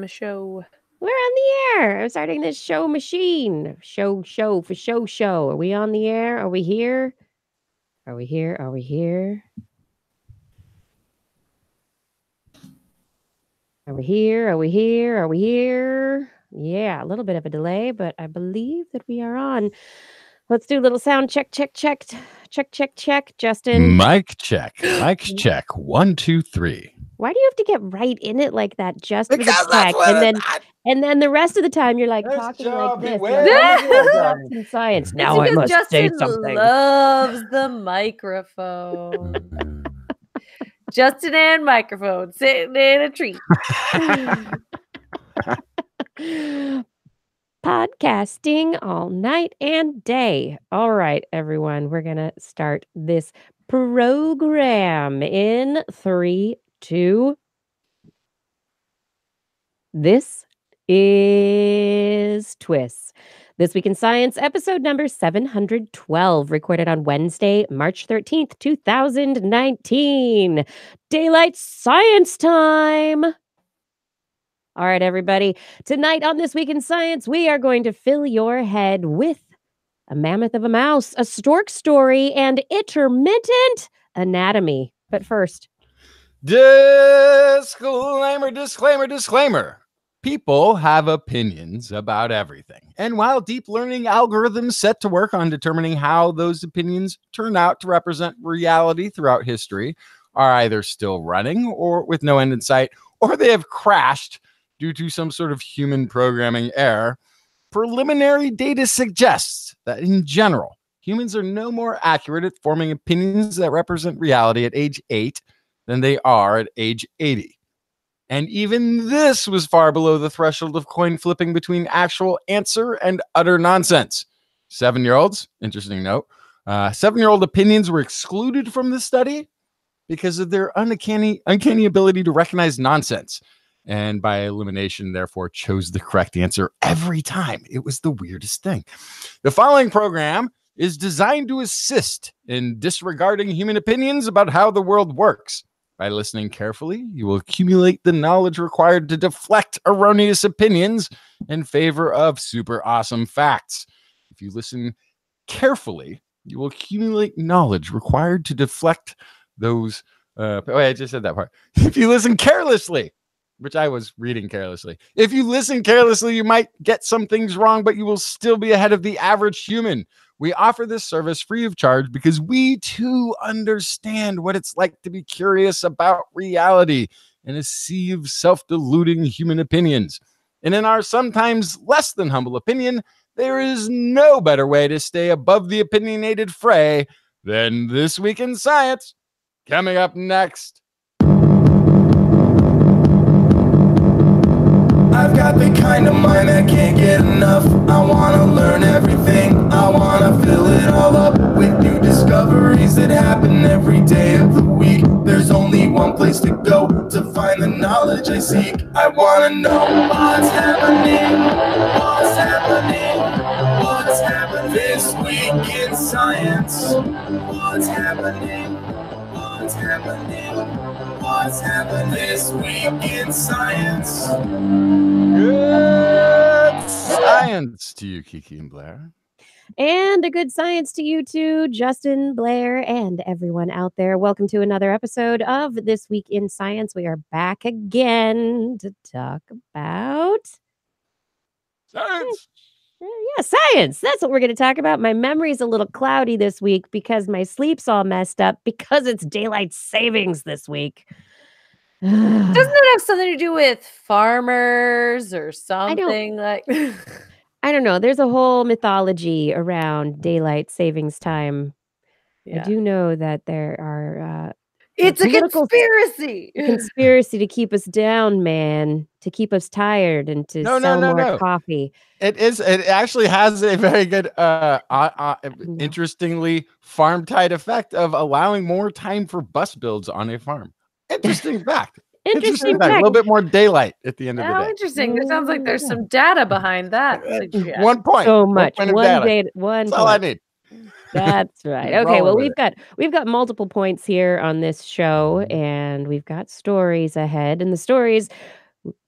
Show. We're on the air. I'm starting this show machine. Show for show. Are we on the air? Are we here? Are we here? Are we here? Are we here? Are we here? Are we here? Yeah, a little bit of a delay, but I believe that we are on. Let's do a little sound check. Justin. Mic check. Mic check. 1, 2, 3. Why do you have to get right in it like that just Because for the that's check? what And then the rest of the time you're like There's talking Joe, like this. beware You're like, of the "Oh, wheel that's sign." in science. It's Now I because must say Justin something. loves the microphone. Justin and microphone sitting in a tree. Podcasting all night and day. All right, everyone, we're going to start this program in 3, 2. This is TWIS. This Week in Science, episode number 712, recorded on Wednesday, March 13th, 2019. Daylight Science Time. All right, everybody. Tonight on This Week in Science, we are going to fill your head with a mammoth of a mouse, a stork story, and intermittent anatomy. But first, Disclaimer. People have opinions about everything. And while deep learning algorithms set to work on determining how those opinions turn out to represent reality throughout history are either still running or with no end in sight, or they have crashed due to some sort of human programming error, preliminary data suggests that in general, humans are no more accurate at forming opinions that represent reality at age 8 than they are at age 80. And even this was far below the threshold of coin flipping between actual answer and utter nonsense. 7-year-olds, interesting note, 7-year-old opinions were excluded from the study because of their uncanny ability to recognize nonsense. And by elimination, therefore, chose the correct answer every time. It was the weirdest thing. The following program is designed to assist in disregarding human opinions about how the world works. By listening carefully, you will accumulate the knowledge required to deflect erroneous opinions in favor of super awesome facts. If you listen carefully, you will accumulate knowledge required to deflect those. I just said that part. If you listen carelessly, which I was reading carelessly. If you listen carelessly, you might get some things wrong, but you will still be ahead of the average human. We offer this service free of charge because we too understand what it's like to be curious about reality in a sea of self-deluding human opinions. And in our sometimes less than humble opinion, there is no better way to stay above the opinionated fray than This Week in Science. Coming up next. I've got the kind of mind that can't get enough. I wanna learn everything. I wanna fill it all up with new discoveries that happen every day of the week. There's only one place to go to find the knowledge I seek. I wanna know what's happening. What's happening? What's happening this week in science? What's happening? What's happening? What's happening this week in science? Good science to you, Kiki and Blair. and a good science to you too, Justin, Blair, and everyone out there. Welcome to another episode of This Week in Science. We are back again to talk about Science. science. That's what we're going to talk about. My memory's a little cloudy this week because my sleep's all messed up because it's daylight savings this week. Doesn't it have something to do with farmers or something like? I don't know. There's a whole mythology around daylight savings time. Yeah. I do know that there are It's a political conspiracy. conspiracy to keep us down, man, to keep us tired and to sell more coffee. It actually has a very good, interestingly farm-tied effect of allowing more time for bus builds on a farm. Interesting fact. Interesting fact. A little bit more daylight at the end of the How day. interesting. It sounds like there's some data behind that. 1 point. So much. One One point. That's all I need. That's right. Okay, well, we've got multiple points here on this show, and we've got stories ahead. And the stories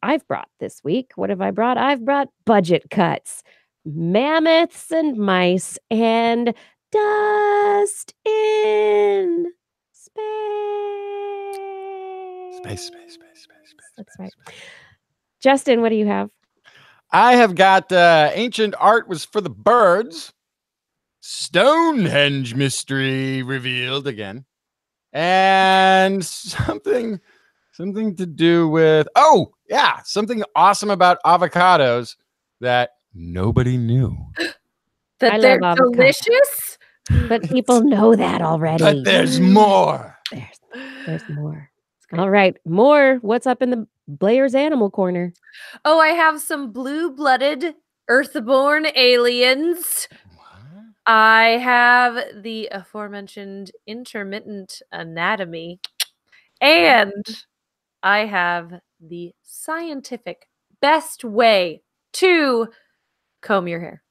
I've brought this week. What have I brought? I've brought budget cuts, mammoths and mice, and dust in space. Space. That's right. Justin, what do you have? I have got ancient art was for the birds. Stonehenge mystery revealed again. And something to do with, something awesome about avocados that nobody knew. That I they're love avocado. delicious? But people know that already. But there's more. There's more. All right, more. What's up in the Blair's Animal Corner? Oh, I have some blue-blooded earthborn aliens. What? I have the aforementioned intermittent anatomy. And I have the scientific best way to comb your hair.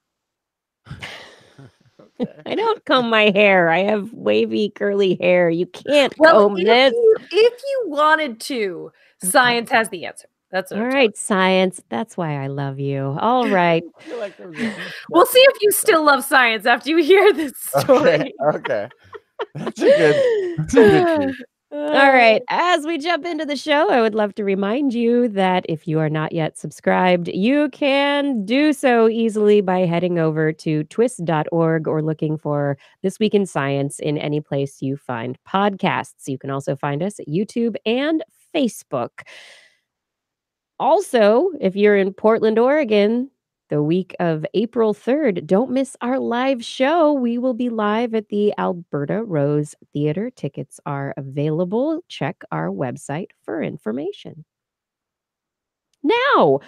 I don't comb my hair. I have wavy, curly hair. You can't comb this. If you wanted to, science has the answer. That's what All I'm right, science. That's why I love you. All right. We'll see if you still love science after you hear this story. Okay. That's a good All right. As we jump into the show, I would love to remind you that if you are not yet subscribed, you can do so easily by heading over to TWIS.org or looking for This Week in Science in any place you find podcasts. You can also find us at YouTube and Facebook. Also, if you're in Portland, Oregon, the week of April 3rd, don't miss our live show. We will be live at the Alberta Rose Theater. Tickets are available. Check our website for information. Now,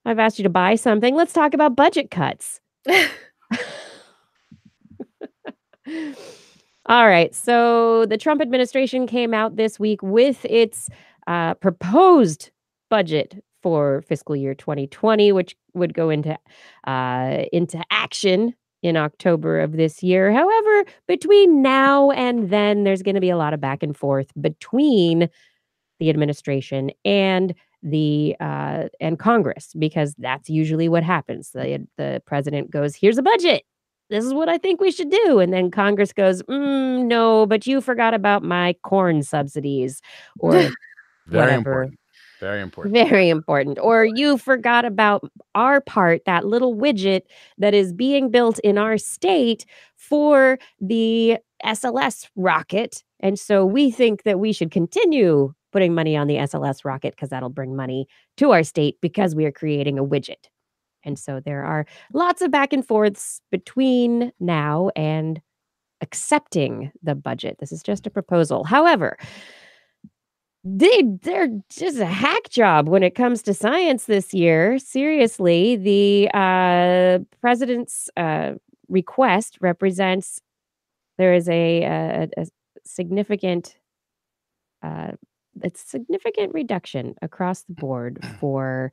I've asked you to buy something. Let's talk about budget cuts. All right. So the Trump administration came out this week with its proposed budget for fiscal year 2020, which would go into action in October of this year. However, between now and then, there's going to be a lot of back and forth between the administration and the and Congress, because that's usually what happens. The president goes, "Here's a budget. This is what I think we should do," and then Congress goes, "No, but you forgot about my corn subsidies," or whatever. Very important. Very important. Or you forgot about our part, that little widget that is being built in our state for the SLS rocket. And so we think that we should continue putting money on the SLS rocket because that'll bring money to our state because we are creating a widget. And so there are lots of back and forths between now and accepting the budget. This is just a proposal. However, they're just a hack job when it comes to science this year. Seriously, the president's request represents there is a significant reduction across the board for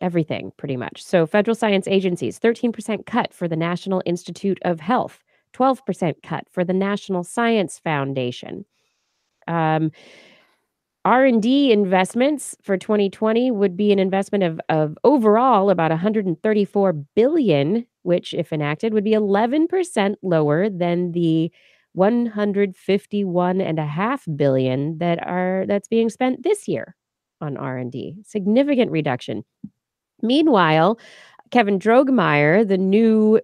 everything, pretty much. So federal science agencies, 13% cut for the National Institute of Health, 12% cut for the National Science Foundation. R&D investments for 2020 would be an investment of overall about $134 billion, which, if enacted, would be 11% lower than the $151.5 billion that's being spent this year on R&D. Significant reduction. Meanwhile, Kevin Drogemeyer, the new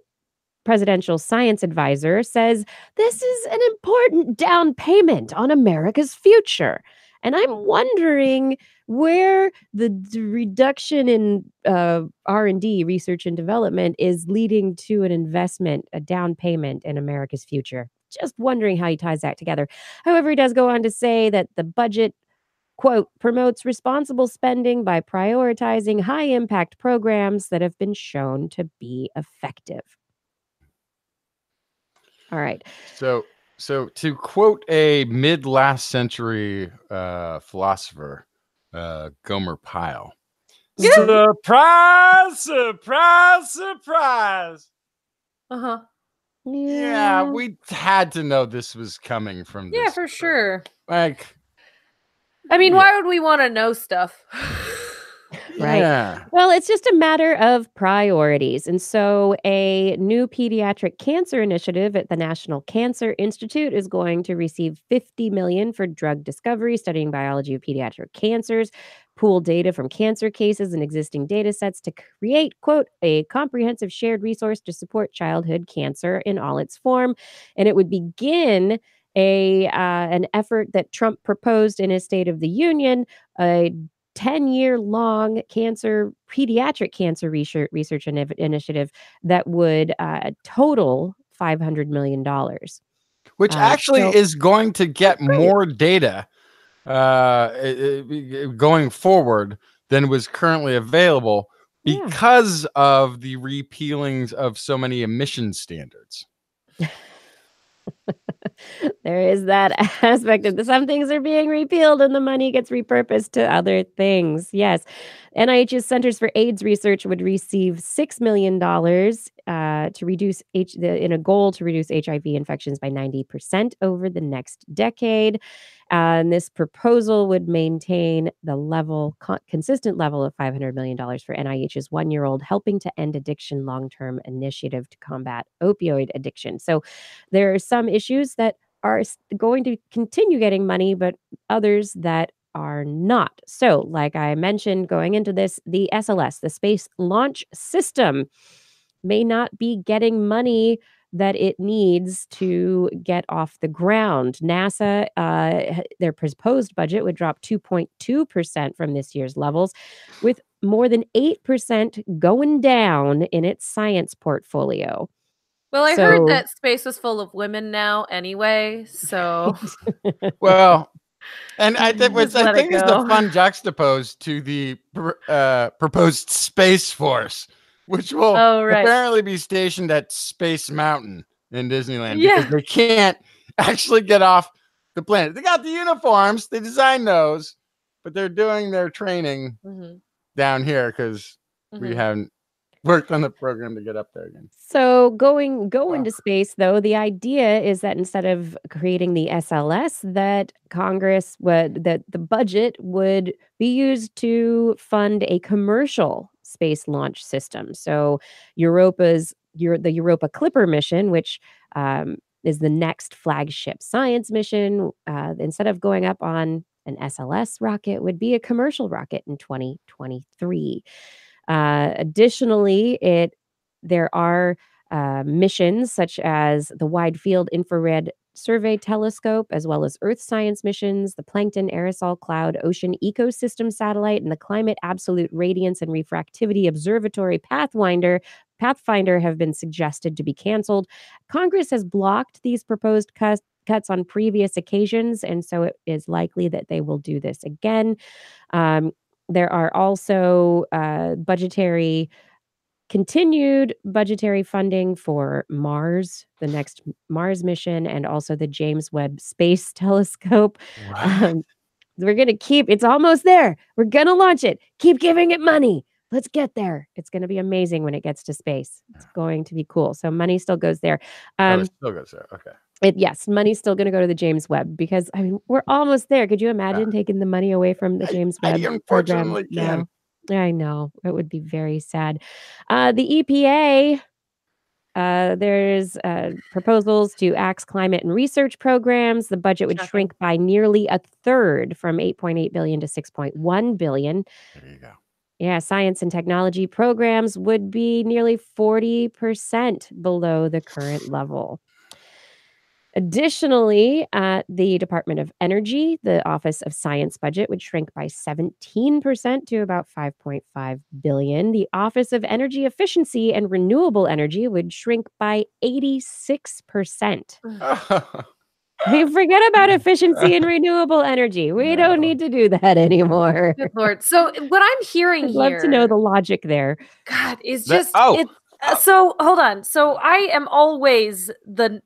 presidential science advisor, says this is an important down payment on America's future. And I'm wondering where the reduction in R&D, research and development, is leading to an investment, a down payment in America's future. Just wondering how he ties that together. However, he does go on to say that the budget, quote, promotes responsible spending by prioritizing high-impact programs that have been shown to be effective. All right. So to quote a mid-last century philosopher, Gomer Pyle, surprise, surprise, surprise. Uh-huh. Yeah, we had to know this was coming from this. Yeah, for sure. Like, I mean, Yeah. why would we want to know stuff? Right. Yeah. Well, it's just a matter of priorities. And so, a new pediatric cancer initiative at the National Cancer Institute is going to receive $50 million for drug discovery, studying biology of pediatric cancers, pool data from cancer cases and existing data sets to create, quote, a comprehensive shared resource to support childhood cancer in all its form. And it would begin an effort that Trump proposed in his State of the Union, a 10-year-long pediatric cancer research initiative that would total $500 million. Which actually So is going to get great. more data going forward than was currently available Yeah. because of the repealings of so many emission standards. There is that aspect of some things are being repealed and the money gets repurposed to other things. Yes. NIH's Centers for AIDS Research would receive $6 million to reduce in a goal to reduce HIV infections by 90% over the next decade. And this proposal would maintain the consistent level of $500 million for NIH's one-year-old Helping to End Addiction long-term initiative to combat opioid addiction. So there are some issues that are going to continue getting money, but others that are not. So, like I mentioned going into this, the SLS, the Space Launch System, may not be getting money that it needs to get off the ground. NASA, their proposed budget would drop 2.2% from this year's levels, with more than 8% going down in its science portfolio. Well, I heard that space was full of women now anyway, so Well, and I think Just I let think it is the go. fun juxtaposed to the proposed Space Force, which will apparently be stationed at Space Mountain in Disneyland because they can't actually get off the planet. They got the uniforms, they designed those, but they're doing their training down here because we haven't worked on the program to get up there again. So going to space, though, the idea is that instead of creating the SLS, that that the budget would be used to fund a commercial space launch system. So the Europa Clipper mission, which is the next flagship science mission, instead of going up on an SLS rocket, would be a commercial rocket in 2023. Additionally, there are missions such as the Wide Field Infrared Survey Telescope, as well as Earth science missions, the Plankton Aerosol Cloud Ocean Ecosystem Satellite, and the Climate Absolute Radiance and Refractivity Observatory Pathfinder have been suggested to be canceled. Congress has blocked these proposed cuts on previous occasions, and so it is likely that they will do this again. There are also continued budgetary funding for Mars, the next Mars mission, and also the James Webb Space Telescope. We're going to it's almost there. We're going to launch it. Keep giving it money. Let's get there. It's going to be amazing when it gets to space. It's going to be cool. So money still goes there. It still goes there. Okay. Yes, money's still going to go to the James Webb because, I mean, we're almost there. Could you imagine taking the money away from the James Webb program now? I know. It would be very sad. The EPA, there's proposals to axe climate and research programs. The budget would shrink by nearly a third from $8.8 billion to $6.1 billion. There you go. Yeah, science and technology programs would be nearly 40% below the current level. Additionally, at the Department of Energy, the Office of Science budget would shrink by 17% to about $5.5 billion. The Office of Energy Efficiency and Renewable Energy would shrink by 86%. We forget about efficiency and renewable energy. We don't need to do that anymore. Good Lord. So what I'm hearing I'd love to know the logic there. God, is just so hold on. So I am always the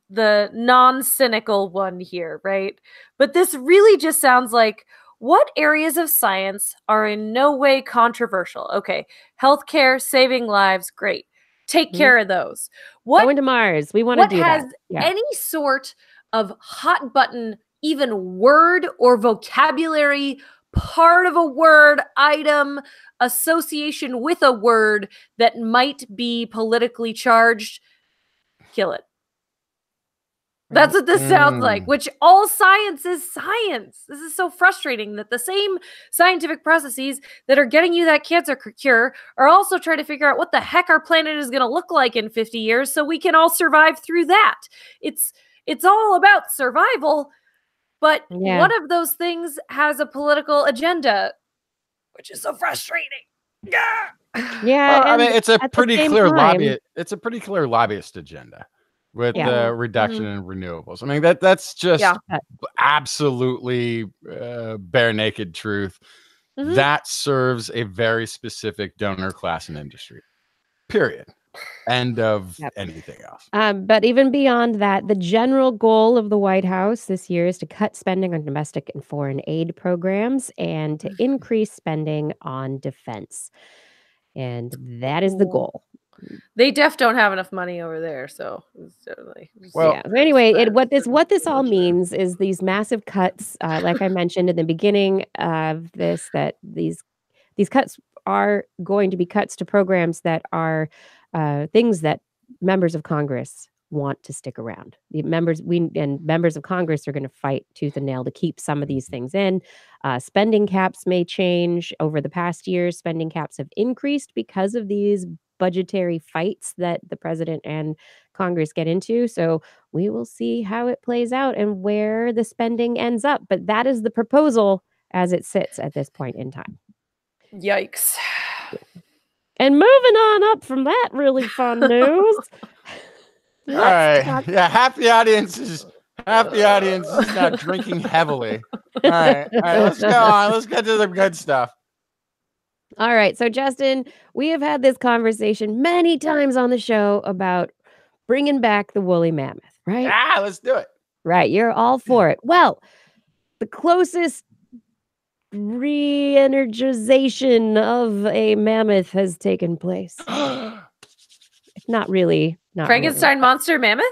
non-cynical one here, right? But this really just sounds like what areas of science are in no way controversial? Okay, healthcare, saving lives, great. Take care of those. Going to Mars. We want to do that. What has any sort of hot button even word or vocabulary, part of a word, item, association with a word that might be politically charged, kill it. That's what this sounds like, which all science is science. This is so frustrating that the same scientific processes that are getting you that cancer cure are also trying to figure out what the heck our planet is going to look like in 50 years so we can all survive through that. It's all about survival, but one of those things has a political agenda, which is so frustrating. Yeah. Well, I mean, it's a pretty clear lobbyist agenda with the reduction in renewables. I mean, that's just absolutely bare naked truth. That serves a very specific donor class and industry. Period. End of anything else. But even beyond that, the general goal of the White House this year is to cut spending on domestic and foreign aid programs and to increase spending on defense. And that is the goal. They don't have enough money over there, so certainly. Well, anyway, what this all means is these massive cuts, like I mentioned in the beginning of this, that these cuts are going to be cuts to programs that are things that members of Congress want to stick around. The members of Congress are going to fight tooth and nail to keep some of these things in. Spending caps may change. Over the past years, spending caps have increased because of these budgetary fights that the president and Congress get into. So we will see how it plays out and where the spending ends up. But that is the proposal as it sits at this point in time. Yikes. And moving on up from that really fun news. All right. Yeah, half the audience is now drinking heavily. All right, let's go on. Let's get to the good stuff. All right. So, Justin, we have had this conversation many times on the show about bringing back the woolly mammoth, right? Ah, let's do it. Right. You're all for it. Well, the closest re-energization of a mammoth has taken place. Not really. Frankenstein monster mammoth?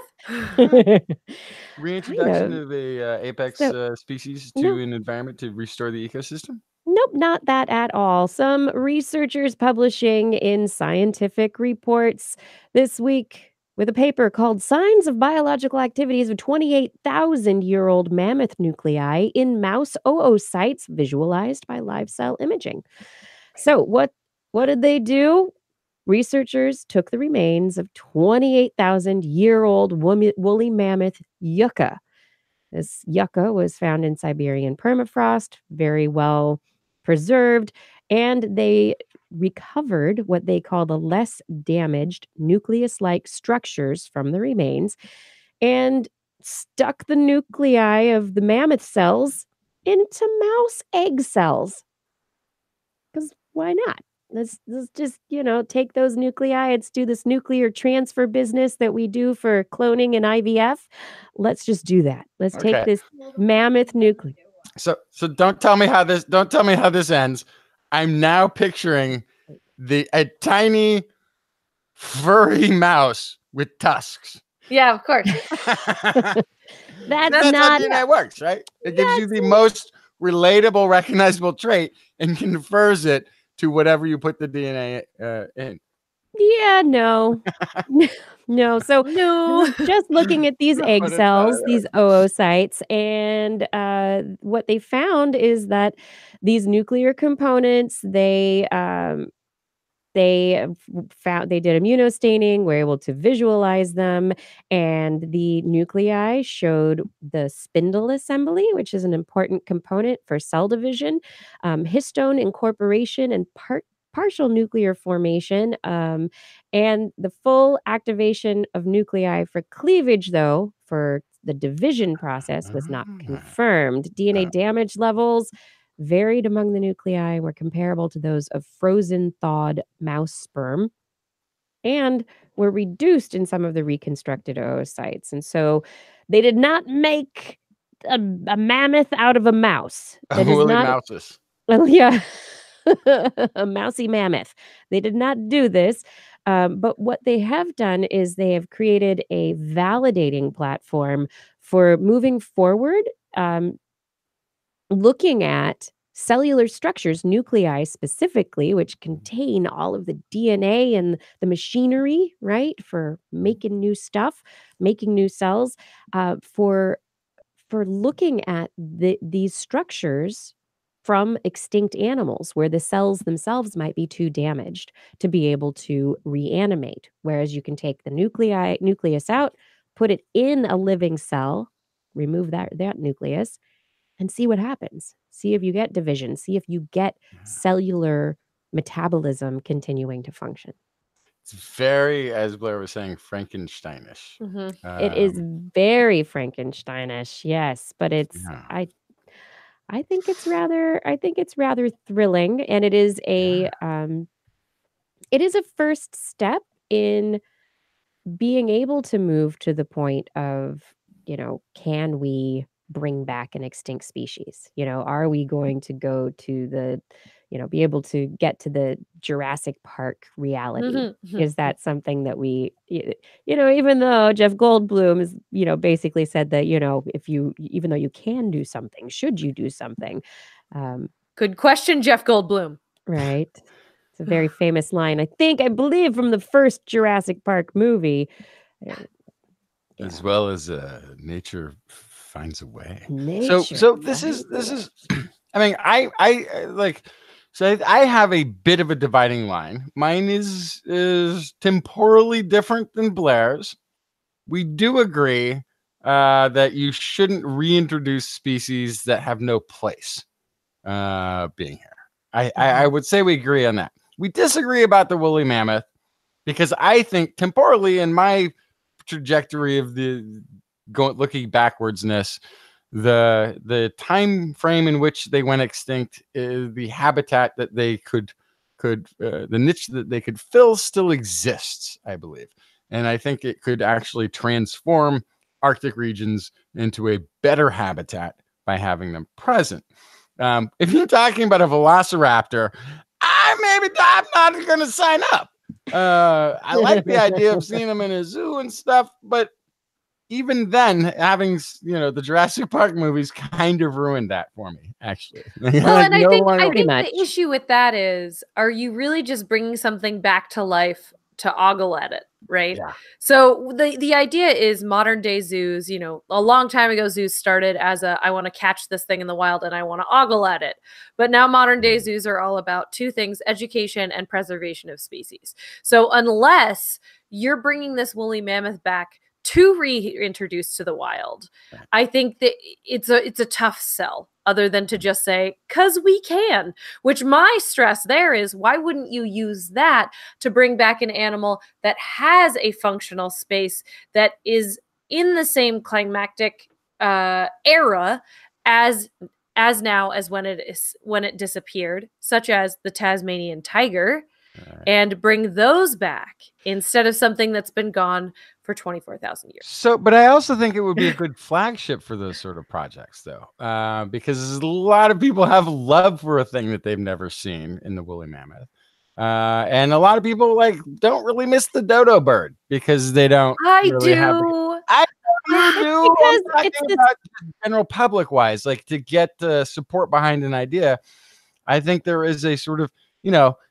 Reintroduction of a apex species to an environment to restore the ecosystem? Nope, not that at all. Some researchers publishing in scientific reports this week with a paper called Signs of Biological Activities of 28,000-year-old mammoth nuclei in mouse oocytes visualized by live cell imaging. So what did they do? Researchers took the remains of 28,000-year-old woolly mammoth yucca. This yucca was found in Siberian permafrost, very well preserved, and they recovered what they call the less damaged nucleus-like structures from the remains and stuck the nuclei of the mammoth cells into mouse egg cells. Because why not? Let's just, take those nuclei. Let's do this nuclear transfer business that we do for cloning and IVF. Let's just do that. Let's take this mammoth nuclei. So don't tell me how this ends. I'm now picturing a tiny furry mouse with tusks. Yeah, of course. That's how not DNA works, right? It gives you the most relatable, recognizable trait and confers it to whatever you put the DNA in. Yeah, no. No. So just looking at these egg cells, these oocytes, and what they found is that these nuclear components, they did immunostaining, were able to visualize them, and the nuclei showed the spindle assembly, which is an important component for cell division, histone incorporation, and partial nuclear formation, and the full activation of nuclei for cleavage, though, for the division process was not confirmed. DNA damage levels varied among the nuclei, were comparable to those of frozen thawed mouse sperm, and were reduced in some of the reconstructed oocytes. And so they did not make a mammoth out of a mouse. That is not mouses. Well, yeah. A mousy mammoth. They did not do this. But what they have done is they have created a validating platform for moving forward looking at cellular structures, nuclei specifically, which contain all of the DNA and the machinery, right, for making new stuff, making new cells, for looking at these structures from extinct animals where the cells themselves might be too damaged to be able to reanimate. Whereas you can take the nucleus out, put it in a living cell, remove that nucleus, and see what happens. See if you get division, see if you get cellular metabolism continuing to function. It's very, as Blair was saying, Frankensteinish. It is very Frankensteinish, yes, but it's I think it's rather thrilling, and it is a first step in being able to move to the point of, can we bring back an extinct species? Are we going to go to the, be able to get to the Jurassic Park reality? Is that something that we, even though Jeff Goldblum is, basically said that, even though you can do something, should you do something? Good question, Jeff Goldblum. Right. It's a very famous line. I believe from the first Jurassic Park movie. As well as nature finds a way. Nature This is I mean, I like, so I have a bit of a dividing line. Mine is temporally different than Blair's. We do agree that you shouldn't reintroduce species that have no place being here. I would say we agree on that. We disagree about the woolly mammoth because I think temporally in my trajectory of looking backwardsness, the time frame in which they went extinct, the habitat that they could the niche that they could fill still exists, I believe, and I think it could actually transform Arctic regions into a better habitat by having them present. If you're talking about a velociraptor, I'm not going to sign up. I like the idea of seeing them in a zoo and stuff, but even then, having the Jurassic Park movies kind of ruined that for me, actually. Well, and I think the issue with that is, are you really just bringing something back to life to ogle at it, right? Yeah. So the idea is modern day zoos, a long time ago, zoos started as I want to catch this thing in the wild and I want to ogle at it. But now modern day zoos are all about two things: education and preservation of species. So unless you're bringing this woolly mammoth back to reintroduce to the wild, I think that it's a tough sell, other than to just say, because we can. Which my stress there is, why wouldn't you use that to bring back an animal that has a functional space that is in the same climactic era as when it disappeared, such as the Tasmanian tiger, and bring those back instead of something that's been gone for 24,000 years. So, but I also think it would be a good flagship for those sort of projects, though, because a lot of people have love for a thing that they've never seen in the woolly mammoth. And a lot of people don't really miss the dodo bird because they don't. I really do. I do. Because I'm talking about general public wise, to get support behind an idea. I think there is a sort of,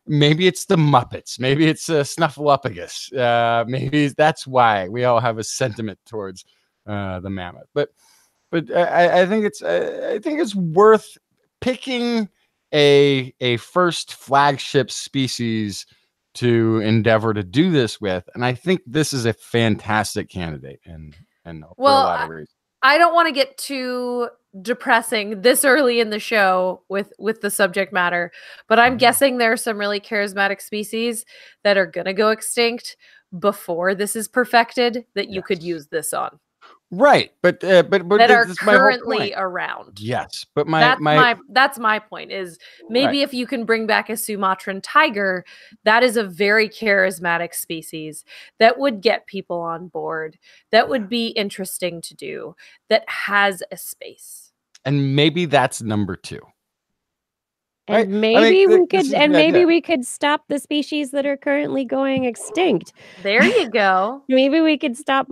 maybe it's the Muppets, maybe it's Snuffleupagus. Maybe that's why we all have a sentiment towards the mammoth. But I think it's worth picking a first flagship species to endeavor to do this with, and I think this is a fantastic candidate. And for a lot of reasons. I don't want to get too depressing this early in the show with the subject matter, but I'm guessing there are some really charismatic species that are going to go extinct before this is perfected that you could use this on. Right, but that are currently around. Yes, but that's my point is maybe if you can bring back a Sumatran tiger, that is a very charismatic species that would get people on board, that would be interesting to do, that has a space. And maybe that's number 2. Right? And maybe idea. we could stop the species that are currently going extinct. There you go. Maybe we could stop,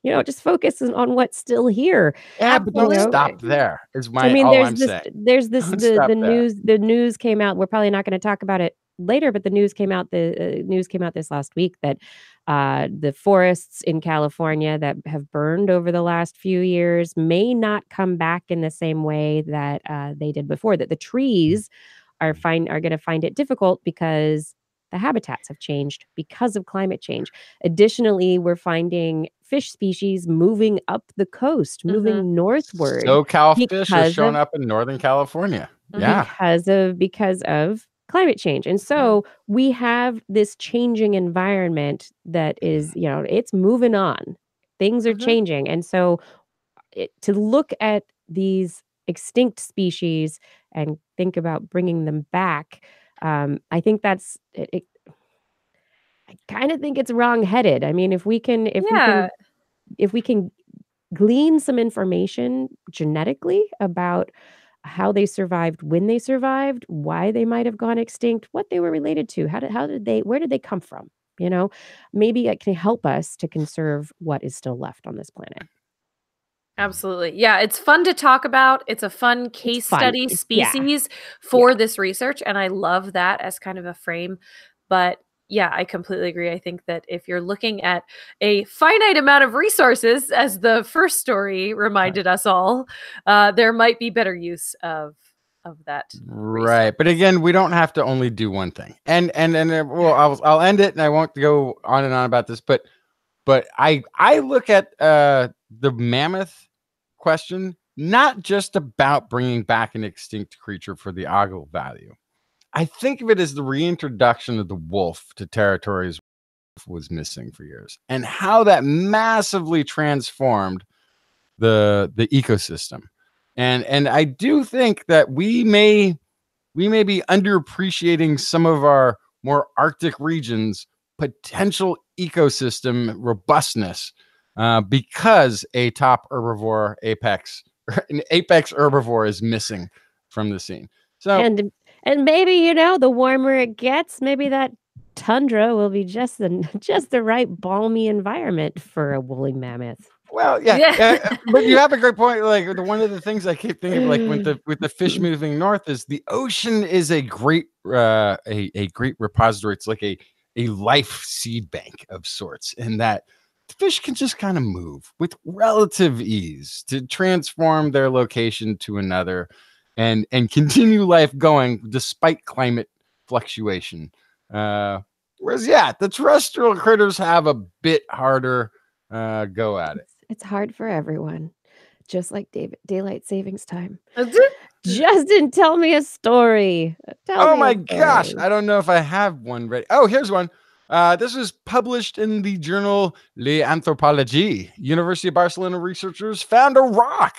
just focus on what's still here. Yeah, but don't Absolutely. stop there. Is I mean, all I'm saying. there's this, Don't stop there. the news came out. We're probably not going to talk about it later, but the news came out this last week that the forests in California that have burned over the last few years may not come back in the same way that they did before. That the trees are going to find it difficult because the habitats have changed because of climate change. Additionally, we're finding fish species moving up the coast, moving northward. SoCal fish are showing up in Northern California. Yeah. Because of climate change. And so we have this changing environment that is, it's moving on. Things are changing. And so to look at these extinct species and think about bringing them back, I think that's it. I kind of think it's wrong-headed. I mean, if we can glean some information genetically about how they survived, when they survived, why they might have gone extinct, what they were related to, where did they come from? Maybe it can help us to conserve what is still left on this planet. Absolutely. Yeah, it's fun to talk about. It's a fun case study species for this research, and I love that as kind of a frame. But yeah, I completely agree. I think that if you're looking at a finite amount of resources, as the first story reminded us all, there might be better use of that. Right. But again, we don't have to only do one thing. And I'll end it, and I won't go on and on about this, but I look at the mammoth question not just about bringing back an extinct creature for the ogle value. I think of it as the reintroduction of the wolf to territories was missing for years, and how that massively transformed the ecosystem. And I do think that we may be underappreciating some of our more Arctic regions' potential ecosystem robustness because an apex herbivore is missing from the scene. So and maybe, the warmer it gets, maybe that tundra will be just the right balmy environment for a woolly mammoth. Well, yeah. But you have a great point. Like, one of the things I keep thinking of, like with the fish moving north, is the ocean is a great great repository. It's like a life seed bank of sorts, in that the fish can just kind of move with relative ease to transform their location to another, and continue life going despite climate fluctuation. Whereas, the terrestrial critters have a bit harder go at it. It's hard for everyone, just like daylight savings time. Justin, tell me a story. Oh my gosh, I don't know if I have one ready. Oh, here's one. This was published in the journal L'Anthropologie. University of Barcelona researchers found a rock,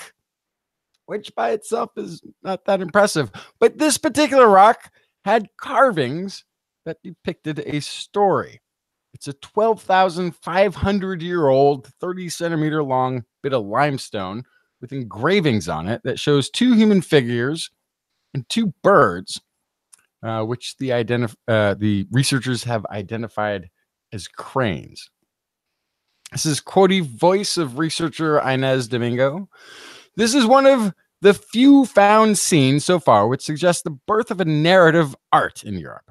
which by itself is not that impressive. But this particular rock had carvings that depicted a story. It's a 12,500-year-old, 30-centimeter long bit of limestone with engravings on it that shows 2 human figures and 2 birds, which the researchers have identified as cranes. This is quote voice of researcher Inés Domingo. This is one of the few found scenes so far which suggests the birth of a narrative art in Europe.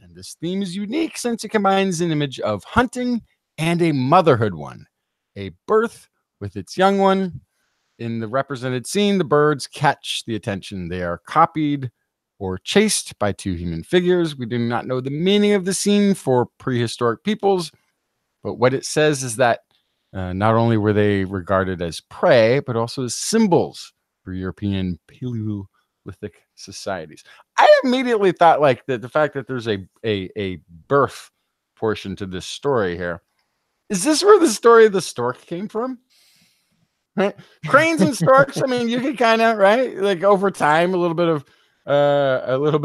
And this theme is unique since it combines an image of hunting and a motherhood one, a birth with its young one. In the represented scene, the birds catch the attention. They are copied or chased by 2 human figures. We do not know the meaning of the scene for prehistoric peoples, but what it says is that not only were they regarded as prey, but also as symbols for European Paleolithic societies. I immediately thought, like, that the fact that there's a birth portion to this story here. Is this where the story of the stork came from? Right? Cranes and storks. I mean, you could kind of, right, like, over time, a little bit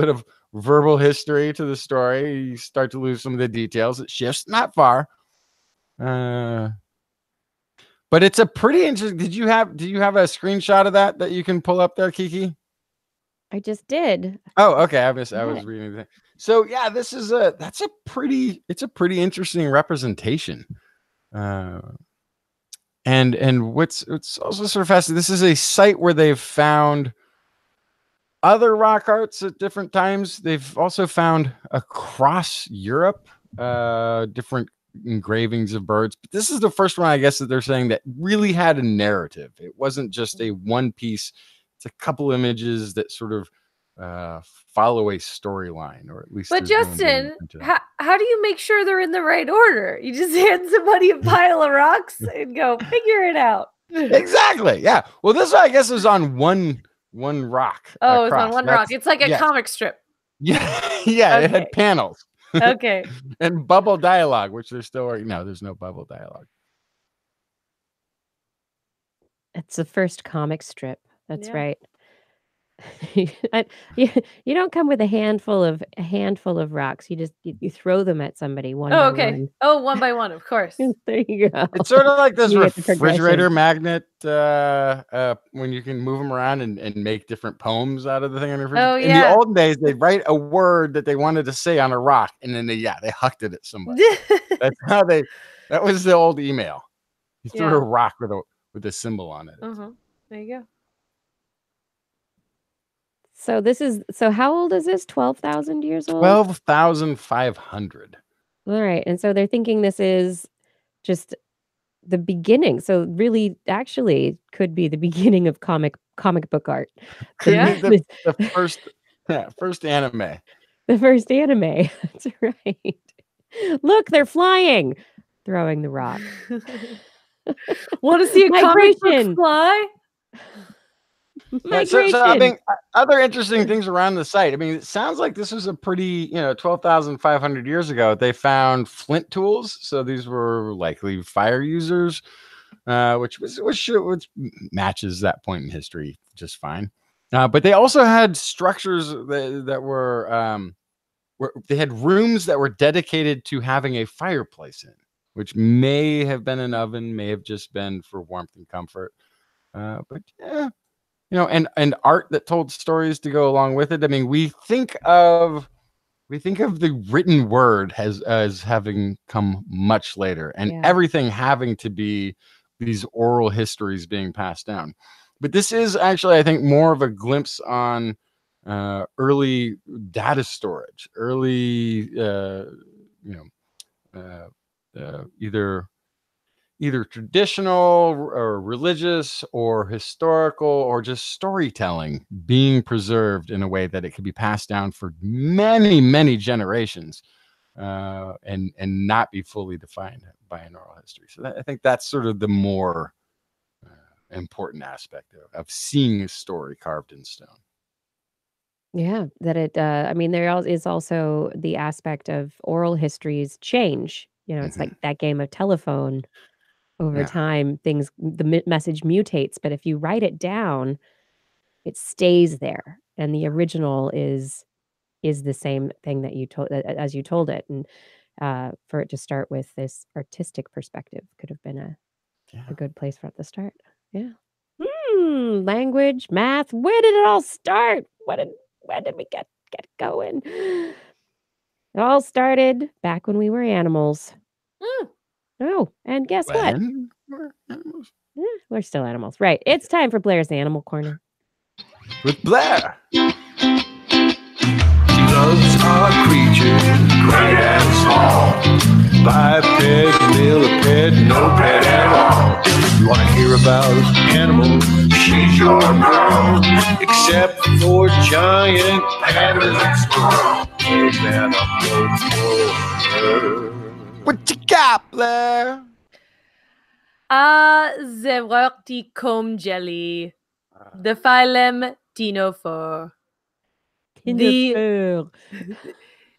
of verbal history to the story. You start to lose some of the details. It shifts not far. But it's a pretty interesting. Do you have a screenshot of that you can pull up there, Kiki? I just did. Oh, okay. I was reading the thing. So yeah, it's a pretty interesting representation. And what's also sort of fascinating, this is a site where they've found other rock arts at different times. They've also found across Europe different engravings of birds, but this is the first one, I guess, that they're saying that really had a narrative. It wasn't just a one piece. It's a couple images that sort of follow a storyline, or at least. But Justin, how do you make sure they're in the right order? You just hand somebody a pile of rocks and go figure it out. Exactly. Yeah. Well, this I guess is on one rock. Oh, it's on one rock. It's like a comic strip. Yeah. Yeah. Okay. It had panels. Okay. And bubble dialogue, which they're still working. No, there's no bubble dialogue. It's the first comic strip. That's right. You don't come with a handful of rocks. You just you throw them at somebody one by one. Oh, one by one, of course. There you go. It's sort of like this refrigerator magnet when you can move them around and make different poems out of the thing on your refrigerator. In the olden days, they'd write a word that they wanted to say on a rock, and then they hucked it at somebody. That's how that was the old email. You threw a rock with a symbol on it. There you go. So how old is this? 12,000 years old? 12,500. All right. And so they're thinking this is just the beginning. So really, actually, could be the beginning of comic book art. The first anime. The first anime. That's right. Look, they're flying. Throwing the rock. Want to see a comic book fly? So I mean, other interesting things around the site. I mean, it sounds like this was a pretty, 12,500 years ago. They found flint tools, so these were likely fire users, which matches that point in history just fine. But they also had structures that were they had rooms that were dedicated to having a fireplace in, which may have been an oven, may have just been for warmth and comfort. But yeah. And art that told stories to go along with it. I mean, we think of the written word as having come much later, and everything having to be these oral histories being passed down. But this is actually, I think, more of a glimpse on early data storage, early, either traditional or religious or historical or just storytelling being preserved in a way that it could be passed down for many, many generations and not be fully defined by an oral history. So I think that's sort of the more important aspect of seeing a story carved in stone. Yeah, that it, I mean, there is also the aspect of oral histories change. It's like that game of telephone. Over time, the message mutates, but if you write it down, it stays there, and the original is the same thing that you told as you told it. And for it to start with this artistic perspective could have been a good place for it to start. Yeah. Language, math. Where did it all start? When did we get going? It all started back when we were animals. Oh, and guess what? We're still animals. Right. It's time for Blair's Animal Corner. With Blair. She loves our creatures, great and small. Biped, millipede, no pet at all. You want to hear about animals? She's your girl. Except for giant pandas and squirrels. Man, I'm what you got, Blair? The Verticomb jelly. The phylum Dinophore.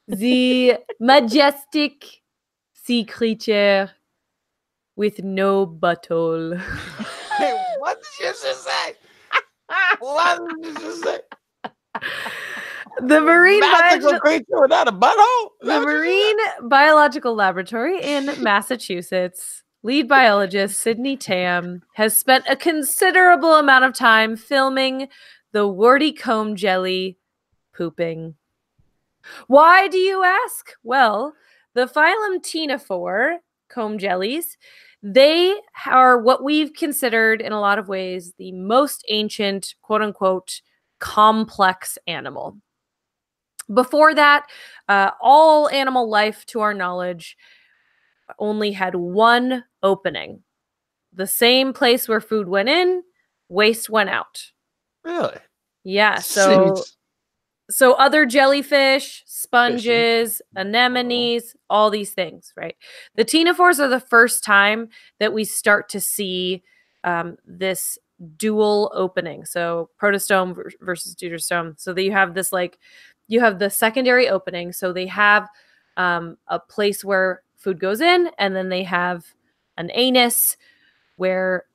The majestic sea creature with no butthole. Hey, what did you just say? What did you just say? The marine creature without a butthole? The Marine Biological Laboratory in Massachusetts. Lead biologist Sydney Tam has spent a considerable amount of time filming the warty comb jelly pooping. Why do you ask? Well, the phylum Ctenophore comb jellies, they are what we've considered in a lot of ways the most ancient, quote unquote, complex animal. Before that, all animal life, to our knowledge, only had one opening. The same place where food went in, waste went out. Really? Yeah. So other jellyfish, sponges, anemones, all these things, right? The ctenophores are the first time that we start to see this dual opening. So protostome versus deuterostome. So that you have this, like, you have the secondary opening. So they have a place where food goes in, and then they have an anus where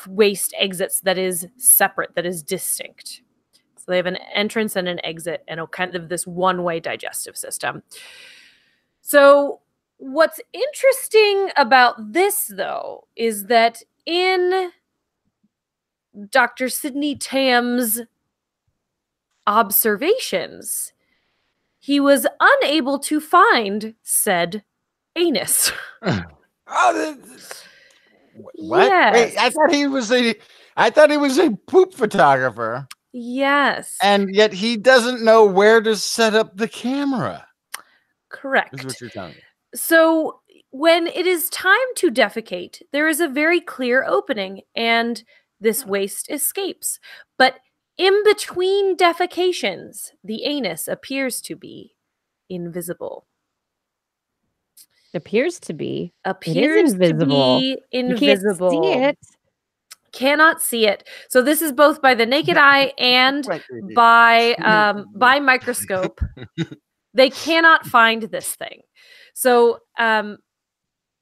waste exits that is separate, that is distinct. So they have an entrance and an exit and a kind of this one-way digestive system. So what's interesting about this, though, is that in Dr. Sidney Tam's observations, he was unable to find said anus. What? Yes. Wait, I thought he was a poop photographer. Yes. And yet he doesn't know where to set up the camera. Correct. This is what you're telling me. So when it is time to defecate, there is a very clear opening and this waste escapes. But in between defecations, the anus appears to be invisible. Appears to be. Appears to be invisible. You can't see it. Cannot see it. So this is both by the naked eye and by microscope. They cannot find this thing. So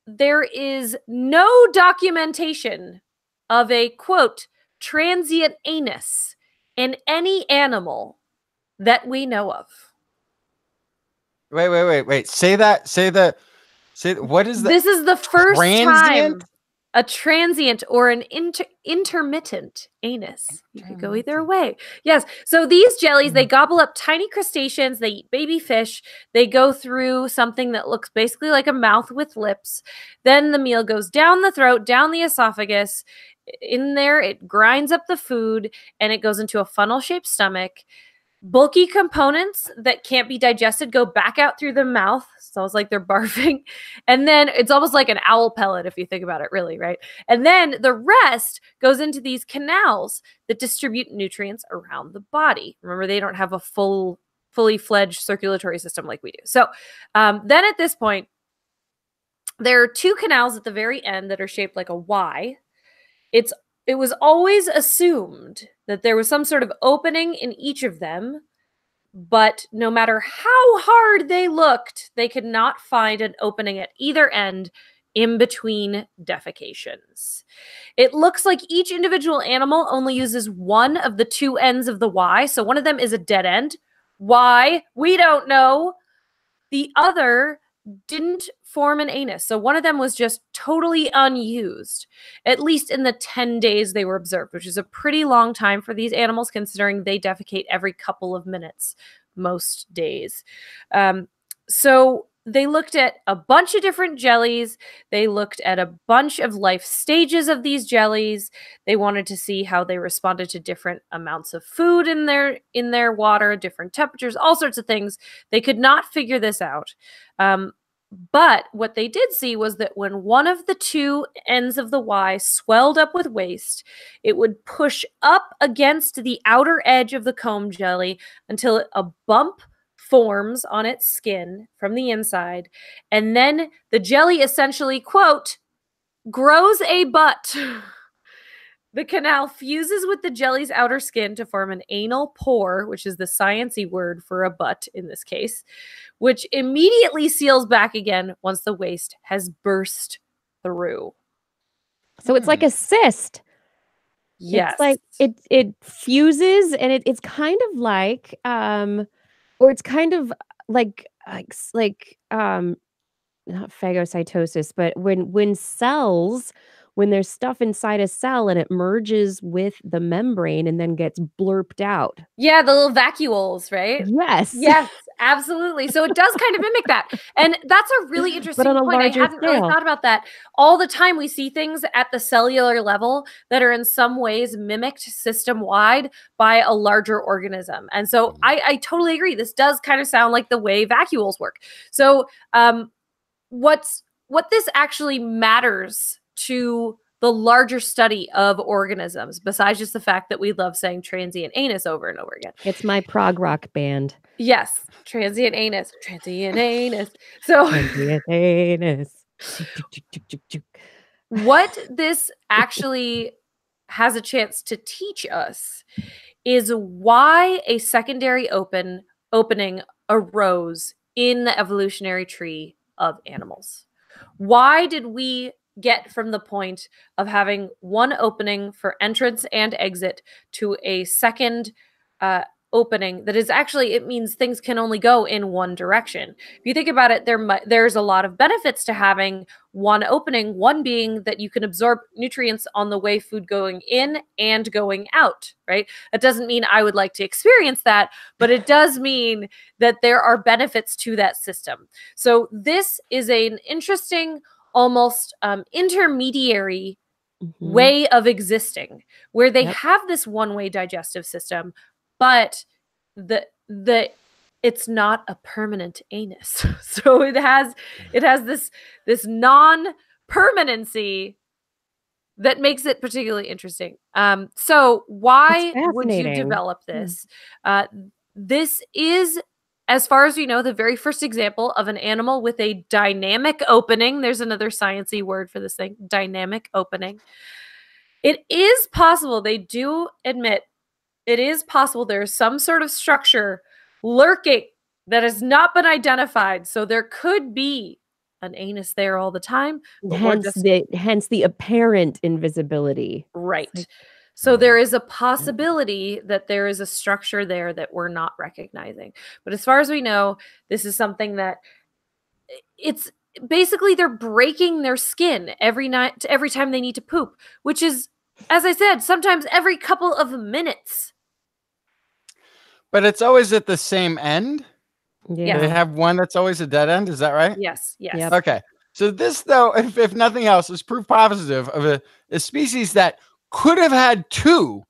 there is no documentation of a, quote, transient anus in any animal that we know of. Wait. Say that. What is that? This is the first transient? time a transient or an intermittent anus. You could go either way. Yes. So these jellies, they gobble up tiny crustaceans. They eat baby fish. They go through something that looks basically like a mouth with lips. Then the meal goes down the throat, down the esophagus. In there, it grinds up the food, and it goes into a funnel-shaped stomach. Bulky components that can't be digested go back out through the mouth. So it's like they're barfing. And then it's almost like an owl pellet, if you think about it, really, right? And then the rest goes into these canals that distribute nutrients around the body. Remember, they don't have a fully fledged circulatory system like we do. So then at this point, there are two canals at the very end that are shaped like a Y. It was always assumed that there was some sort of opening in each of them, but no matter how hard they looked, they could not find an opening at either end in between defecations. It looks like each individual animal only uses one of the two ends of the Y. So one of them is a dead end. Why? We don't know. The other didn't form an anus. So one of them was just totally unused, at least in the 10 days they were observed, which is a pretty long time for these animals, considering they defecate every couple of minutes most days. So they looked at a bunch of different jellies. They looked at a bunch of life stages of these jellies. They wanted to see how they responded to different amounts of food in their water, different temperatures, all sorts of things. They could not figure this out. But what they did see was that when one of the two ends of the Y swelled up with waste, it would push up against the outer edge of the comb jelly until a bump forms on its skin from the inside. And then the jelly essentially, quote, grows a butt. The canal fuses with the jelly's outer skin to form an anal pore, which is the sciencey word for a butt in this case, which immediately seals back again once the waste has burst through. So it's like a cyst. Yes. It's like it fuses, and it's kind of like or it's kind of like not phagocytosis, but when cells when there's stuff inside a cell and it merges with the membrane and then gets blurped out. Yeah, the little vacuoles, right? Yes. Yes, absolutely. So it does kind of mimic that. And that's a really interesting on a point. I larger hadn't really scale. thought about that. All the time we see things at the cellular level that are in some ways mimicked system-wide by a larger organism. And so I totally agree. This does kind of sound like the way vacuoles work. So what this actually matters to the larger study of organisms, besides just the fact that we love saying transient anus over and over again. It's my prog rock band. Yes, transient anus, transient anus. So Transient anus. what this actually has a chance to teach us is why a secondary opening arose in the evolutionary tree of animals. Why did we get from the point of having one opening for entrance and exit to a second opening that is actually, it means things can only go in one direction. If you think about it, there's a lot of benefits to having one opening, one being that you can absorb nutrients on the way food going in and going out, right? That doesn't mean I would like to experience that, but it does mean that there are benefits to that system. So this is an interesting, almost intermediary way of existing, where they have this one-way digestive system, but it's not a permanent anus. So it has this non-permanency that makes it particularly interesting. So why would you develop this? This is, as far as we know, the very first example of an animal with a dynamic opening. There's another sciencey word for this thing, dynamic opening. It is possible, they do admit, it is possible there is some sort of structure lurking that has not been identified. So there could be an anus there all the time. Hence the apparent invisibility. Right. So there is a possibility that there is a structure there that we're not recognizing. But as far as we know, this is something that it's basically they're breaking their skin every time they need to poop, which is, as I said, sometimes every couple of minutes. But it's always at the same end? Yeah. They have one that's always a dead end, is that right? Yes, yes. Yep. Okay. So this, though, if nothing else, is proof positive of a species that could have had two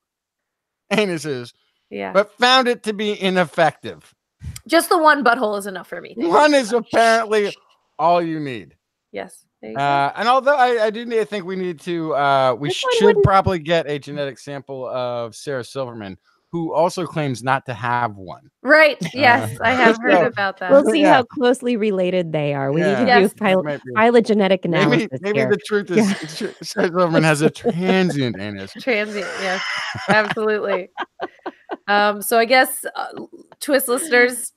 anuses, but found it to be ineffective. Just the one butthole is enough for me. One is apparently all you need. Yes. And although I do think we need to, we should probably get a genetic sample of Sarah Silverman, who also claims not to have one. Right. Yes, I have heard about that. We'll see how closely related they are. We need to do phylogenetic analysis. Maybe the truth is Sarah Silverman has a transient anus. Transient, yes, absolutely. So I guess TWIS listeners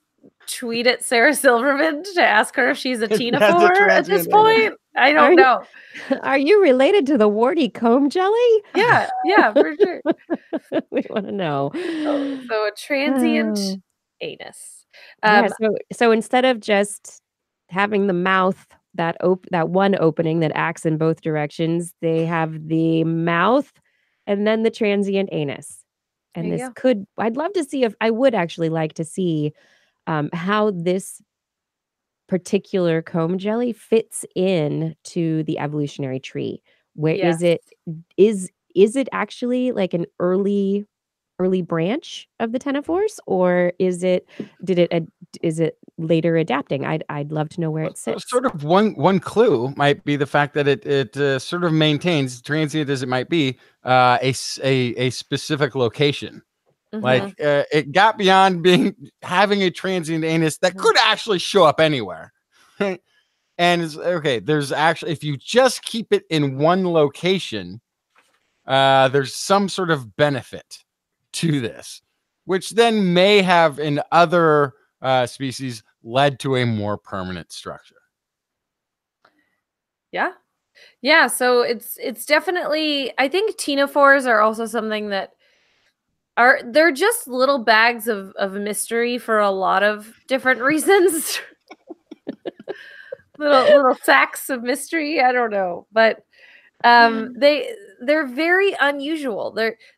tweet at Sarah Silverman to ask her if she's a tenophore at this point. I don't know. Are you related to the warty comb jelly? Yeah, for sure. We want to know. So a transient anus. So instead of just having the mouth, that one opening that acts in both directions, they have the mouth and then the transient anus. And this I'd love to see I would actually like to see how this particular comb jelly fits in to the evolutionary tree. Where is it? Is it actually like an early branch of the ctenophores, or is it later adapting? I'd love to know where it sits. Sort of one clue might be the fact that it sort of maintains, transient as it might be, a specific location. Mm-hmm. Like it got beyond having a transient anus that could actually show up anywhere. And there's actually, if you just keep it in one location, there's some sort of benefit to this, which then may have in other species led to a more permanent structure. Yeah. So it's definitely, I think ctenophores are also something that they're just little bags of mystery for a lot of different reasons. little sacks of mystery. I don't know, but They're very unusual.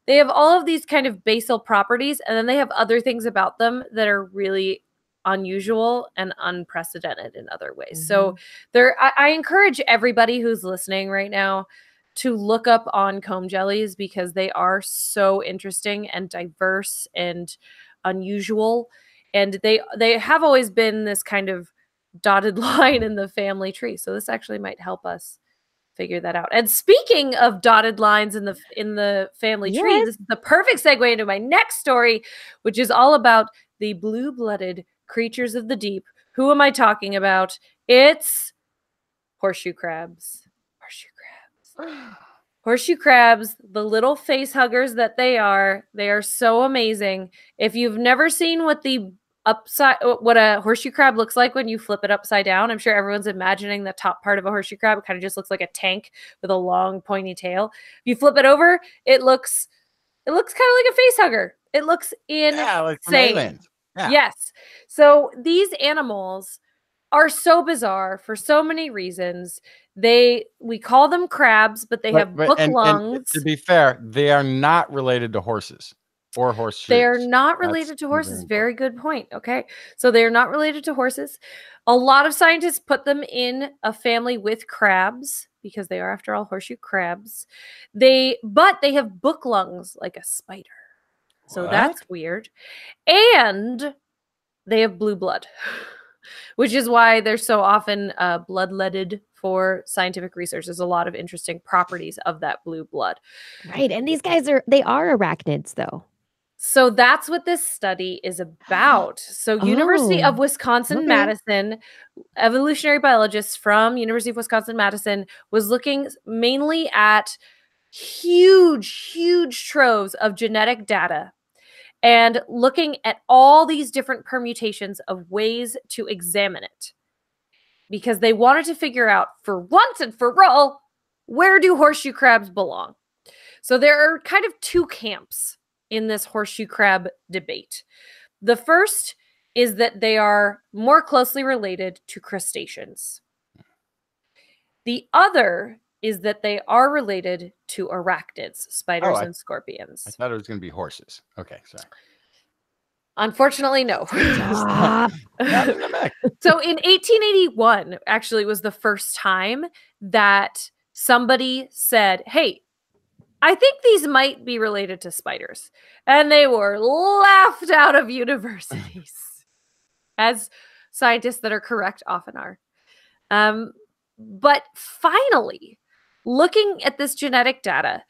They have all of these kind of basal properties, and then they have other things about them that are really unusual and unprecedented in other ways. So I encourage everybody who's listening right now to look up on comb jellies, because they are so interesting and diverse and unusual. And they have always been this kind of dotted line in the family tree. So this actually might help us figure that out. And speaking of dotted lines in the family tree, this is the perfect segue into my next story, which is all about the blue-blooded creatures of the deep. Who am I talking about? It's horseshoe crabs. Horseshoe crabs. Horseshoe crabs, the little face huggers that they are so amazing. If you've never seen what a horseshoe crab looks like when you flip it upside down, I'm sure everyone's imagining the top part of a horseshoe crab. It kind of just looks like a tank with a long pointy tail. If you flip it over, it looks kind of like a face hugger. It looks insane. Yes. So these animals are so bizarre for so many reasons. We call them crabs, but they have book lungs. And to be fair, they are not related to horses or horseshoes. They are not related to horses. Very good point. Okay. So they are not related to horses. A lot of scientists put them in a family with crabs because they are, after all, horseshoe crabs. But they have book lungs like a spider. So that's weird. And they have blue blood, which is why they're so often bloodletted for scientific research. There's a lot of interesting properties of that blue blood. Right. And these guys are arachnids, though. So that's what this study is about. So University of Wisconsin-Madison, evolutionary biologists from University of Wisconsin-Madison was looking mainly at huge troves of genetic data and looking at all these different permutations of ways to examine it, because they wanted to figure out, for once and for all, where do horseshoe crabs belong? So there are kind of two camps in this horseshoe crab debate. The first is that they are more closely related to crustaceans. The other is that they are related to arachnids, spiders and scorpions. I thought it was going to be horses. Okay, sorry. Unfortunately, no. So in 1881, actually, was the first time that somebody said, hey, I think these might be related to spiders. And they were laughed out of universities, as scientists that are correct often are. But finally, looking at this genetic data,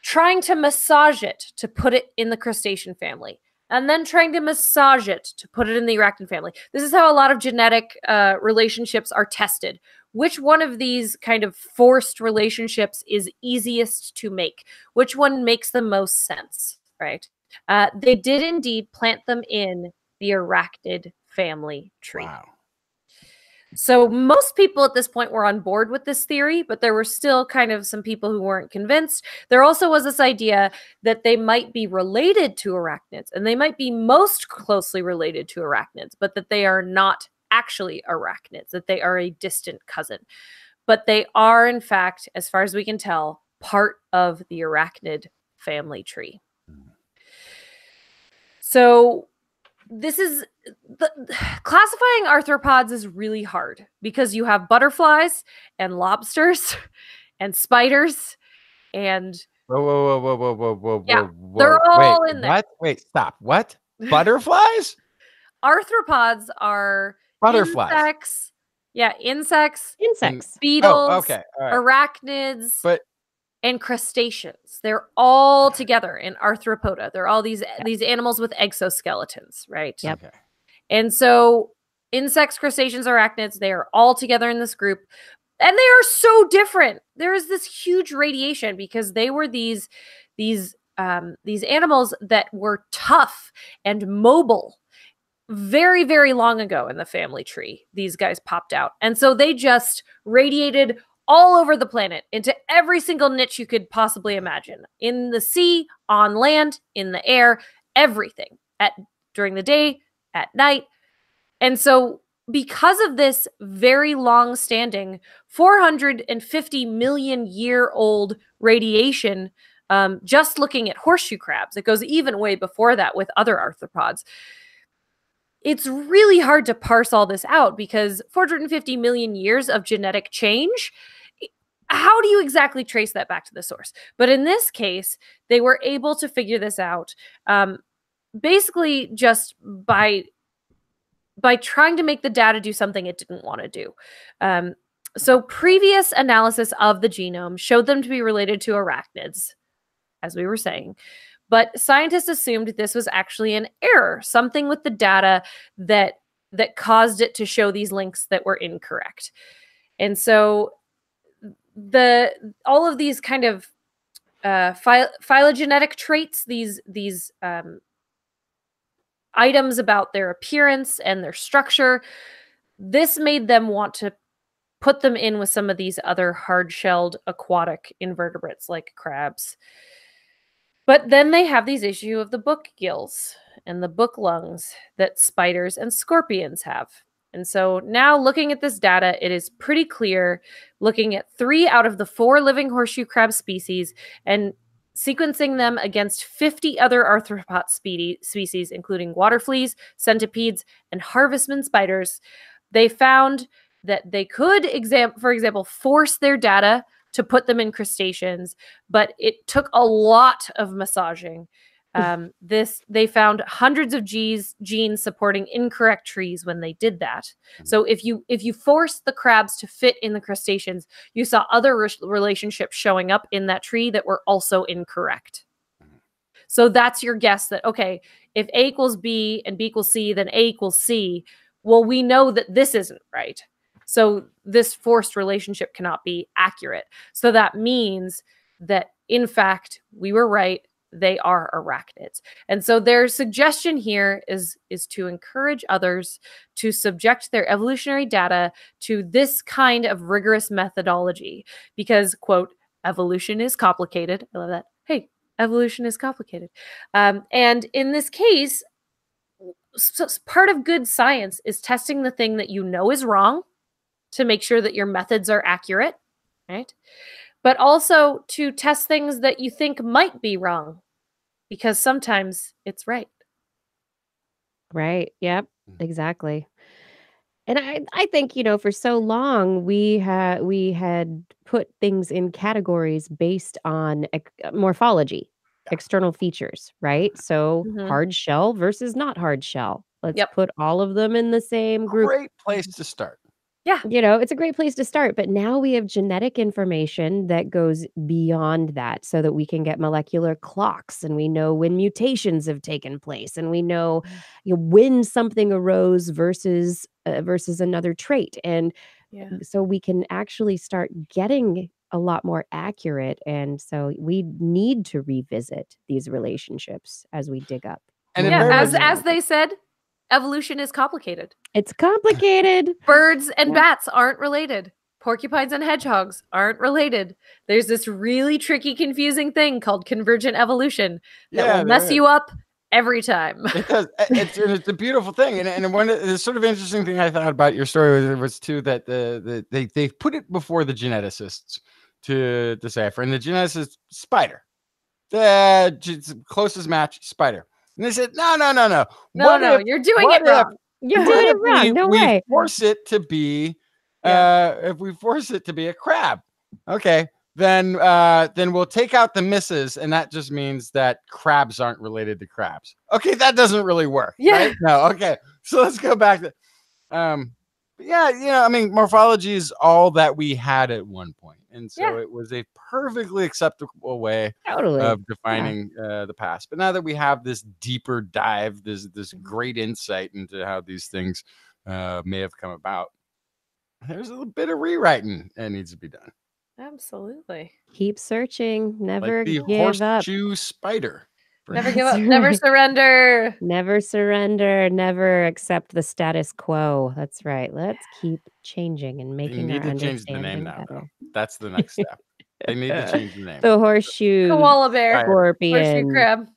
trying to massage it to put it in the crustacean family, and then trying to massage it to put it in the arachnid family. This is how a lot of genetic relationships are tested. Which one of these kind of forced relationships is easiest to make? Which one makes the most sense, right? They did indeed plant them in the arachnid family tree. Wow. So most people at this point were on board with this theory, but there were still kind of some people who weren't convinced. There also was this idea that they might be related to arachnids, and they might be most closely related to arachnids, but that they are not actually arachnids, that they are a distant cousin. But they are, in fact, as far as we can tell, part of the arachnid family tree. So this is classifying arthropods is really hard, because you have butterflies and lobsters and spiders and Whoa. They're all in there. What? Wait, stop. What? Butterflies? Arthropods are butterflies. Insects. Yeah, insects, Insects. beetles, okay. All right. Arachnids, and crustaceans. They're all together in arthropoda. They're all these animals with exoskeletons, right? Yep. Okay. And so insects, crustaceans, arachnids, they are all together in this group. And they are so different. There is this huge radiation, because they were these animals that were tough and mobile very, very long ago in the family tree. These guys popped out. And so they just radiated all over the planet, into every single niche you could possibly imagine. In the sea, on land, in the air, everything. During the day, at night. And so because of this very long-standing 450 million year old radiation, just looking at horseshoe crabs, it goes even way before that with other arthropods. It's really hard to parse all this out because 450 million years of genetic change, how do you exactly trace that back to the source? But in this case, they were able to figure this out basically just by trying to make the data do something it didn't want to do. So previous analysis of the genome showed them to be related to arachnids, as we were saying. But scientists assumed this was actually an error, something with the data that caused it to show these links that were incorrect. And so all of these kind of phylogenetic traits, these items about their appearance and their structure, this made them want to put them in with some of these other hard-shelled aquatic invertebrates like crabs. But then they have these issue of the book gills and the book lungs that spiders and scorpions have. And so now looking at this data, it is pretty clear, looking at 3 out of the 4 living horseshoe crab species and sequencing them against 50 other arthropod species, including water fleas, centipedes, and harvestman spiders, they found that they could, for example, force their data to put them in crustaceans, but it took a lot of massaging. They found hundreds of genes supporting incorrect trees when they did that. So if you force the crabs to fit in the crustaceans, you saw other relationships showing up in that tree that were also incorrect. So that's your guess that, okay, if A equals B and B equals C, then A equals C. Well, we know that this isn't right. So this forced relationship cannot be accurate. So that means that, in fact, we were right. They are arachnids. And so their suggestion here is to encourage others to subject their evolutionary data to this kind of rigorous methodology because, quote, evolution is complicated. I love that. Hey, evolution is complicated. And in this case, part of good science is testing the thing that you know is wrong to make sure that your methods are accurate, right? But also to test things that you think might be wrong, because sometimes it's right. Right. Yep. Exactly. And I think, for so long we had put things in categories based on morphology, external features, right? So hard shell versus not hard shell. Let's put all of them in the same group. Great place to start. Yeah. It's a great place to start. But now we have genetic information that goes beyond that so that we can get molecular clocks and we know when mutations have taken place and we know, when something arose versus another trait. And so we can actually start getting a lot more accurate. And so we need to revisit these relationships as we dig up. And as they said, evolution is complicated. It's complicated. Birds and bats aren't related. Porcupines and hedgehogs aren't related. There's this really tricky, confusing thing called convergent evolution that will mess you up every time. It does. It's a beautiful thing. And one of the sort of interesting thing I thought about your story was too that they put it before the geneticists to decipher. And the geneticist, spider. The closest match, spider. And they said, no. No, you're doing it wrong. You're doing it wrong. No way. Force it to be, if we force it to be a crab, okay, then we'll take out the misses, and that just means that crabs aren't related to crabs. Okay, that doesn't really work. Yeah. Right? No. Okay. So let's go back to, morphology is all that we had at one point. And so it was a perfectly acceptable way of defining the past. But now that we have this deeper dive, this great insight into how these things may have come about, there's a little bit of rewriting that needs to be done. Absolutely. Keep searching. Never like the give up. Horseshoe spider. Never give up. Never surrender. Never surrender. Never accept the status quo. That's right. Let's keep changing and making our understanding change the name now. better. That's the next step. They need to change the name. The horseshoe koala bear, scorpion, horseshoe crab,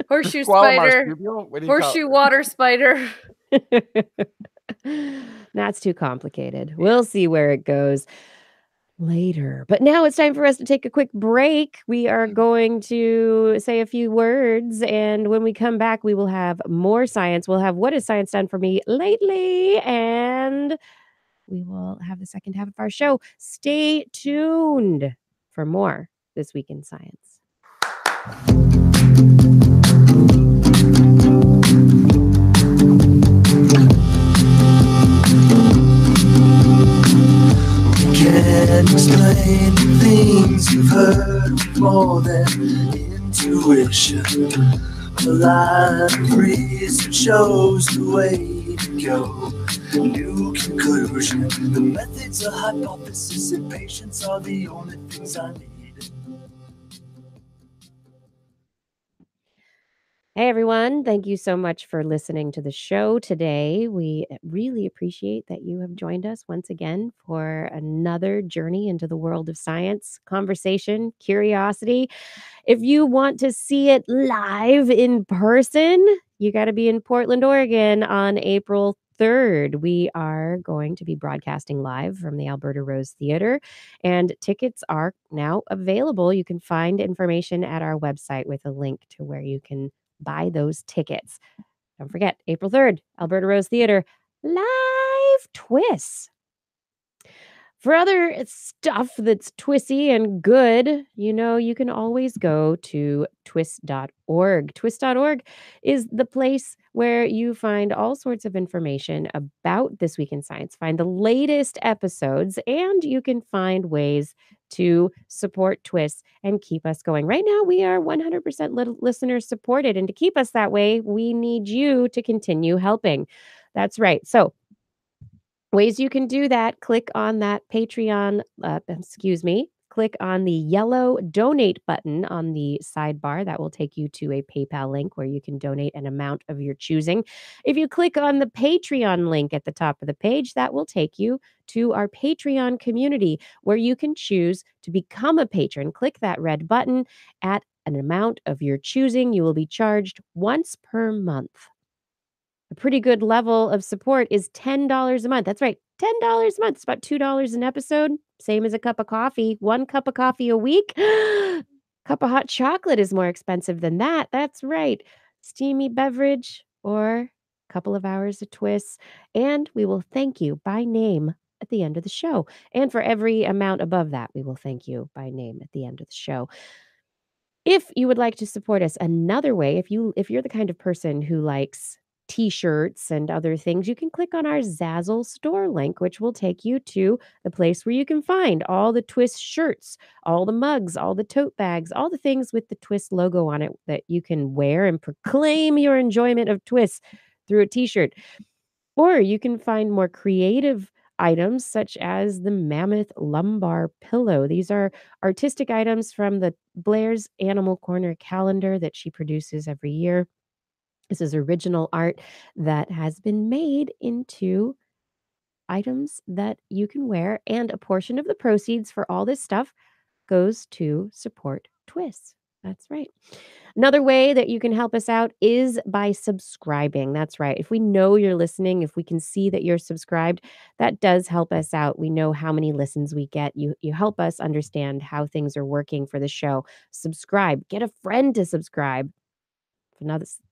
horseshoe spider, horseshoe water spider. That's too complicated. We'll see where it goes later. But now it's time for us to take a quick break. We are going to say a few words, and when we come back, we will have more science. We'll have What Has Science Done For Me Lately? And we will have the second half of our show. Stay tuned for more This Week in Science. Can't explain things you've heard more than intuition. A lot of research shows the way to go. New conclusion. The methods of hypothesis and patience are the only things I need. Hey everyone, thank you so much for listening to the show today. We really appreciate that you have joined us once again for another journey into the world of science, conversation, curiosity. If you want to see it live in person, you got to be in Portland, Oregon on April 3rd. We are going to be broadcasting live from the Alberta Rose Theater, and tickets are now available. You can find information at our website with a link to where you can buy those tickets. Don't forget, April 3rd, Alberta Rose Theater, live TWIS. For other stuff that's twisty and good, you can always go to TWIS.org. TWIS.org is the place where you find all sorts of information about This Week in Science. Find the latest episodes, and you can find ways to support TWIS and keep us going. Right now, we are 100% listener supported, and to keep us that way, we need you to continue helping. That's right. So, ways you can do that, click on that Patreon, click on the yellow donate button on the sidebar. That will take you to a PayPal link where you can donate an amount of your choosing. If you click on the Patreon link at the top of the page, that will take you to our Patreon community where you can choose to become a patron. Click that red button. At an amount of your choosing, you will be charged once per month. A pretty good level of support is $10 a month. That's right, $10 a month. It's about $2 an episode, same as a cup of coffee. 1 cup of coffee a week. Cup of hot chocolate is more expensive than that. That's right. Steamy beverage or a couple of hours of TWIS. And we will thank you by name at the end of the show. And for every amount above that, we will thank you by name at the end of the show. If you would like to support us another way, if you're the kind of person who likes T-shirts and other things, you can click on our Zazzle store link, which will take you to the place where you can find all the TWIS shirts, all the mugs, all the tote bags, all the things with the TWIS logo on it that you can wear and proclaim your enjoyment of TWIS through a T-shirt. Or you can find more creative items such as the Mammoth lumbar pillow. These are artistic items from the Blair's Animal Corner calendar that she produces every year. This is original art that has been made into items that you can wear, and a portion of the proceeds for all this stuff goes to support TWIS. That's right. Another way that you can help us out is by subscribing. That's right. If we know you're listening, if we can see that you're subscribed, that does help us out. We know how many listens we get. You help us understand how things are working for the show. Subscribe. Get a friend to subscribe.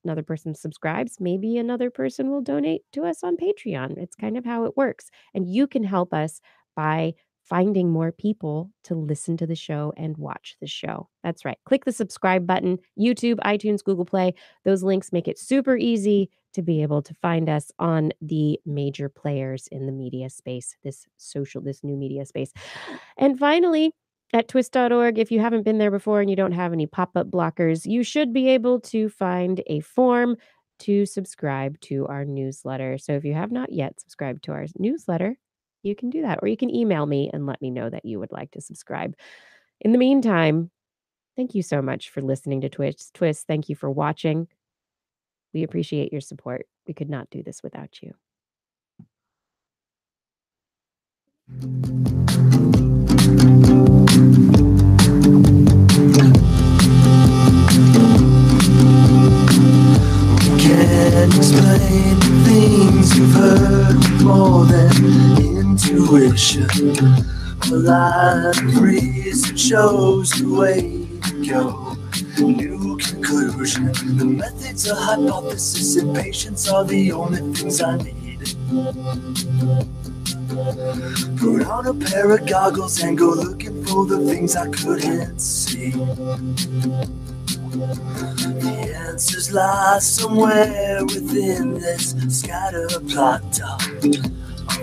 Another person subscribes, maybe another person will donate to us on Patreon. It's kind of how it works. And you can help us by finding more people to listen to the show and watch the show. That's right. Click the subscribe button, YouTube, iTunes, Google Play. Those links make it super easy to be able to find us on the major players in the media space, this new media space. And finally, at TWIS.org, if you haven't been there before and you don't have any pop-up blockers, you should be able to find a form to subscribe to our newsletter. So if you have not yet subscribed to our newsletter, you can do that. Or you can email me and let me know that you would like to subscribe. In the meantime, thank you so much for listening to TWIS. Thank you for watching. We appreciate your support. We could not do this without you. Can't explain things you've heard with more than intuition. A lot of reason shows the way to go. New conclusion. The methods of hypothesis and patience are the only things I need. Put on a pair of goggles and go looking for the things I couldn't see. The answers lie somewhere within this scatter plot. Our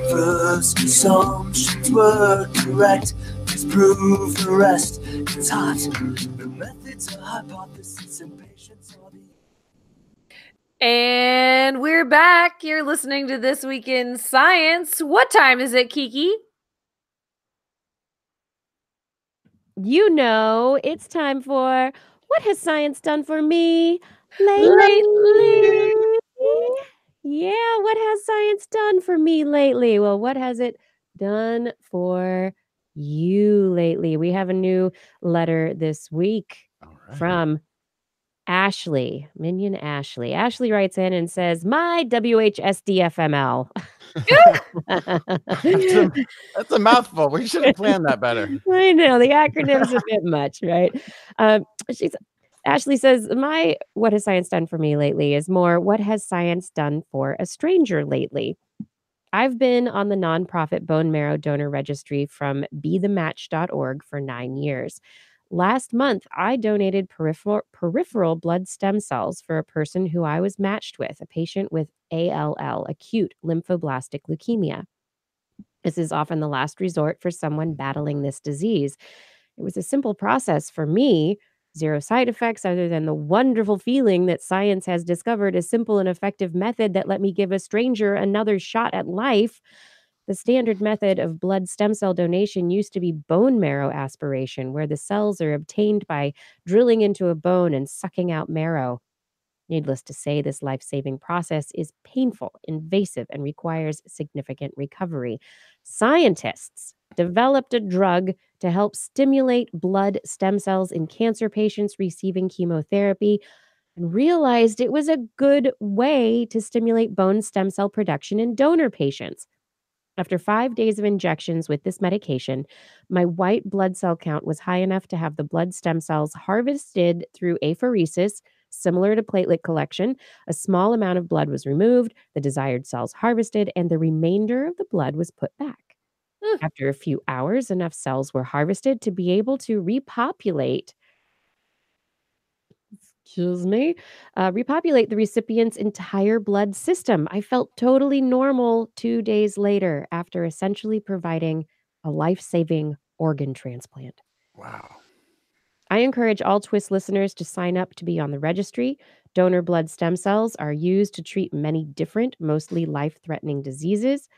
first assumptions were correct. Please prove the rest. It's hot. The methods of hypothesis and patience are the... And we're back. You're listening to This Week in Science. What time is it, Kiki? You know, it's time for What Has Science Done for Me lately? Yeah, what has science done for me lately? Well, what has it done for you lately? We have a new letter this week from Ashley, Minion Ashley. Ashley writes in and says, my WHSDFML. That's a mouthful. We should have planned that better. I know, the acronym's a bit much, right? Ashley says, my what has science done for me lately is more what has science done for a stranger lately? I've been on the nonprofit bone marrow donor registry from bethematch.org for 9 years. Last month, I donated peripheral blood stem cells for a person who I was matched with, a patient with ALL, acute lymphoblastic leukemia. This is often the last resort for someone battling this disease. It was a simple process for me, 0 side effects other than the wonderful feeling that science has discovered a simple and effective method that let me give a stranger another shot at life. The standard method of blood stem cell donation used to be bone marrow aspiration, where the cells are obtained by drilling into a bone and sucking out marrow. Needless to say, this life-saving process is painful, invasive, and requires significant recovery. Scientists developed a drug to help stimulate blood stem cells in cancer patients receiving chemotherapy and realized it was a good way to stimulate bone stem cell production in donor patients. After 5 days of injections with this medication, my white blood cell count was high enough to have the blood stem cells harvested through apheresis, similar to platelet collection. A small amount of blood was removed, the desired cells harvested, and the remainder of the blood was put back. After a few hours, enough cells were harvested to be able to repopulate the recipient's entire blood system. I felt totally normal 2 days later after essentially providing a life-saving organ transplant. Wow. I encourage all TWIS listeners to sign up to be on the registry. Donor blood stem cells are used to treat many different, mostly life-threatening diseases.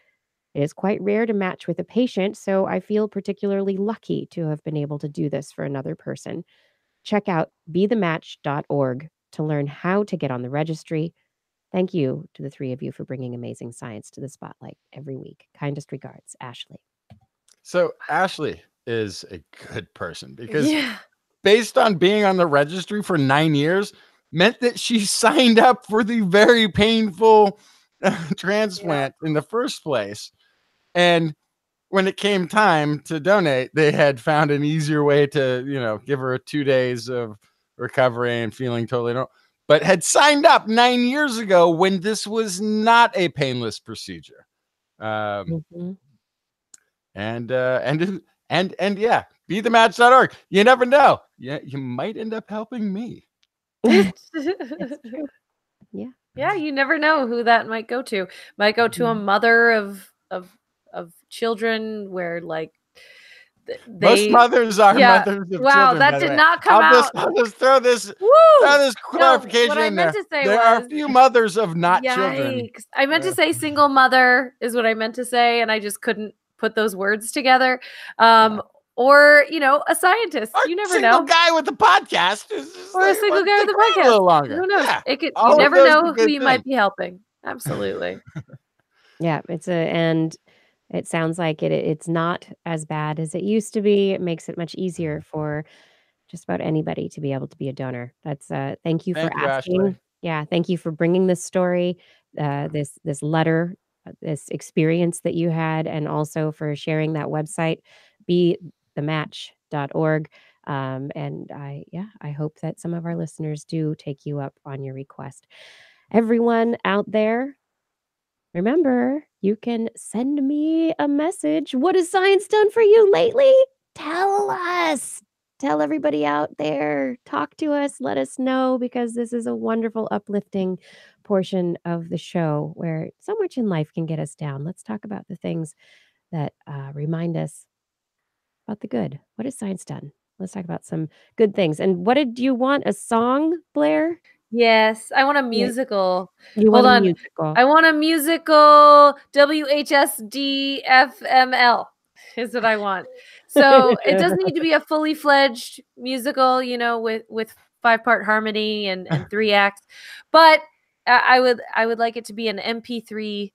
It is quite rare to match with a patient, so I feel particularly lucky to have been able to do this for another person. Check out bethematch.org to learn how to get on the registry. Thank you to the 3 of you for bringing amazing science to the spotlight every week. Kindest regards, Ashley. So Ashley is a good person because based on being on the registry for 9 years meant that she signed up for the very painful transplant in the first place. And when it came time to donate, they had found an easier way to, give her 2 days of recovery and feeling totally normal, but had signed up 9 years ago when this was not a painless procedure. And yeah, bethematch.org. You never know. Yeah, you might end up helping me. It's true. Yeah. Yeah, you never know who that might go to. Might go to a mother of children where Most mothers are mothers of children. That did not come out. I'll just throw this clarification in there. There are a few mothers of not children. I meant to say single mother is what I meant to say, and I just couldn't put those words together. Or, a scientist. You never know. A single guy with a podcast. Or a single guy with a podcast. A little longer. Who knows? Yeah. You never know who you might be helping. Absolutely. Yeah, and it sounds like it's not as bad as it used to be. It makes it much easier for just about anybody to be able to be a donor. That's thank you for asking. Ashley. Yeah, thank you for bringing this story. this letter, this experience that you had, and also for sharing that website, bethematch.org. And I hope that some of our listeners do take you up on your request. Everyone out there, remember, you can send me a message. What has science done for you lately? Tell us. Tell everybody out there. Talk to us. Let us know, because this is a wonderful, uplifting portion of the show where so much in life can get us down. Let's talk about the things that remind us about the good. What has science done? Let's talk about some good things. And what did you want? A song, Blair? Yes, I want a Yeah. musical. You Hold want a on. musical? I want a musical WHSDFML is what I want. So it doesn't need to be a fully fledged musical, you know, with 5-part harmony and 3 acts, but I would like it to be an MP3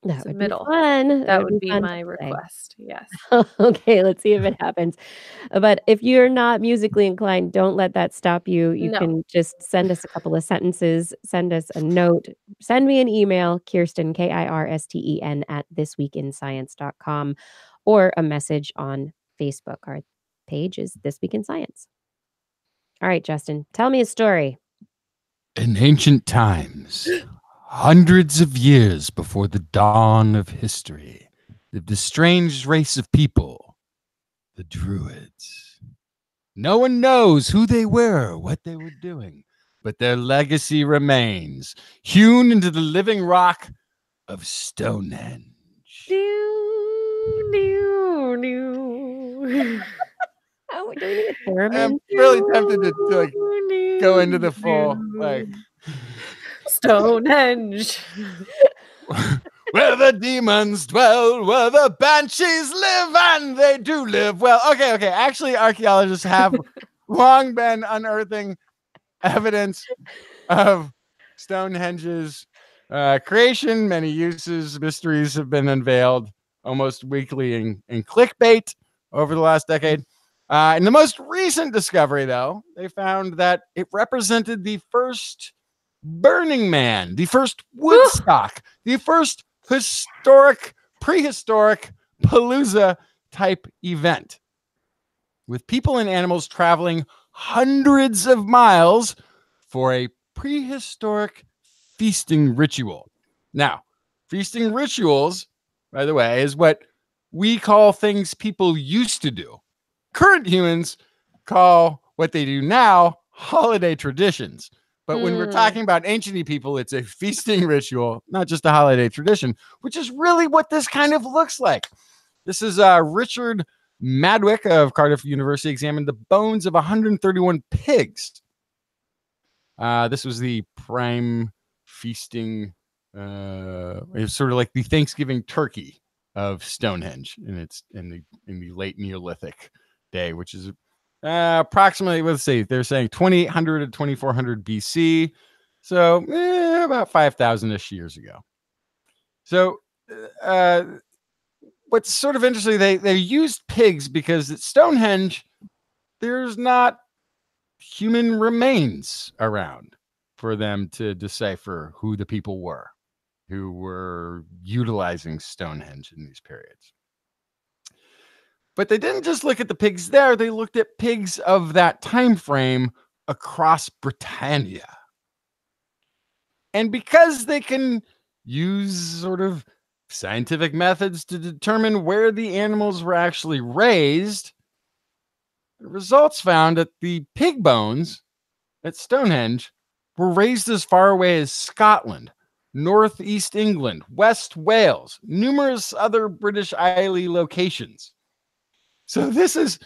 That would be submittal. fun. That would be be fun my to play. request. Yes. Okay, let's see if it happens. But if you're not musically inclined, don't let that stop you. You No. can just send us a couple of sentences, send us a note, send me an email, Kirsten, Kirsten, at thisweekinscience.com, or a message on Facebook. Our page is This Week in Science. All right, Justin, tell me a story. In ancient times, hundreds of years before the dawn of history, lived a strange race of people, the Druids. No one knows who they were or what they were doing, but their legacy remains, hewn into the living rock of Stonehenge. Oh, do we need a theremin? I'm really tempted to like go into the full like Stonehenge. where the demons dwell, where the banshees live, and they do live well. Okay. Actually, archaeologists have long been unearthing evidence of Stonehenge's creation. Many uses, mysteries have been unveiled almost weekly in clickbait over the last decade. In the most recent discovery, though, they found that it represented the first Burning Man, the first Woodstock, the first prehistoric Palooza type event, with people and animals traveling hundreds of miles for a prehistoric feasting ritual. Now, feasting rituals, by the way, is what we call things people used to do. Current humans call what they do now holiday traditions. But when we're talking about ancient people, it's a feasting ritual, not just a holiday tradition, which is really what this kind of looks like. This is Richard Madwick of Cardiff University examined the bones of 131 pigs. This was the prime feasting. It was sort of like the Thanksgiving turkey of Stonehenge, and it's in the late Neolithic day, which is approximately, let's see, they're saying 2800 to 2400 BC, so about 5,000-ish years ago. So what's sort of interesting, they used pigs because at Stonehenge there's not human remains around for them to decipher who the people were who were utilizing Stonehenge in these periods. But they didn't just look at the pigs there, they looked at pigs of that time frame across Britannia. And because they can use sort of scientific methods to determine where the animals were actually raised, the results found that the pig bones at Stonehenge were raised as far away as Scotland, northeast England, West Wales, numerous other British Isles locations. So this is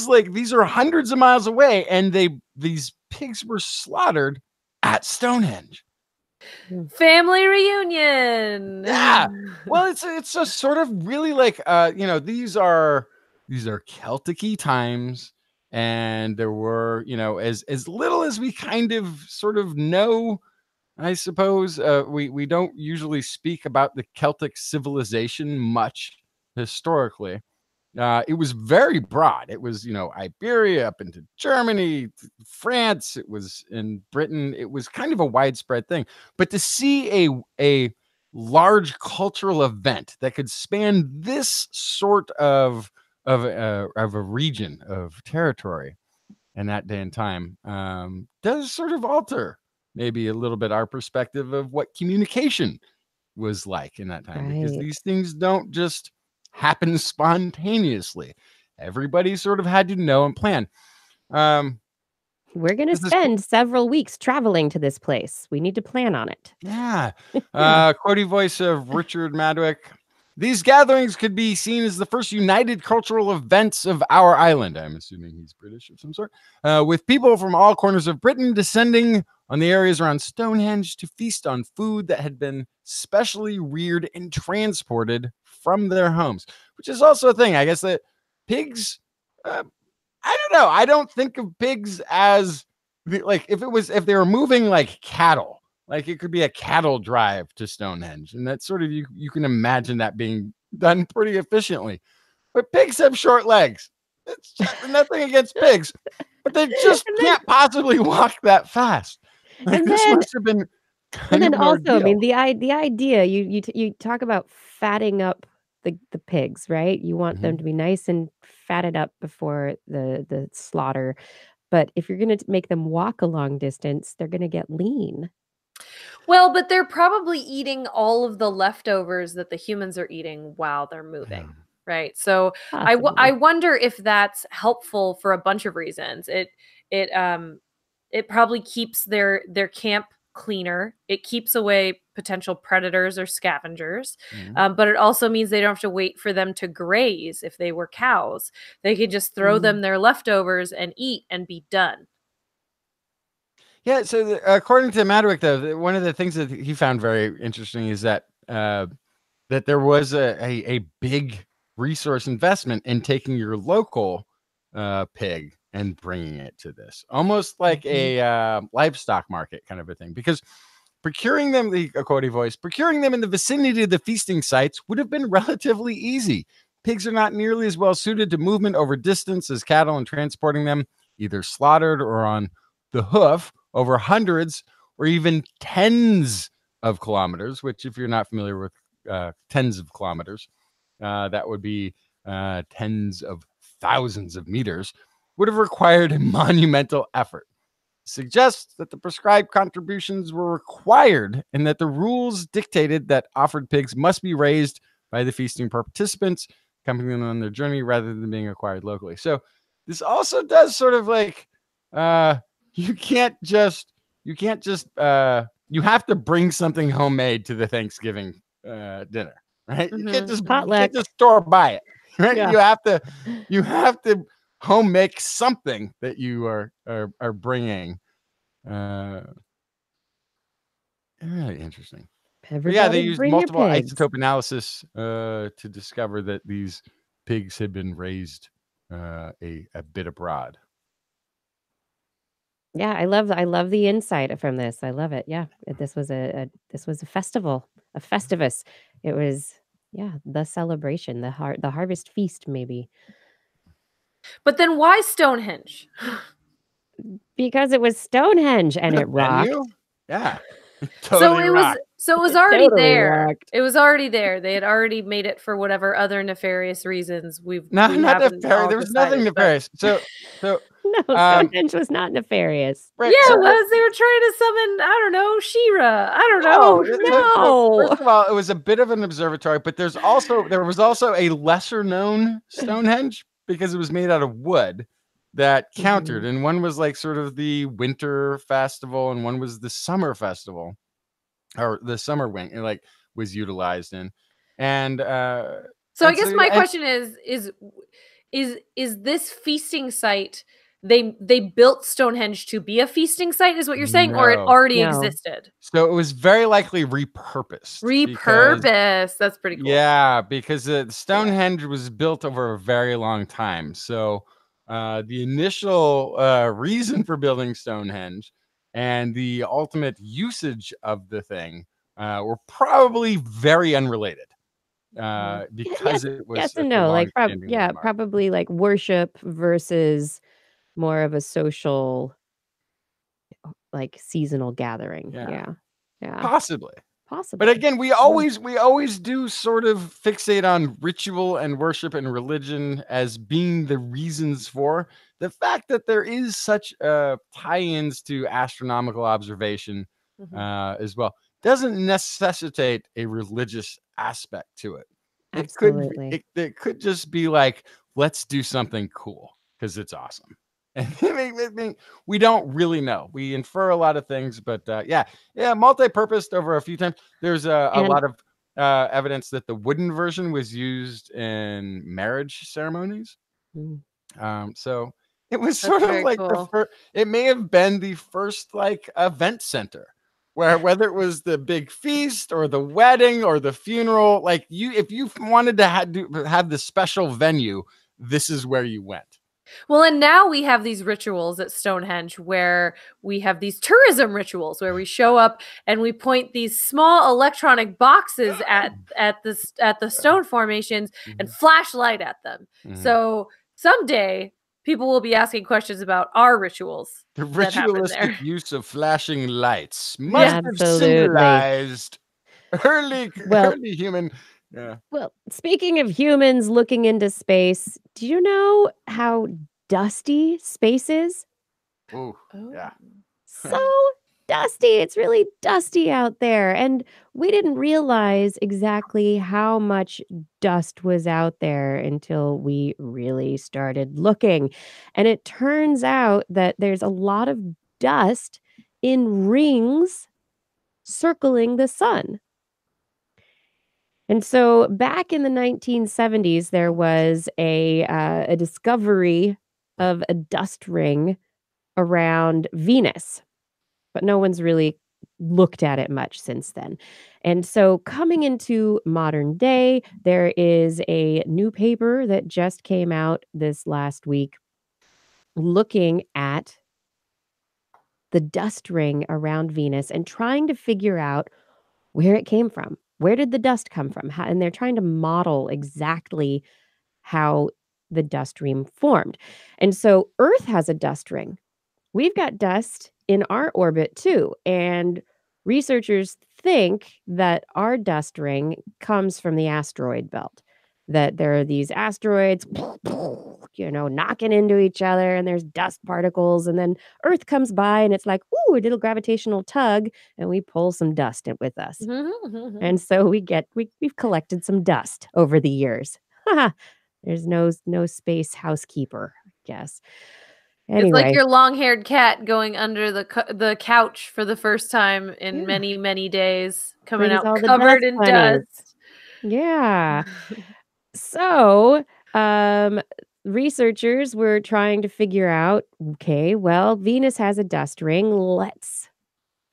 like, these are hundreds of miles away, and these pigs were slaughtered at Stonehenge. Family reunion. Yeah. Well, it's a sort of really like these are Celtic-y times, and there were, as little as we kind of sort of know, I suppose, we don't usually speak about the Celtic civilization much historically. It was very broad. It was, Iberia up into Germany, France. It was in Britain. It was kind of a widespread thing. But to see a large cultural event that could span this sort of a region of territory in that day and time does sort of alter maybe a little bit our perspective of what communication was like in that time, because these things don't just happen spontaneously. Everybody sort of had to know and plan. We're going to spend several weeks traveling to this place. We need to plan on it. Yeah. Quotey voice of Richard Madwick. These gatherings could be seen as the first united cultural events of our island. I'm assuming he's British of some sort. With people from all corners of Britain descending on the areas around Stonehenge to feast on food that had been specially reared and transported from their homes, which is also a thing. I guess that pigs, I don't know. I don't think of pigs as like if they were moving like cattle. Like it could be a cattle drive to Stonehenge, and that's sort of you can imagine that being done pretty efficiently. But pigs have short legs. It's just nothing against pigs, but they just can't possibly walk that fast. Like this must have been. And then also, I mean, the idea you talk about fatting up the pigs, right? You want them to be nice and fatted up before the slaughter, but if you're going to make them walk a long distance, they're going to get lean. Well, but they're probably eating all of the leftovers that the humans are eating while they're moving, right? So I wonder if that's helpful for a bunch of reasons. It probably keeps their camp cleaner. It keeps away potential predators or scavengers, but it also means they don't have to wait for them to graze. If they were cows, they could just throw them their leftovers and eat and be done. Yeah, so according to Madwick, though, one of the things that he found very interesting is that that there was a big resource investment in taking your local pig and bringing it to this, almost like a livestock market kind of a thing, because procuring them, the Cody voice, procuring them in the vicinity of the feasting sites would have been relatively easy. Pigs are not nearly as well suited to movement over distance as cattle, and transporting them either slaughtered or on the hoof over hundreds or even tens of kilometers, which if you're not familiar with tens of kilometers, that would be tens of thousands of meters, would have required a monumental effort. Suggests that the prescribed contributions were required and that the rules dictated that offered pigs must be raised by the feasting participants accompanying them on their journey rather than being acquired locally. So this also does sort of like you have to bring something homemade to the Thanksgiving dinner, right? You can't just store buy it, right? Yeah. You have to home make something that you are bringing. Really interesting. They used multiple isotope analysis to discover that these pigs had been raised a bit abroad. Yeah, I love the insight from this. I love it. Yeah, this was a festival, a festivus. It was the celebration, the harvest feast, maybe. But then why Stonehenge? Because it was Stonehenge and it rocked. Yeah. Totally so it was already there. Rocked. It was already there. They had already made it for whatever other nefarious reasons not nefarious. There was nothing nefarious. So no, Stonehenge was not nefarious. Right. Yeah, it was. They were trying to summon, I don't know, She-Ra. I don't know. No. First of all, it was a bit of an observatory, but there was also a lesser known Stonehenge because it was made out of wood that countered. And one was like sort of the winter festival and one was the summer festival or the summer wing and like was utilized in. And so I guess my question is this feasting site, they built Stonehenge to be a feasting site is what you're saying, or it already existed? So it was very likely repurposed. That's pretty cool. Yeah, because Stonehenge was built over a very long time. So the initial reason for building Stonehenge and the ultimate usage of the thing were probably very unrelated. because it was yes such and a no. Like, long-standing landmark. probably like worship versus more of a social, like seasonal gathering. Yeah. Yeah. Possibly. Possibly. But again, we always do sort of fixate on ritual and worship and religion as being the reasons for the fact that there is such tie-ins to astronomical observation as well. Doesn't necessitate a religious aspect to it. Absolutely. It could just be like, let's do something cool because it's awesome. And we don't really know. We infer a lot of things, but yeah, multi-purposed over a few times. There's a lot of evidence that the wooden version was used in marriage ceremonies. So it was sort of like cool. It may have been the first like event center where whether it was the big feast or the wedding or the funeral, like if you wanted to have the special venue, this is where you went. Well, and now we have these rituals at Stonehenge where we have these tourism rituals where we show up and we point these small electronic boxes at the stone formations and flashlight at them. So someday people will be asking questions about our rituals. The ritualistic use of flashing lights must have symbolized early human. Yeah. Well, speaking of humans looking into space, do you know how dusty space is? Oh, yeah. So dusty. It's really dusty out there. And we didn't realize exactly how much dust was out there until we really started looking. And it turns out that there's a lot of dust in rings circling the sun. And so back in the 1970s, there was a discovery of a dust ring around Venus, but no one's really looked at it much since then. And so coming into modern day, there is a new paper that just came out this last week looking at the dust ring around Venus and trying to figure out where it came from. Where did the dust come from? And they're trying to model exactly how the dust ring formed. And so Earth has a dust ring. We've got dust in our orbit too. And researchers think that our dust ring comes from the asteroid belt. That there are these asteroids, knocking into each other, and there's dust particles. And then Earth comes by and it's like, ooh, a little gravitational tug, and we pull some dust with us. And so we've collected some dust over the years. There's no space housekeeper, I guess. Anyway. It's like your long-haired cat going under the couch for the first time in many, many days, coming out covered in dust. Yeah. So, researchers were trying to figure out, okay, well, Venus has a dust ring. Let's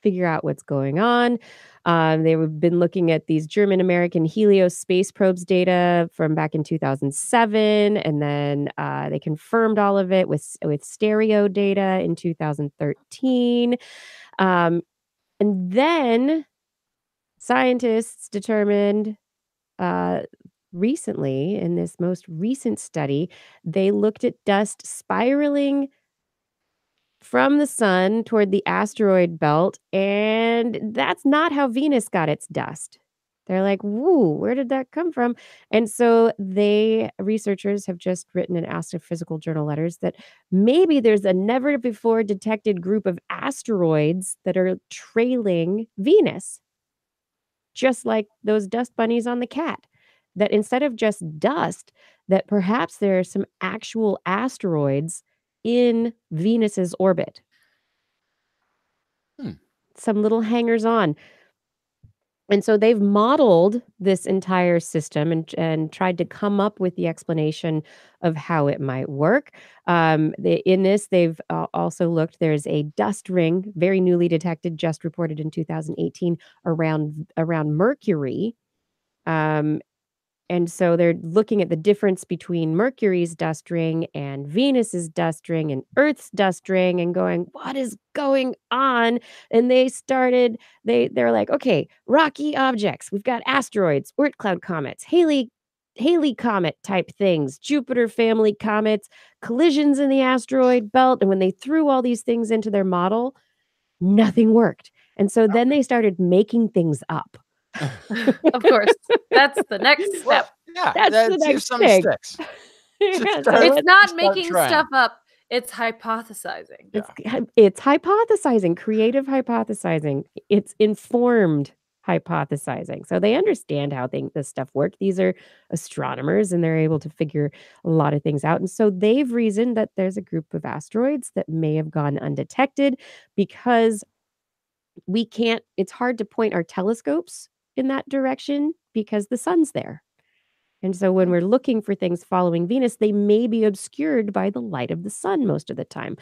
figure out what's going on. They've been looking at these German-American Helios space probes data from back in 2007, and then they confirmed all of it with stereo data in 2013. And then scientists determined recently, in this most recent study, they looked at dust spiraling from the sun toward the asteroid belt, and that's not how Venus got its dust. They're like, woo, where did that come from? And so researchers have just written in Astrophysical Journal letters that maybe there's a never before detected group of asteroids that are trailing Venus, just like those dust bunnies on the cat. That instead of just dust, that perhaps there are some actual asteroids in Venus's orbit. Some little hangers on. And so they've modeled this entire system and tried to come up with the explanation of how it might work. In this, they've also looked, there's a dust ring, very newly detected, just reported in 2018, around Mercury. And so they're looking at the difference between Mercury's dust ring and Venus's dust ring and Earth's dust ring and going, what is going on? And they're like, okay, rocky objects. We've got asteroids, Oort cloud comets, Halley comet type things, Jupiter family comets, collisions in the asteroid belt. And when they threw all these things into their model, nothing worked. And so then they started making things up. Of course. That's the next step. Well, yeah, That's the next some thing. sticks. It's not making stuff up. It's hypothesizing. It's hypothesizing, creative hypothesizing. It's informed hypothesizing. So they understand how this stuff works. These are astronomers and they're able to figure a lot of things out. And so they've reasoned that there's a group of asteroids that may have gone undetected because it's hard to point our telescopes in that direction because the sun's there. And so when we're looking for things following Venus, they may be obscured by the light of the sun most of the time.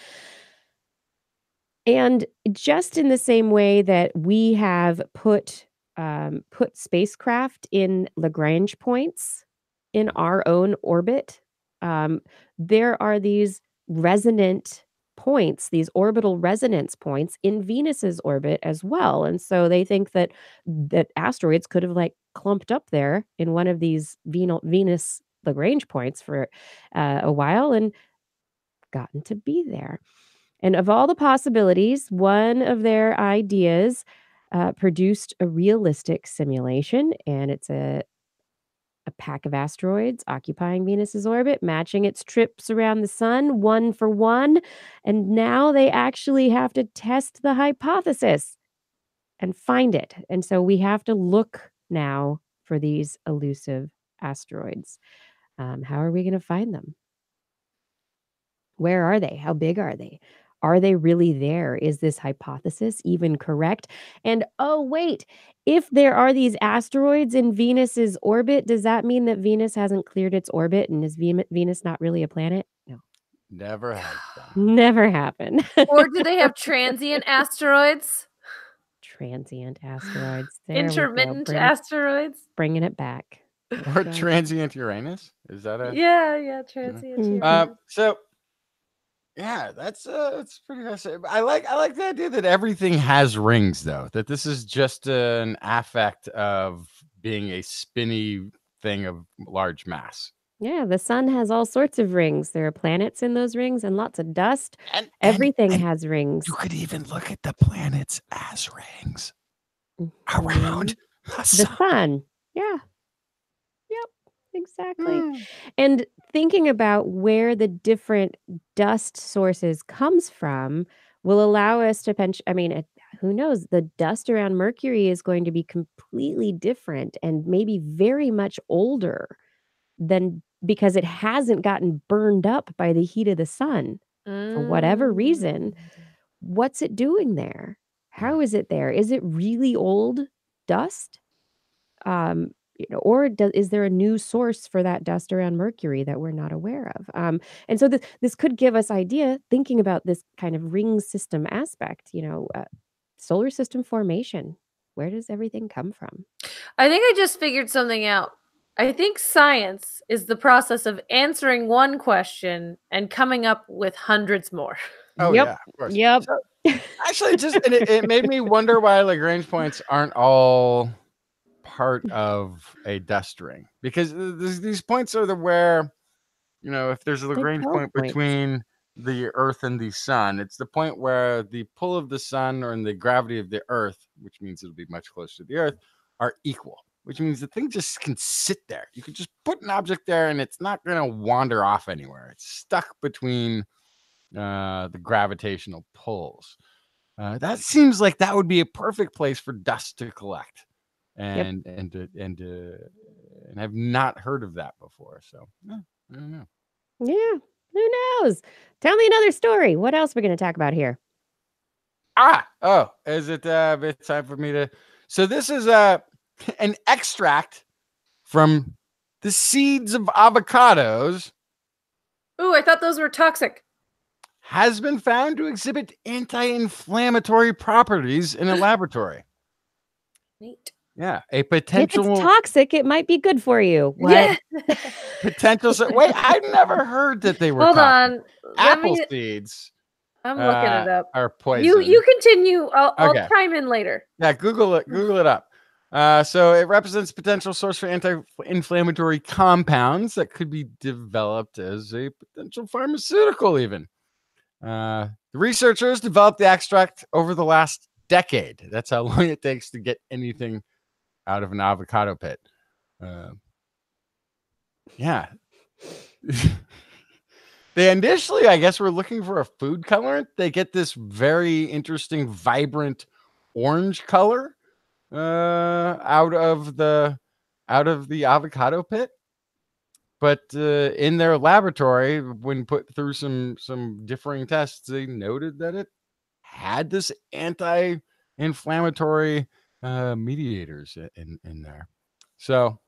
And just in the same way that we have put spacecraft in Lagrange points in our own orbit, there are these resonant points, these orbital resonance points in Venus's orbit as well. And so they think that asteroids could have clumped up there in one of these Venus Lagrange points for a while and gotten to be there. And of all the possibilities, one of their ideas produced a realistic simulation, and it's a pack of asteroids occupying Venus's orbit, matching its trips around the sun, one for one. And now they actually have to test the hypothesis and find it. And so we have to look now for these elusive asteroids. How are we going to find them? Where are they? How big are they? Are they really there? Is this hypothesis even correct? And oh, wait, if there are these asteroids in Venus's orbit, does that mean that Venus hasn't cleared its orbit and is Venus not really a planet? No. Never happened. Never happened. Or do they have transient asteroids? Transient asteroids. Intermittent asteroids? Bringing it back. Or transient Uranus? Is that a... Yeah, transient Uranus. So... yeah, that's pretty fascinating. I like the idea that everything has rings, though. That this is just an affect of being a spinny thing of large mass. Yeah, the sun has all sorts of rings. There are planets in those rings and lots of dust. Everything has rings. You could even look at the planets as rings around the sun. Yeah. Yep. Exactly. And thinking about where the different dust sources comes from will allow us to who knows, the dust around Mercury is going to be completely different and maybe very much older than because it hasn't gotten burned up by the heat of the sun for whatever reason. What's it doing there? How is it there? Is it really old dust? Or is there a new source for that dust around Mercury that we're not aware of? And so this could give us idea thinking about this kind of ring system aspect, solar system formation. Where does everything come from? I think I just figured something out. I think science is the process of answering one question and coming up with hundreds more. Oh, yep. yeah, of course. Yep. So, actually, it made me wonder why Lagrange points aren't all part of a dust ring, because these points are where, if there's a Lagrange point between the Earth and the sun, it's the point where the pull of the sun or the gravity of the Earth, which means it'll be much closer to the Earth, are equal, which means the thing just can sit there. You can just put an object there and it's not going to wander off anywhere. It's stuck between the gravitational pulls. That seems like that would be a perfect place for dust to collect. And I've not heard of that before. So I don't know. Yeah, who knows? Tell me another story. What else are we going to talk about here? Is it time for me to? So this is an extract from the seeds of avocados. Ooh, I thought those were toxic. Has been found to exhibit anti-inflammatory properties in a laboratory. Neat. Yeah, a If potential it's toxic, it might be good for you. What? Yeah. potential. Wait, I've never heard that they were Hold toxic. on. Let Apple me. seeds I'm looking it up. are poison. You continue. I'll Okay. chime in later. Yeah, Google it. Google it up. So it represents potential source for anti-inflammatory compounds that could be developed as a potential pharmaceutical, even. The researchers developed the extract over the last decade. That's how long it takes to get anything out of an avocado pit. Yeah. They initially, I guess, were looking for a food colorant. They get this very interesting, vibrant orange color out of the avocado pit. But in their laboratory, when put through some differing tests, they noted that it had this anti-inflammatory mediators in there. So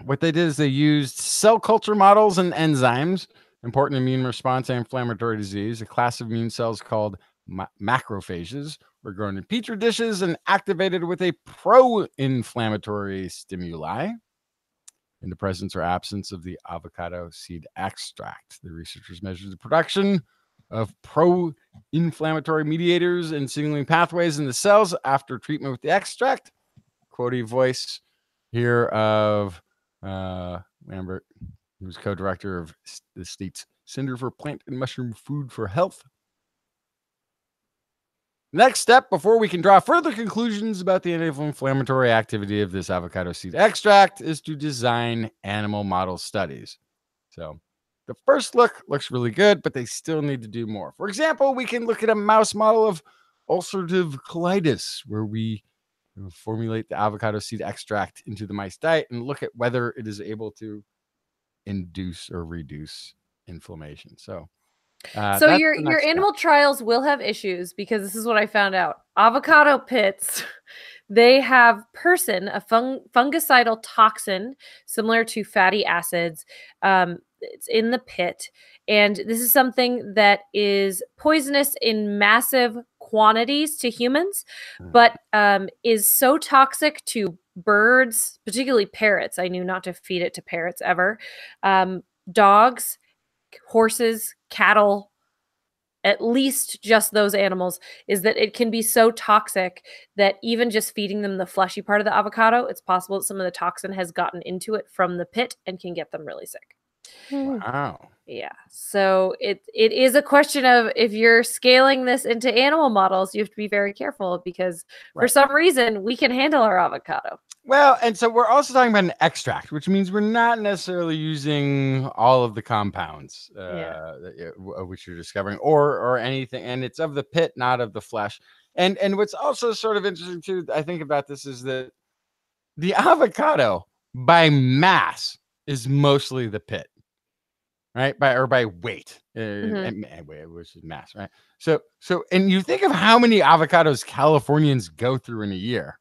what they did is they used cell culture models and enzymes, important immune response to inflammatory disease. A class of immune cells called macrophages were grown in petri dishes and activated with a pro-inflammatory stimuli in the presence or absence of the avocado seed extract. The researchers measured the production of pro-inflammatory mediators and signaling pathways in the cells after treatment with the extract. Quotey voice here of Lambert, who was co-director of the state's Center for Plant and Mushroom Food for Health. Next step, before we can draw further conclusions about the anti-inflammatory activity of this avocado seed extract, is to design animal model studies. So the first look looks really good, but they still need to do more. For example, we can look at a mouse model of ulcerative colitis, where we formulate the avocado seed extract into the mice diet and look at whether it is able to induce or reduce inflammation. So your animal trials will have issues because this is what I found out. Avocado pits, they have persin, a fungicidal toxin similar to fatty acids. It's in the pit, and this is something that is poisonous in massive quantities to humans, but is so toxic to birds, particularly parrots. I knew not to feed it to parrots ever. Dogs, horses, cattle, at least just those animals, is that it can be so toxic that even just feeding them the fleshy part of the avocado, it's possible that some of the toxin has gotten into it from the pit and can get them really sick. Wow. Yeah. So it is a question of, if you're scaling this into animal models, you have to be very careful because for some reason we can handle our avocado. Well, and so we're also talking about an extract, which means we're not necessarily using all of the compounds which you're discovering or anything. And it's of the pit, not of the flesh. And what's also sort of interesting too, I think, about this is that the avocado by mass is mostly the pit, right? By weight, which is mass, right? So, and you think of how many avocados Californians go through in a year.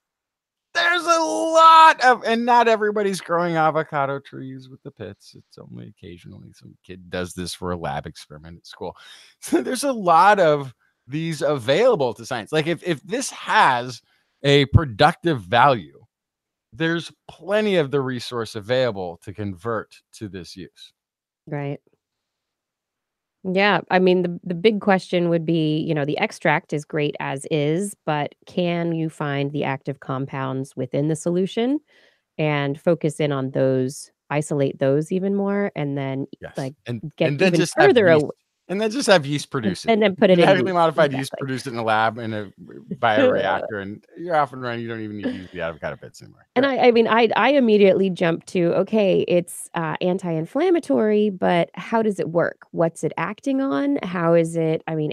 There's a lot of, and not everybody's growing avocado trees with the pits. It's only occasionally some kid does this for a lab experiment at school. So there's a lot of these available to science. Like if this has a productive value, there's plenty of the resource available to convert to this use. Right. Yeah, I mean, the big question would be, the extract is great as is, but can you find the active compounds within the solution and focus in on those, isolate those even more, and then get even just further away. And then just have yeast produce it. And then put it in genetically modified exactly. yeast produced it in a lab in a bioreactor, and you're off and running. You don't even need to use the avocado pits anymore. And I mean, I immediately jumped to, okay, it's anti-inflammatory, but how does it work? What's it acting on? How is it, I mean,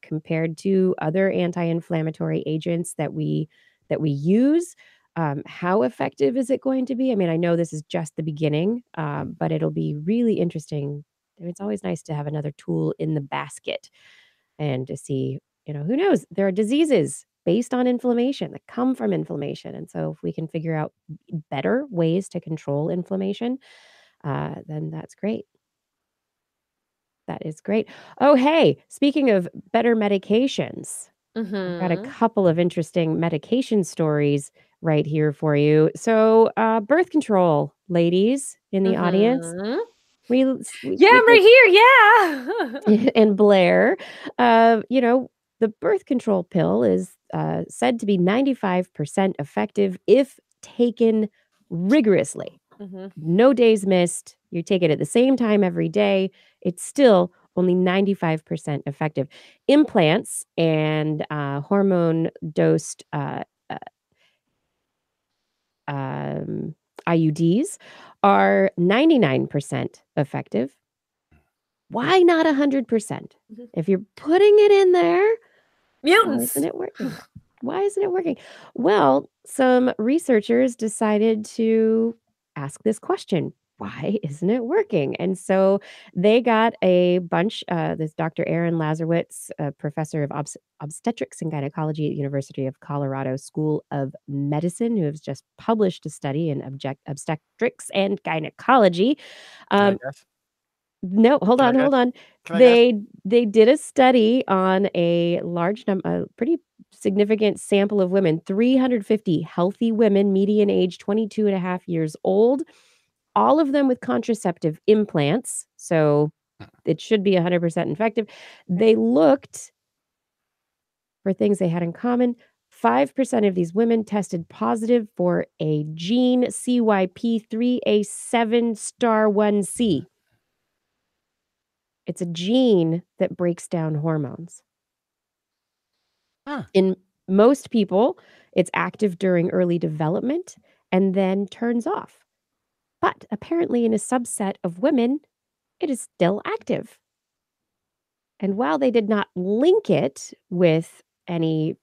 compared to other anti-inflammatory agents that we use, how effective is it going to be? I mean, I know this is just the beginning, but it'll be really interesting. It's always nice to have another tool in the basket and to see, who knows? There are diseases based on inflammation that come from inflammation. And so if we can figure out better ways to control inflammation, then that's great. That is great. Oh, hey, speaking of better medications, I've got a couple of interesting medication stories right here for you. So, birth control, ladies in the audience. We yeah, I'm right here. Yeah. And Blair, you know, the birth control pill is said to be 95% effective if taken rigorously. No days missed. You take it at the same time every day. It's still only 95% effective. Implants and hormone dosed IUDs are 99% effective. Why not 100%? If you're putting it in there, Mutants. why isn't it working? Why isn't it working? Well, some researchers decided to ask this question. Why isn't it working? And so they got a bunch, this Dr. Aaron Lazarowitz, a professor of obstetrics and gynecology at University of Colorado School of Medicine, who has just published a study in obstetrics and gynecology. No, hold on. They did a study on a large number, a pretty significant sample of women, 350 healthy women, median age 22 and a half years old, all of them with contraceptive implants. So it should be 100% effective. They looked for things they had in common. 5% of these women tested positive for a gene CYP3A7*1C. It's a gene that breaks down hormones. In most people, it's active during early development and then turns off. But apparently in a subset of women, it is still active. And while they did not link it with any,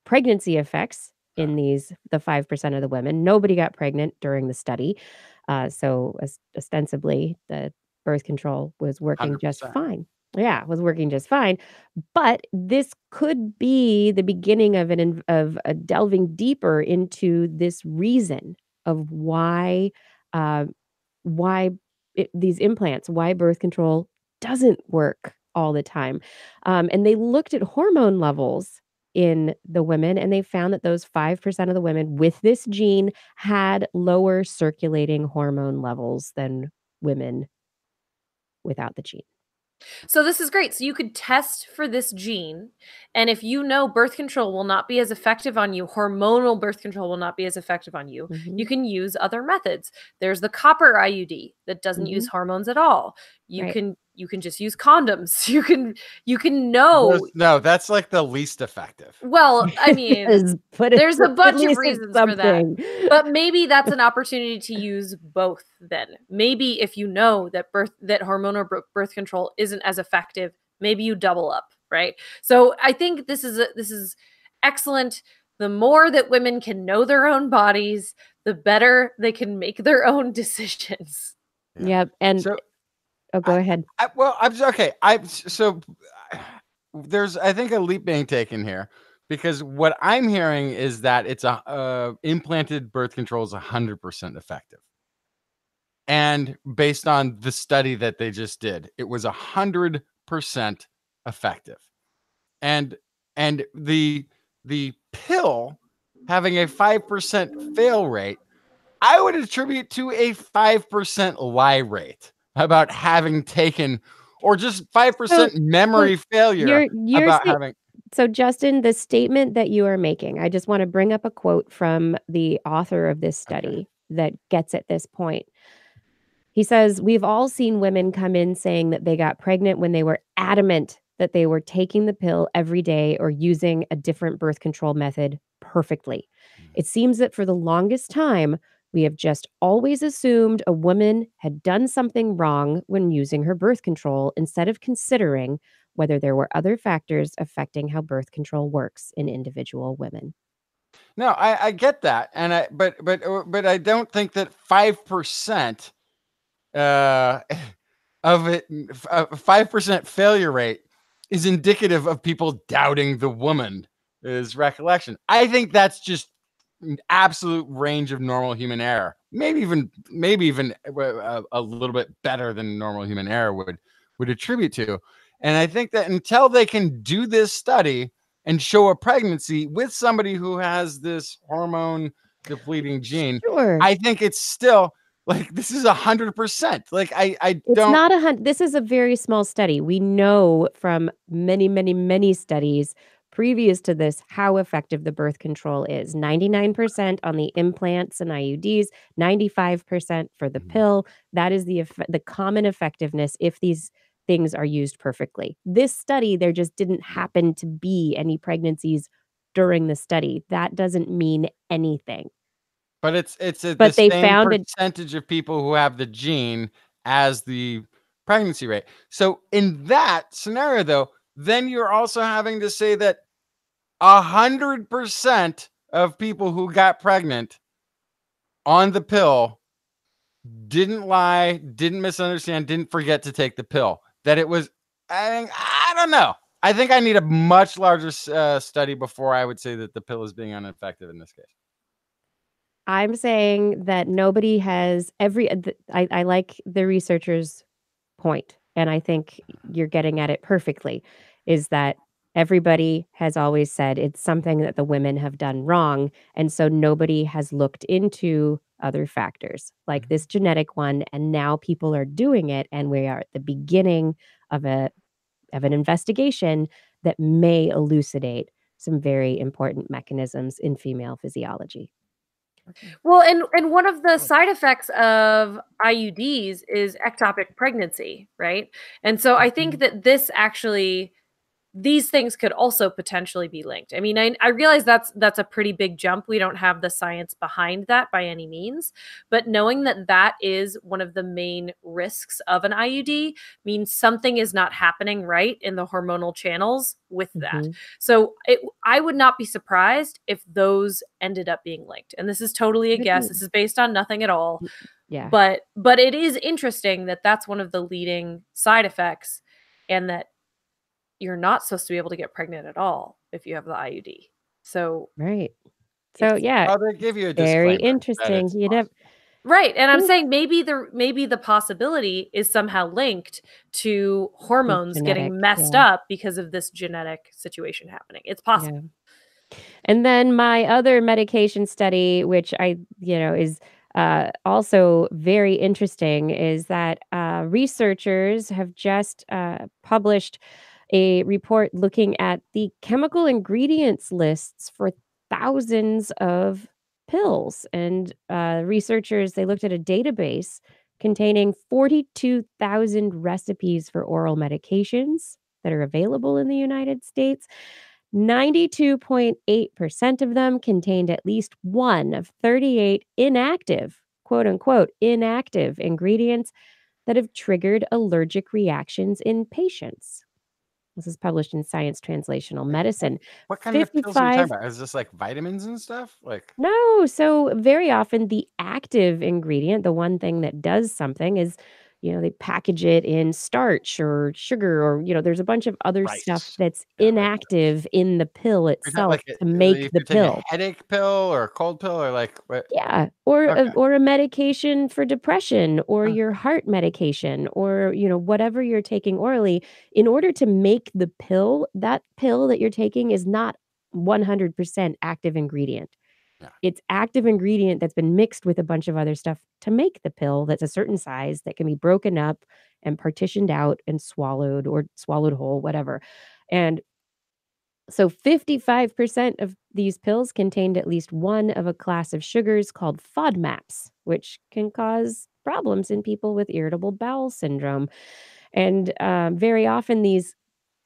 pregnancy effects in the 5% of the women, nobody got pregnant during the study. So ostensibly the birth control was working 100%. just fine. Yeah, was working just fine. But this could be the beginning of delving deeper into this reason of why these implants, why birth control doesn't work all the time. And they looked at hormone levels in the women, and they found that those 5% of the women with this gene had lower circulating hormone levels than women without the gene. So this is great. So you could test for this gene, and if you know birth control will not be as effective on you, hormonal birth control will not be as effective on you, you can use other methods. There's the copper IUD that doesn't use hormones at all. You can just use condoms. You can know. No, that's like the least effective. Well, I mean, there's a bunch of reasons for that. But maybe that's an opportunity to use both then. Maybe if you know that hormonal birth control isn't as effective, maybe you double up, right? So I think this is excellent. The more that women can know their own bodies, the better they can make their own decisions. Yep. And so, go ahead. There's, I think, a leap being taken here, because what I'm hearing is that it's implanted birth control is 100% effective. And based on the study that they just did, it was 100% effective. And the pill having a 5% fail rate, I would attribute to a 5% lie rate about having taken, or just 5% memory failure about having. So Justin, the statement that you are making, I just want to bring up a quote from the author of this study that gets at this point. He says, "We've all seen women come in saying that they got pregnant when they were adamant that they were taking the pill every day or using a different birth control method perfectly. It seems that for the longest time, we have just always assumed a woman had done something wrong when using her birth control instead of considering whether there were other factors affecting how birth control works in individual women." No, I get that. And but I don't think that 5% of it, a 5% failure rate is indicative of people doubting the woman's recollection. I think that's just an absolute range of normal human error. Maybe even a little bit better than normal human error would attribute to. And I think that until they can do this study and show a pregnancy with somebody who has this hormone depleting gene, Sure. I think it's still like, this is 100%. Like, I It's don't. not this is a very small study. We know from many, many, many studies previous to this how effective the birth control is. 99% on the implants and IUDs, 95% for the pill. That is the common effectiveness if these things are used perfectly. This study, there just didn't happen to be any pregnancies during the study. That doesn't mean anything. But it's But the they same found it. percentage of people who have the gene as the pregnancy rate. So in that scenario, though, then you're also having to say that 100% of people who got pregnant on the pill didn't lie, didn't misunderstand, didn't forget to take the pill. That it was, I don't know. I think I need a much larger study before I would say that the pill is being ineffective in this case. I'm saying that nobody has I like the researchers' point, and I think you're getting at it perfectly, is that everybody has always said it's something that the women have done wrong, and so nobody has looked into other factors like this genetic one, and now people are doing it, and we are at the beginning of an investigation that may elucidate some very important mechanisms in female physiology. Well, and one of the side effects of IUDs is ectopic pregnancy, right? And so I think that these things could also potentially be linked. I mean, I realize that's a pretty big jump. We don't have the science behind that by any means, but knowing that that is one of the main risks of an IUD means something is not happening right in the hormonal channels with that. So I would not be surprised if those ended up being linked. And this is totally a guess. This is based on nothing at all. Yeah. But it is interesting that that's one of the leading side effects, and that you're not supposed to be able to get pregnant at all if you have the IUD. So right. So yeah, they give you a very disclaimer interesting. You never right, and I'm saying maybe the possibility is somehow linked to hormones getting messed up because of this genetic situation happening. It's possible. Yeah. And then my other medication study, which is also very interesting, is that researchers have just published a report looking at the chemical ingredients lists for thousands of pills. And researchers, they looked at a database containing 42,000 recipes for oral medications that are available in the United States. 92.8% of them contained at least one of 38 inactive, quote unquote, inactive ingredients that have triggered allergic reactions in patients. This is published in Science Translational Medicine. What kind of pills are you talking about? Is this like vitamins and stuff? Like No. So very often the active ingredient, the one thing that does something is, they package it in starch or sugar or, there's a bunch of other stuff that's inactive in the pill itself to make the pill. A headache pill or a cold pill or like what? Yeah, or a medication for depression or your heart medication or, whatever you're taking orally. In order to make the pill, that pill that you're taking is not 100% active ingredient. Yeah. It's active ingredient that's been mixed with a bunch of other stuff to make the pill that's a certain size that can be broken up and partitioned out and swallowed or swallowed whole, whatever. And so 55% of these pills contained at least one of a class of sugars called FODMAPs, which can cause problems in people with irritable bowel syndrome. And very often these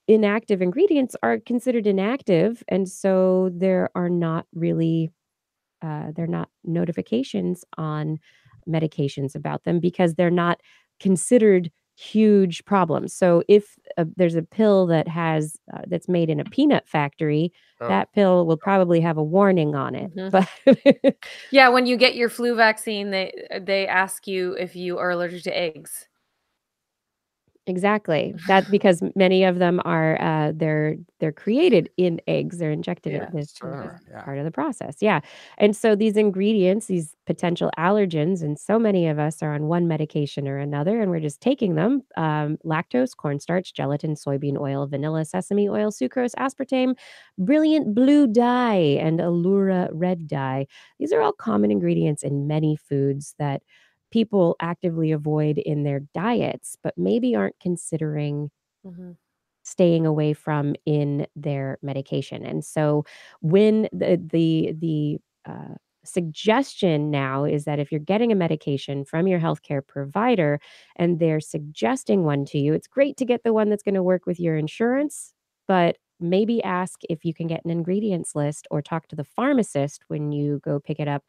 inactive ingredients are considered inactive, and so there are not really they're not notifications on medications about them because they're not considered huge problems. So if there's a pill that has that's made in a peanut factory, that pill will probably have a warning on it. But yeah, when you get your flu vaccine, they ask you if you are allergic to eggs. Exactly. That's because many of them are they're created in eggs. They're injected in this part of the process. Yeah. And so these ingredients, these potential allergens, and so many of us are on one medication or another, and we're just taking them. Lactose, cornstarch, gelatin, soybean oil, vanilla, sesame oil, sucrose, aspartame, brilliant blue dye, and allura red dye. These are all common ingredients in many foods that people actively avoid in their diets, but maybe aren't considering staying away from in their medication. And so when the suggestion now is that if you're getting a medication from your healthcare provider and they're suggesting one to you, it's great to get the one that's going to work with your insurance, but maybe ask if you can get an ingredients list or talk to the pharmacist when you go pick it up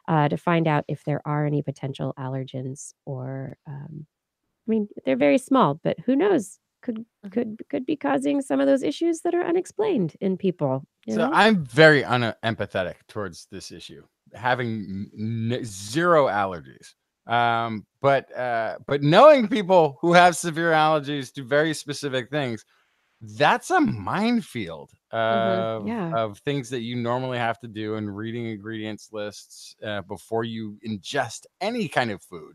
to find out if there are any potential allergens or, I mean, they're very small, but who knows? Could be causing some of those issues that are unexplained in people. You know? I'm very unempathetic towards this issue, having zero allergies. But knowing people who have severe allergies to very specific things, that's a minefield of things that you normally have to do, and reading ingredients lists before you ingest any kind of food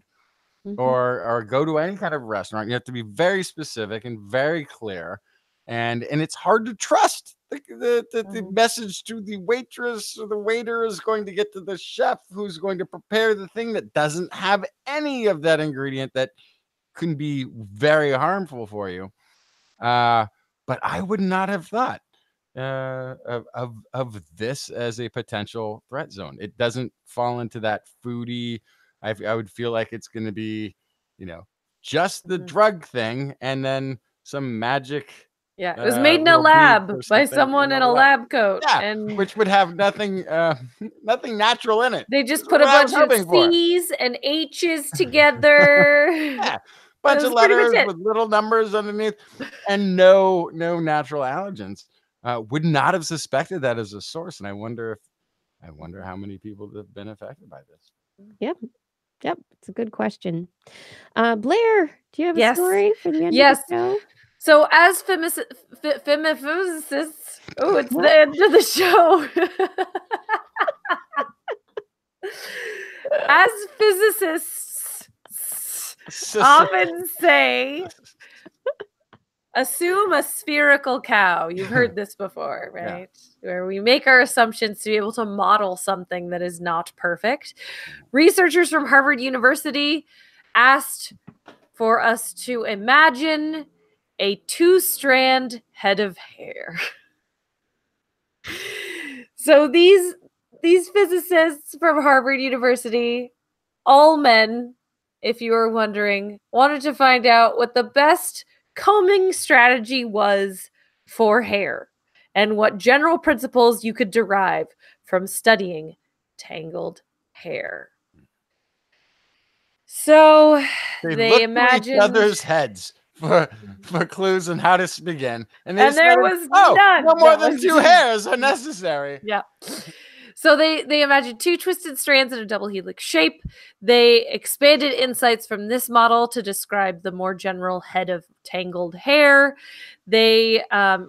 or go to any kind of restaurant. You have to be very specific and very clear, and it's hard to trust the message to the waitress or the waiter is going to get to the chef who's going to prepare the thing that doesn't have any of that ingredient that can be very harmful for you. But I would not have thought of this as a potential threat zone. It doesn't fall into that foodie. I would feel like it's going to be, just the drug thing, and then some magic. Yeah, it was made in a lab by someone in a lab coat. Yeah, and which would have nothing natural in it. They just put a bunch of C's and H's together. Yeah. Bunch of letters with little numbers underneath and no natural allergens. Would not have suspected that as a source. And I wonder how many people have been affected by this. Yep. It's a good question. Blair, do you have a story for the end of the show? So as physicists, it's the end of the show. As physicists often say, assume a spherical cow. You've heard this before, right? Yeah. Where we make our assumptions to be able to model something that is not perfect. Researchers from Harvard University asked for us to imagine a 2-strand head of hair. So these physicists from Harvard University, all men, if you were wondering, wanted to find out what the best combing strategy was for hair and what general principles you could derive from studying tangled hair. So they imagined each other's heads for clues on how to begin, and there was none. No more than 2 hairs are necessary. Yeah. So they imagined 2 twisted strands in a double helix shape. They expanded insights from this model to describe the more general head of tangled hair. They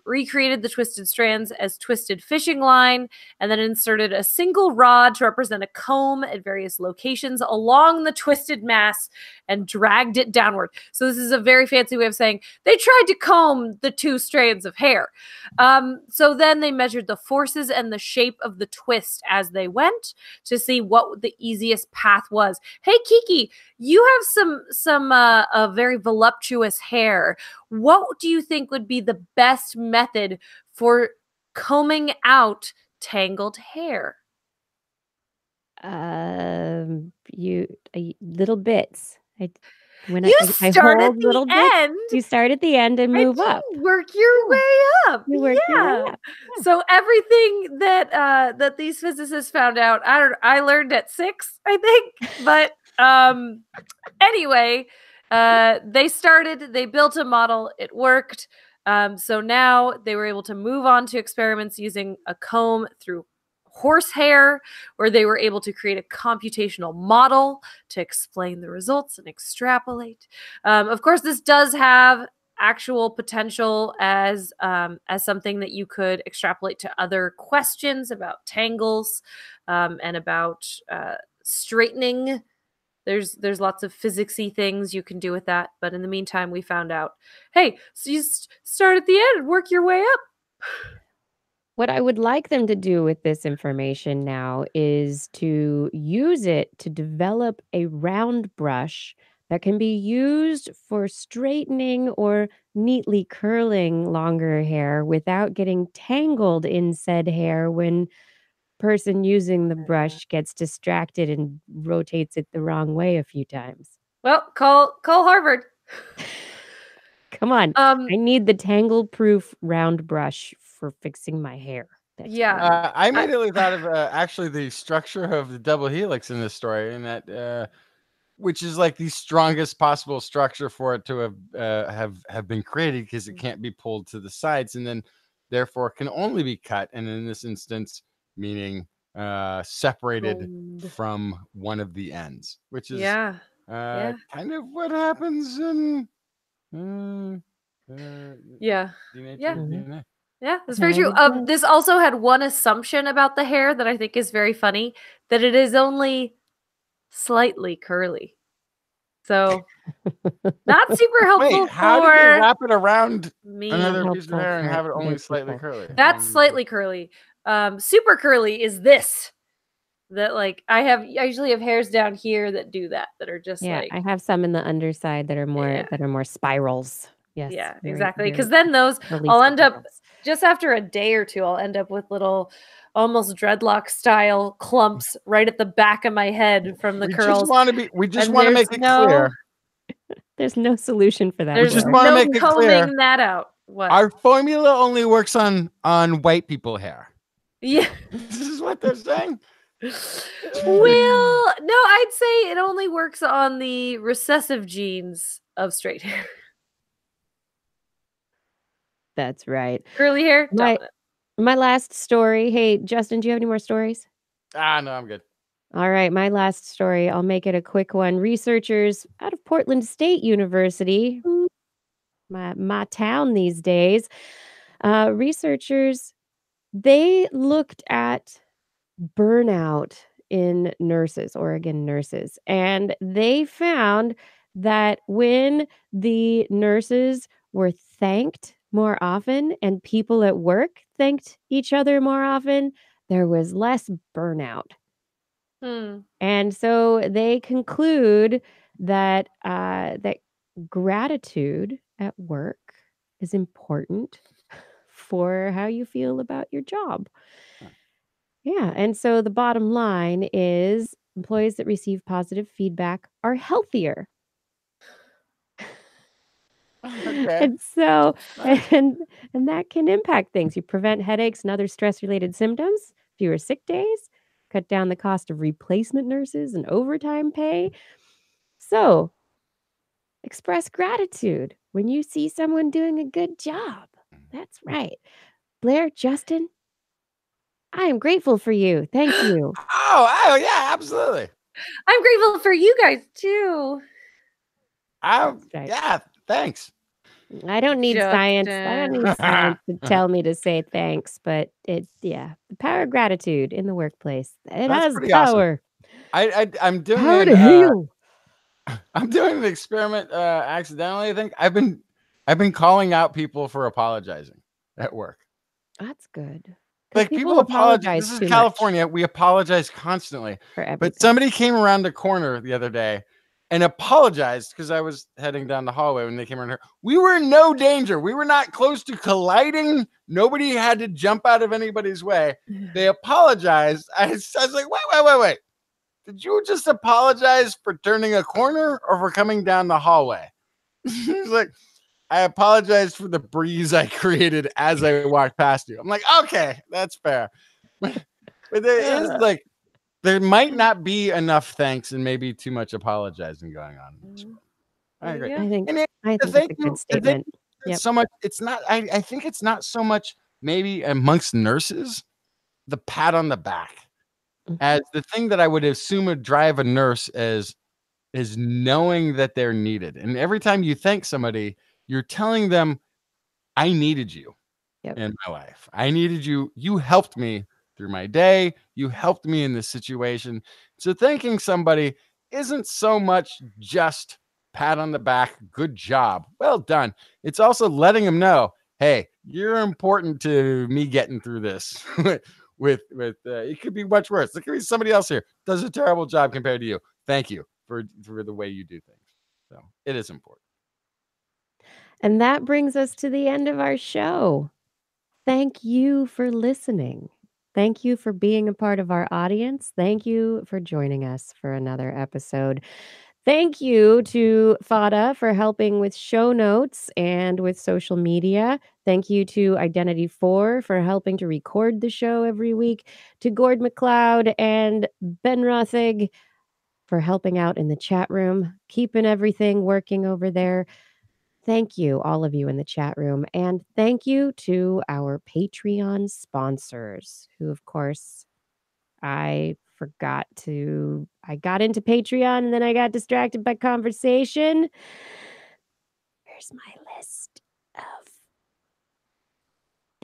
recreated the twisted strands as twisted fishing line and then inserted a single rod to represent a comb at various locations along the twisted mass and dragged it downward. So this is a very fancy way of saying they tried to comb the 2 strands of hair. So then they measured the forces and the shape of the twist as they went to see what the easiest path was. Hey, Kiki, you have some very voluptuous hair. What do you think would be the best method for combing out tangled hair? Little bits. You start at the end. You start at the end and move up. Work your way up. Yeah. So everything that these physicists found out, I learned at 6, I think. But anyway, they built a model. It worked. So now they were able to move on to experiments using a comb through horsehair, where they were able to create a computational model to explain the results and extrapolate. Of course, this does have actual potential as something that you could extrapolate to other questions about tangles and about straightening. There's lots of physicsy things you can do with that, but in the meantime, we found out, hey, so you start at the end and work your way up. What I would like them to do with this information now is to use it to develop a round brush that can be used for straightening or neatly curling longer hair without getting tangled in said hair when person using the brush gets distracted and rotates it the wrong way a few times. Well, call Harvard. Come on. I need the tangle-proof round brush for fixing my hair. Yeah. I immediately thought of actually the structure of the double helix in this story, and that which is like the strongest possible structure for it to have been created, because it can't be pulled to the sides, and then therefore can only be cut, and in this instance, meaning separated from one of the ends, which is kind of what happens in DNA. Yeah, that's very true. This also had one assumption about the hair that I think is very funny, that it is only slightly curly. So not super helpful. Wait, how did they wrap it around me. Another piece of hair and have it only slightly curly? That's slightly curly. Super curly is this. That like I usually have hairs down here that do that are just like, I have some in the underside that are more spirals. Yes. Yeah, exactly. Because then those I'll end up just after a day or two, I'll end up with little almost dreadlock style clumps right at the back of my head from the curls. We just want to make it clear. There's no solution for that. We just want to make it clear. Combing that out. What? Our formula only works on white people hair. Yeah. This is what they're saying. Well, no, I'd say it only works on the recessive genes of straight hair. That's right. Curly hair. My last story. Hey, Justin, do you have any more stories? No, I'm good. All right, my last story. I'll make it a quick one. Researchers out of Portland State University, my town these days, researchers, they looked at burnout in nurses, Oregon nurses, and they found that when the nurses were thanked more often and people at work thanked each other more often, there was less burnout. And so they conclude that that gratitude at work is important for how you feel about your job. Yeah, and so the bottom line is employees that receive positive feedback are healthier. Okay. And so and that can impact things. You prevent headaches and other stress-related symptoms, fewer sick days, cut down the cost of replacement nurses and overtime pay. So, express gratitude when you see someone doing a good job. That's right. Blair, Justin, I am grateful for you. Thank you. Oh, yeah, absolutely. I'm grateful for you guys too. Yeah, thanks. I don't need science. I don't need science to tell me to say thanks, but the power of gratitude in the workplace. It has power. Awesome. I'm doing power to heal. I'm doing an experiment accidentally. I think I've been calling out people for apologizing at work. That's good. Like people apologize. This is California. We apologize constantly for everything. But somebody came around the corner the other day and apologized because I was heading down the hallway when they came around here. We were in no danger. We were not close to colliding. Nobody had to jump out of anybody's way. They apologized. I was like, wait. Did you just apologize for turning a corner or for coming down the hallway? He's like, I apologize for the breeze I created as I walked past you. I'm like, okay, that's fair. But there is like, there might not be enough thanks and maybe too much apologizing going on in this world. I agree. I think that's a good statement. So much. It's not. I think it's not so much maybe amongst nurses the pat on the back as the thing that I would assume would drive a nurse is knowing that they're needed. And every time you thank somebody, you're telling them, I needed you in my life. I needed you. You helped me through my day. You helped me in this situation. So thanking somebody isn't so much just pat on the back, good job, well done. It's also letting them know, hey, you're important to me getting through this. with it could be much worse. There could be somebody else here does a terrible job compared to you. Thank you for the way you do things. So it is important. And that brings us to the end of our show. Thank you for listening. Thank you for being a part of our audience. Thank you for joining us for another episode. Thank you to Fada for helping with show notes and with social media. Thank you to Identity4 for helping to record the show every week. To Gord McLeod and Ben Rothig for helping out in the chat room, keeping everything working over there. Thank you, all of you in the chat room. And thank you to our Patreon sponsors, who, of course, I got into Patreon and then I got distracted by conversation. Where's my list of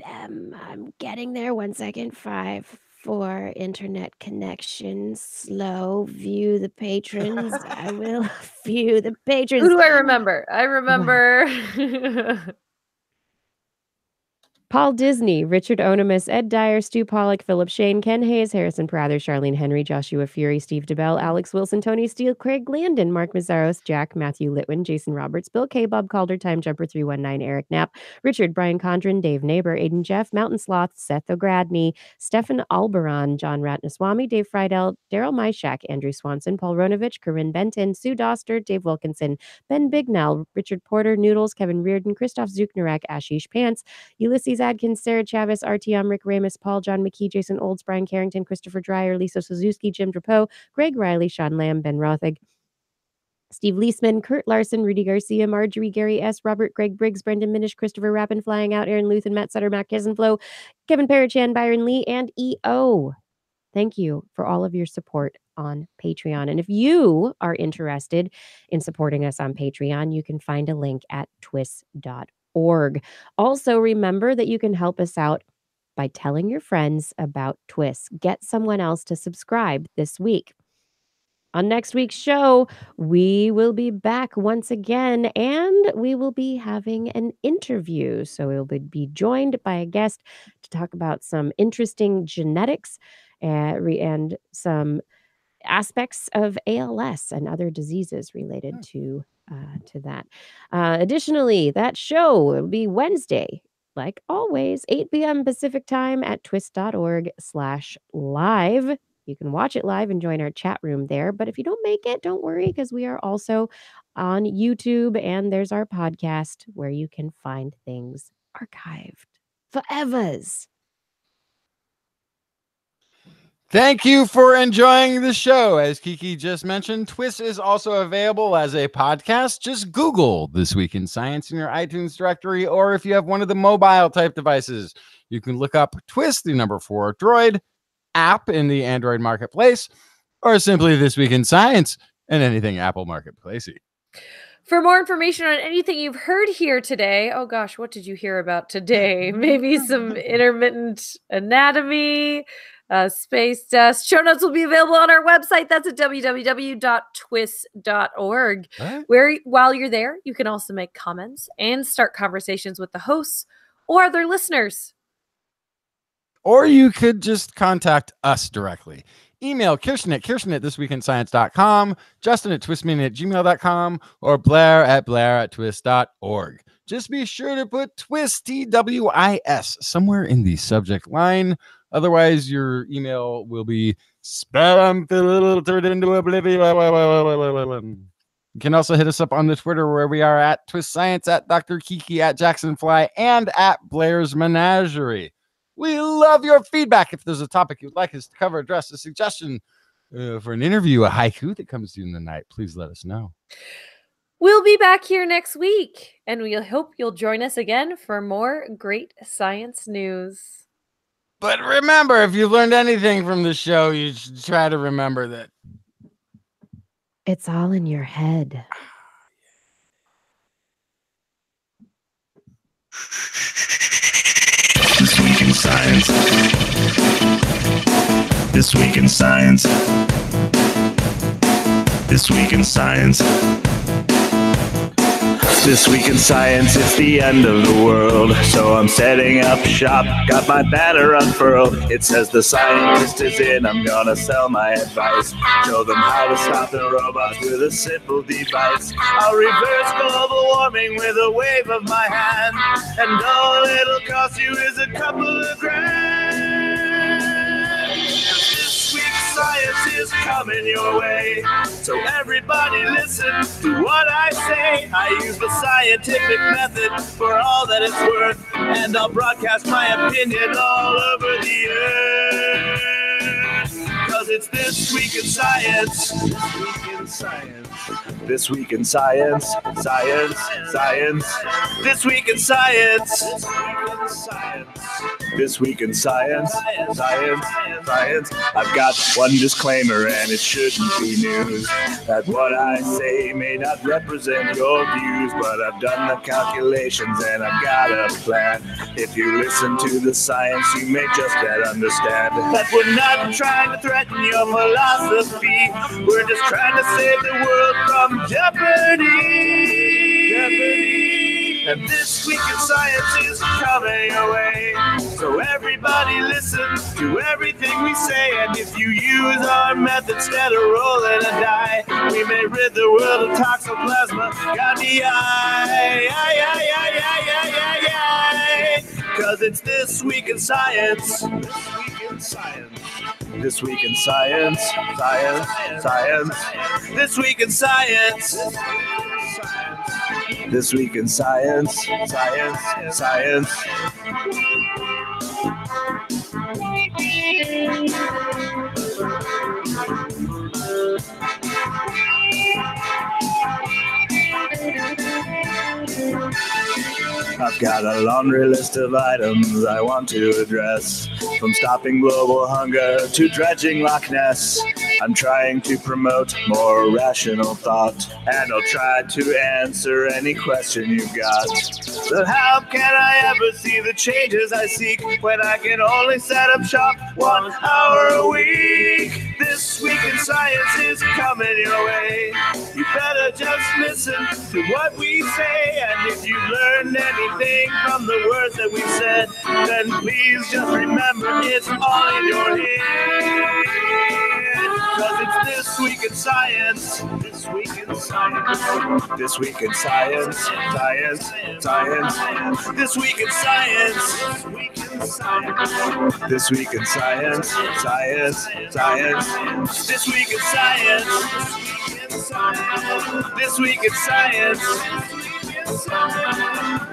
them? I'm getting there. 1 second. 5, 4, internet connection slow. View the patrons. I will view the patrons. Who do I remember? I remember. Paul Disney, Richard Onemus, Ed Dyer, Stu Pollock, Philip Shane, Ken Hayes, Harrison Prather, Charlene Henry, Joshua Fury, Steve DeBell, Alex Wilson, Tony Steele, Craig Landon, Mark Mazzaros, Jack, Matthew Litwin, Jason Roberts, Bill K, Bob Calder, Time Jumper 319, Eric Knapp, Richard, Brian Condren, Dave Neighbor, Aiden Jeff, Mountain Sloth, Seth O'Gradney, Stefan Alberon, John Ratnaswamy, Dave Friedel, Daryl Myshak, Andrew Swanson, Paul Ronovich, Corinne Benton, Sue Doster, Dave Wilkinson, Ben Bignell, Richard Porter, Noodles, Kevin Reardon, Christoph Zucknarak, Ashish Pants, Ulysses Adkins, Sarah Chavez, Artyom, Rick Ramus, Paul, John McKee, Jason Olds, Brian Carrington, Christopher Dreyer, Lisa Suzuki, Jim Drapeau, Greg Riley, Sean Lamb, Ben Rothig, Steve Leisman, Kurt Larson, Rudy Garcia, Marjorie, Gary S., Robert, Greg Briggs, Brendan Minish, Christopher Rappin, Flying Out, Aaron Luthen, Matt Sutter, Matt Kisenflow, Kevin Parachan, Byron Lee, and EO. Thank you for all of your support on Patreon. And if you are interested in supporting us on Patreon, you can find a link at TWIS.org. Also, remember that you can help us out by telling your friends about TWIS. Get someone else to subscribe this week. On next week's show, we will be back once again, and we will be having an interview. So we'll be joined by a guest to talk about some interesting genetics and some aspects of ALS and other diseases related to that. Additionally, that show will be Wednesday, like always, 8 p.m. Pacific time at twist.org/live. You can watch it live and join our chat room there. But if you don't make it, don't worry, because we are also on YouTube, and there's our podcast where you can find things archived forevers. Thank you for enjoying the show. As Kiki just mentioned, TWIS is also available as a podcast. Just Google This Week in Science in your iTunes directory, or if you have one of the mobile type devices, you can look up TWIS, the number 4 Droid app in the Android marketplace, or simply This Week in Science and anything Apple Marketplacey. For more information on anything you've heard here today, oh gosh, what did you hear about today? Maybe some intermittent anatomy, space dust. Show notes will be available on our website. That's at www.twis.org. Where, while you're there, you can also make comments and start conversations with the hosts or other listeners. Or you could just contact us directly. Email Kirsten at thisweekinscience.com, Justin at twistmin@gmail.com, or Blair at twist.org. Just be sure to put TWIS, TWIS, somewhere in the subject line. Otherwise, your email will be spam filtered into oblivion. You can also hit us up on the Twitter, where we are at TWIS Science, at Dr. Kiki, at Jacksonfly, and at Blair's Menagerie. We love your feedback. If there's a topic you'd like us to cover, address, a suggestion for an interview, a haiku that comes to you in the night, please let us know. We'll be back here next week, and we hope you'll join us again for more great science news. But remember, if you learned anything from the show, you should try to remember that it's all in your head. This week in science. This week in science. This week in science. This week in science, it's the end of the world. So I'm setting up shop, got my banner unfurled. It says the scientist is in, I'm gonna sell my advice. Show them how to stop the robots with a simple device. I'll reverse global warming with a wave of my hand. And all it'll cost you is a couple of grand. This week's science is coming your way. So everybody listen to what I say. I use the scientific method for all that it's worth. And I'll broadcast my opinion all over the earth. Cause it's This Week in Science. This Week in Science. This Week in Science. Science. Science. This Week in Science. This Week in Science. Science. Science. I've got one disclaimer and it shouldn't be news. That what I say may not represent your views, but I've done the calculations and I've got a plan. If you listen to the science, you may just get understand that we're not trying to threaten your philosophy. We're just trying to save the world from jeopardy. And This Week in Science is coming your way. So everybody listen to everything we say. And if you use our method instead of rolling a die, we may rid the world of toxoplasma gondii. Cause it's This Week in Science. This Week in Science. This Week in Science. Science. Science. This Week in Science. This Week in Science. Science. Science. I've got a laundry list of items I want to address. From stopping global hunger to dredging Loch Ness. I'm trying to promote more rational thought, and I'll try to answer any question you've got. But how can I ever see the changes I seek when I can only set up shop 1 hour a week? This Week in Science is coming your way. You better just listen to what we say, and if you learned anything from the words that we said, then please just remember it's all in your head. Cause it's This Week in Science. This Week in Science. This Week in Science. Science. Science. This Week in Science. This Week in Science. Science. Science. This Week in Science. This Week in Science.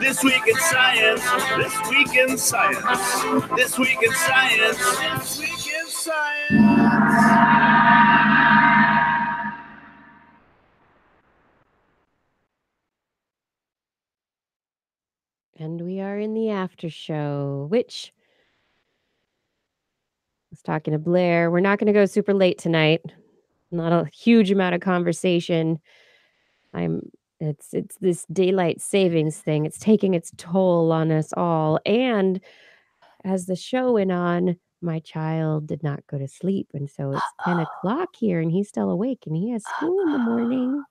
This Week in Science. This Week in Science. This Week in Science. This Week in Science. And we are in the after show, which I was talking to Blair. We're not going to go super late tonight. Not a huge amount of conversation. It's this daylight savings thing. It's taking its toll on us all. And as the show went on, my child did not go to sleep. And so it's 10 o'clock here and he's still awake and he has school in the morning.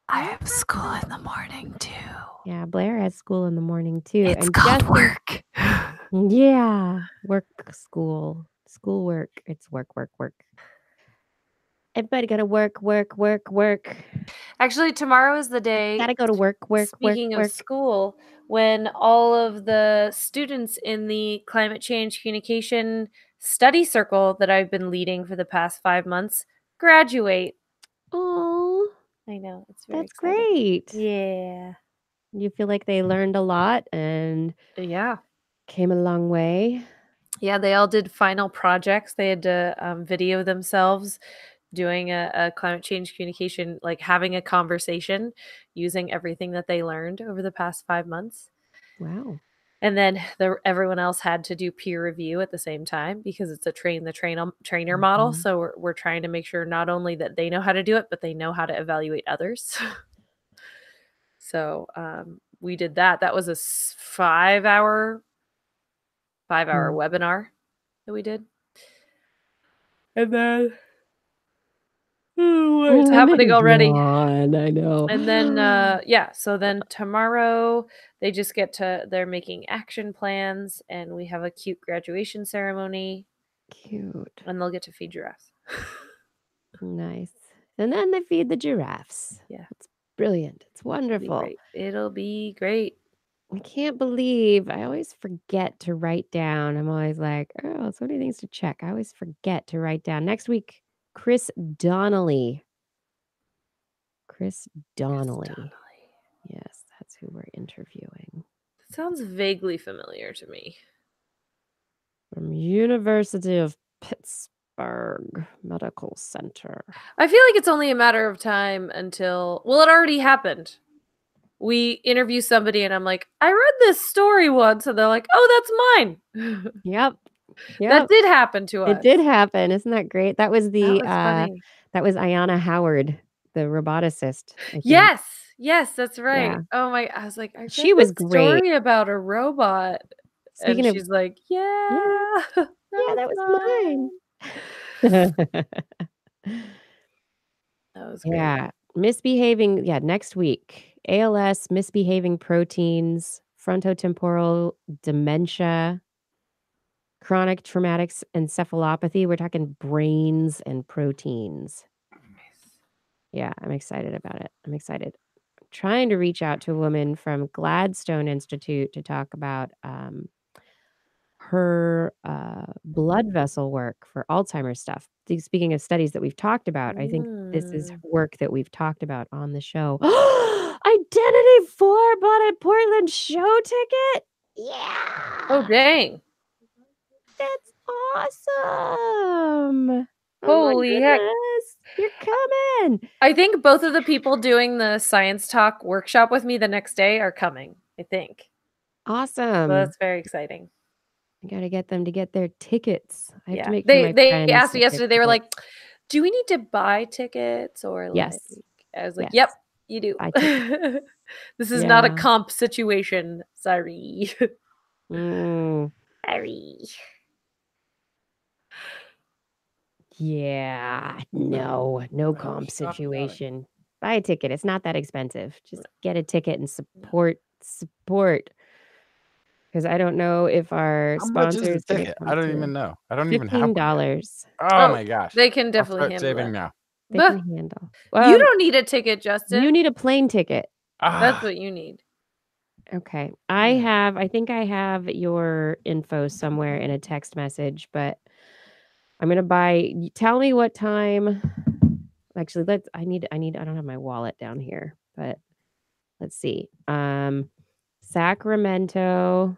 I have school in the morning too. Yeah, Blair has school in the morning too. It's and called Justin, work. Yeah, school work. It's work. Everybody gotta work. Actually, tomorrow is the day. Gotta go to work. Speaking of school, when all of the students in the climate change communication study circle that I've been leading for the past 5 months graduate. Oh, I know. It's very that's exciting. great. Yeah. You feel like they learned a lot and came a long way. Yeah, they all did final projects. They had to video themselves doing a climate change communication, like having a conversation using everything that they learned over the past 5 months. Wow. And then everyone else had to do peer review at the same time because it's a trainer model. So we're trying to make sure not only that they know how to do it, but they know how to evaluate others. So we did that. That was a 5-hour webinar that we did. And then it's happening already. I know. And then so then tomorrow they're making action plans and we have a cute graduation ceremony. Cute. And they'll get to feed giraffes. Nice. And then they feed the giraffes. Yeah. It's brilliant. It's wonderful. It'll be great. I can't believe I always forget to write down. I'm always like, oh, so many things to check. I always forget to write down. Next week, Chris Donnelly. Chris Donnelly. Yes, that's who we're interviewing. That sounds vaguely familiar to me. From University of Pittsburgh Medical Center. I feel like it's only a matter of time until, well, it already happened. We interview somebody and I'm like, I read this story once. And they're like, oh, that's mine. Yep. That did happen to us. It did happen. Isn't that great? That was funny. That was Ayanna Howard, the roboticist. Yes, that's right. Yeah. Oh my, I was like, I read She was this great. Story about a robot. Speaking and of, she's like, yeah, that was mine. That was great. Yeah. Misbehaving. Yeah. Next week, ALS, misbehaving proteins, frontotemporal dementia, chronic traumatic encephalopathy. We're talking brains and proteins. Yeah, I'm excited about it. I'm excited. I'm trying to reach out to a woman from Gladstone Institute to talk about her blood vessel work for Alzheimer's stuff. Speaking of studies that we've talked about, I think this is work that we've talked about on the show. Identity 4 bought a Portland show ticket. Yeah. Oh, dang. That's awesome. Holy heck. You're coming. I think both of the people doing the science talk workshop with me the next day are coming, I think. Awesome. So that's very exciting. I got to get them to get their tickets. I have to make sure they asked me yesterday. They were like, do we need to buy tickets or yes. I was like, yep, you do. This is not a comp situation. Sorry. Sorry. Yeah, no comp situation. Buy a ticket. It's not that expensive. Just get a ticket and support. Because I don't know if our sponsors. How much is the ticket? I don't even know. I don't even have $15. Oh my gosh! They can definitely handle saving it. Now. They can handle. Well, you don't need a ticket, Justin. You need a plane ticket. That's what you need. Okay, I think I have your info somewhere in a text message, but I'm gonna buy. Tell me what time. Actually, I don't have my wallet down here, but let's see. Sacramento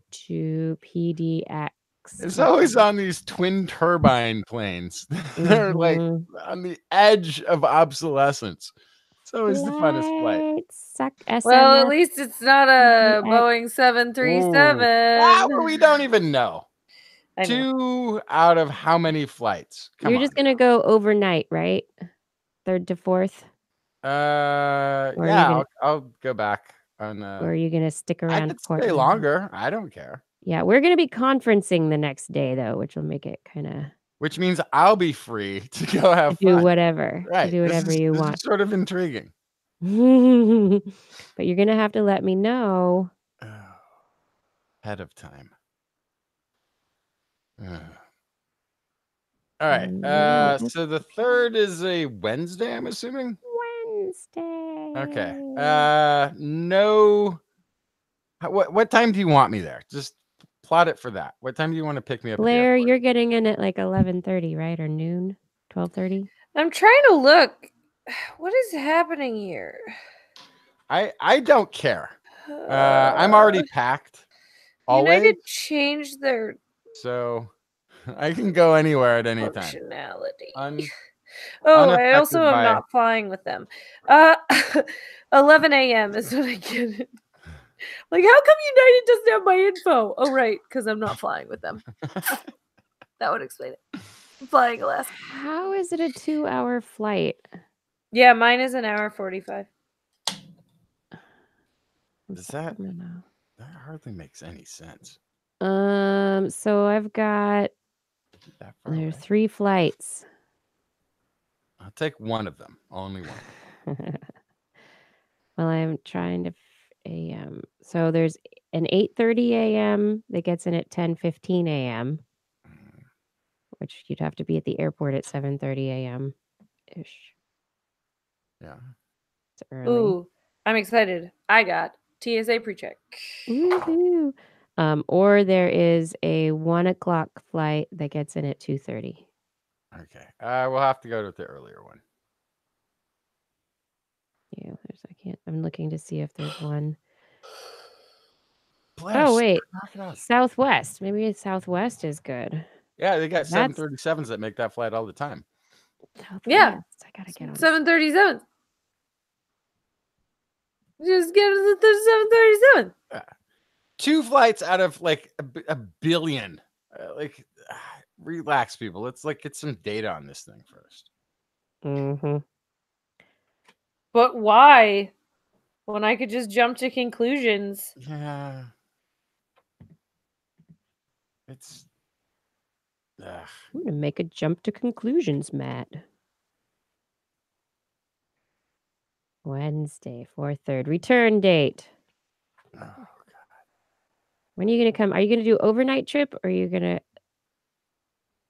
to PDX. It's always on these twin turbine planes. They're like on the edge of obsolescence. It's always the funnest flight. Well, at least it's not a Boeing 737. Well, we don't even know. 2 out of how many flights? You're just gonna go overnight, right? 3rd to 4th. I'll go back on. Or are you gonna stick around? I could stay longer. I don't care. Yeah, we're gonna be conferencing the next day though, which will make it kind of. Which means I'll be free to go have fun. Do whatever. Right. Do whatever you want. This is sort of intriguing. But you're gonna have to let me know ahead of time. All right. So the 3rd is a Wednesday, I'm assuming. Wednesday. Okay. No. What time do you want me there? Just plot it for that. What time do you want to pick me up? Blair, you're getting in at like 11:30, right? Or noon? 12:30? I'm trying to look. What is happening here? I don't care. I'm already packed. Always. United changed their so I can go anywhere at any time. Functionality. Oh, I also am not flying with them. 11 a.m. is when I get it. Like, how come United doesn't have my info? Oh, right, because I'm not flying with them. That would explain it. I'm flying Alaska. How is it a 2-hour flight? Yeah, mine is an hour 45. That hardly makes any sense. So I've got there are 3 flights. I'll take one of them. Only one. Well, I'm trying to a.m. So there's an 8:30 a.m. that gets in at 10:15 a.m. which you'd have to be at the airport at 7:30 a.m. ish. Yeah. It's early. Ooh, I'm excited. I got TSA pre-check. Woohoo. Or there is a 1 o'clock flight that gets in at 2:30. Okay. We'll have to go with the earlier one. Yeah, I'm looking to see if there's one. Blair, oh, wait. Southwest. Maybe Southwest is good. Yeah, they got 737s that make that flight all the time. Southwest. Yeah. I gotta get on 737. Just get the 737. 2 flights out of like a billion. Relax, people. Let's get some data on this thing first. Mm-hmm. But why? When I could just jump to conclusions. Yeah. It's... I'm going to make a jump to conclusions, Matt. Wednesday, 4/3. Return date. Oh, God. When are you going to come? Are you going to do overnight trip or are you going to...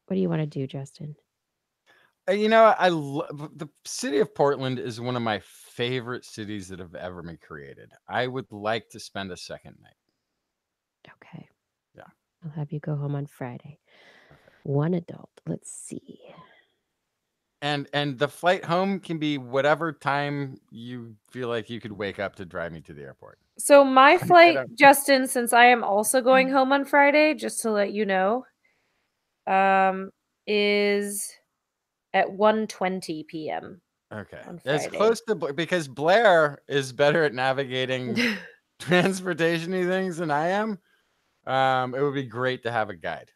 What do you want to do, Justin? You know, the city of Portland is one of my favorite cities that have ever been created. I would like to spend a second night. Okay. Yeah. I'll have you go home on Friday. Okay. 1 adult. Let's see. And the flight home can be whatever time you feel like you could wake up to drive me to the airport. So my flight, Justin, since I am also going home on Friday, just to let you know, is at 1:20 p.m. Okay. It's close to, because Blair is better at navigating transportation-y things than I am. It would be great to have a guide.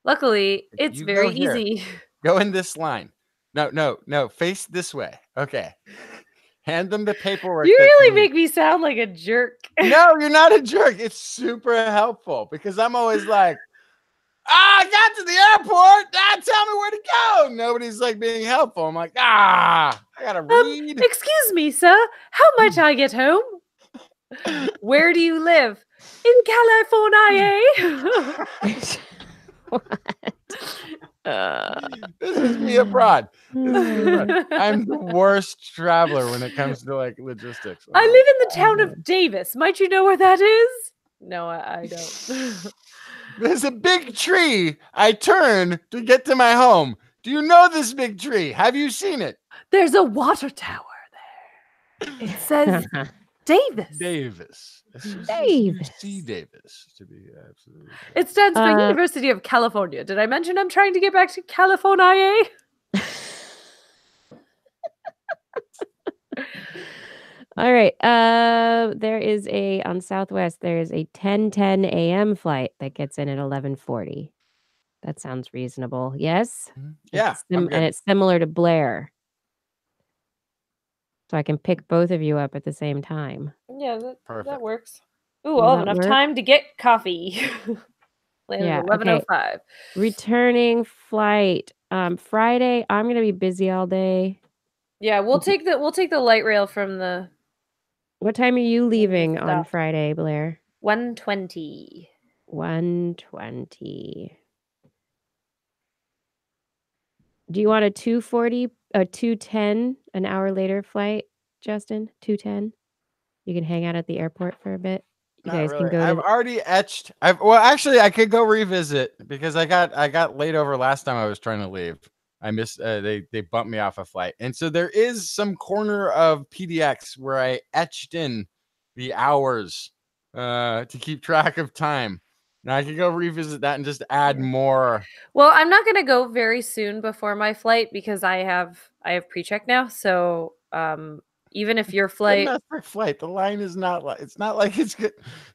Luckily, it's very easy. Go in this line. No. Face this way. Okay. Hand them the paperwork. You really make me sound like a jerk. No, you're not a jerk. It's super helpful because I'm always like, I got to the airport. Tell me where to go. Nobody's like being helpful. I'm like, I gotta read. Excuse me, sir. How might I get home? Where do you live? In California. What? This is me abroad. I'm the worst traveler when it comes to like logistics. I live in the town of Davis. Might you know where that is? No, I don't. There's a big tree I turn to get to my home. Do you know this big tree? Have you seen it? There's a water tower there. It says Davis. Davis. Davis. UC Davis, to be absolutely sure. It stands for University of California. Did I mention I'm trying to get back to California? All right. There is on Southwest, there is a 10:10 a.m. flight that gets in at 11:40. That sounds reasonable. Yes? Yeah. And it's similar to Blair. So I can pick both of you up at the same time. Yeah, that works. Ooh, I'll have enough time to get coffee. Yeah, 11:05. Okay. Returning flight. Friday, I'm gonna be busy all day. Yeah, we'll take the light rail from the... What time are you leaving on Friday, Blair? 1:20. 1:20. Do you want a 2:40, a 2:10, an hour later flight, Justin? 2:10. You can hang out at the airport for a bit. You guys can go. I've already etched. Actually, I could go revisit because I got laid over last time I was trying to leave. I missed. They bumped me off a flight, and so there is some corner of PDX where I etched in the hours to keep track of time. Now I can go revisit that and just add more. Well, I'm not going to go very soon before my flight because I have pre-check now. So even if your flight, Domestic flight, the line is not like it's not like it's good.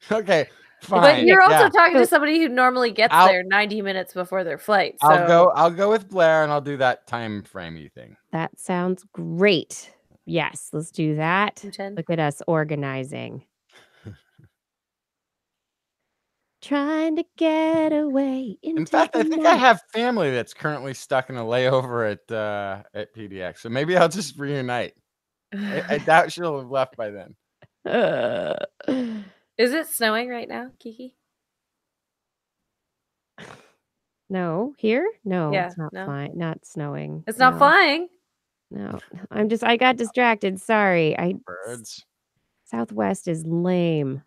Okay, fine. but you're also yeah. talking to somebody who normally gets there 90 minutes before their flight. So I'll go with Blair and I'll do that time framey thing. That sounds great. Yes, let's do that. 2:10. Look at us organizing. Trying to get away. In fact, I think I have family that's currently stuck in a layover at PDX, so maybe I'll just reunite. I doubt she'll have left by then. Is it snowing right now, Kiki? No, here? No, Yeah, it's not no. flying. Not snowing. It's not flying. No, I got distracted. Sorry. Birds. Southwest is lame.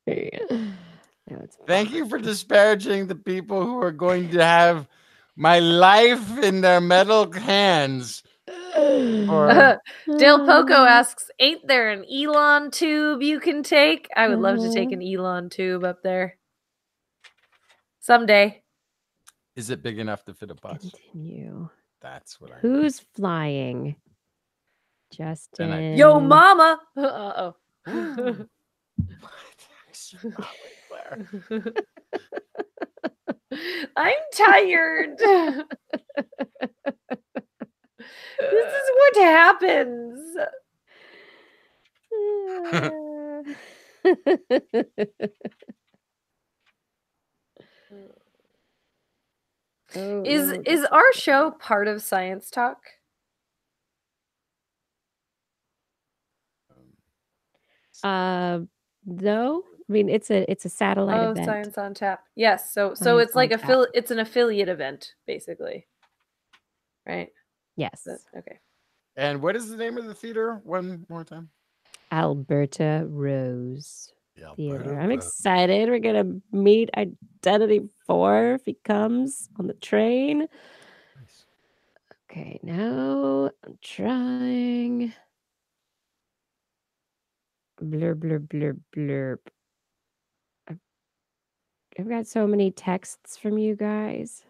No, Thank you for disparaging the people who are going to have my life in their metal hands. Dale Poco asks, ain't there an Elon tube you can take? I would love to take an Elon tube up there. Someday. Is it big enough to fit a bus? Continue. That's what I Who's flying? Justin. Yo, mama. Uh-oh. I'm tired. This is what happens. Is our show part of Science Talk? No. I mean, it's a satellite event. Science on Tap. Yes. So it's like it's an affiliate event, basically. Right? Yes. Okay. And what is the name of the theater? One more time. Alberta Rose Theater. I'm excited. We're gonna meet Identity 4 if he comes on the train. Nice. Okay, now I'm trying. Blurb, blurb, blurb, blurb. I've got so many texts from you guys.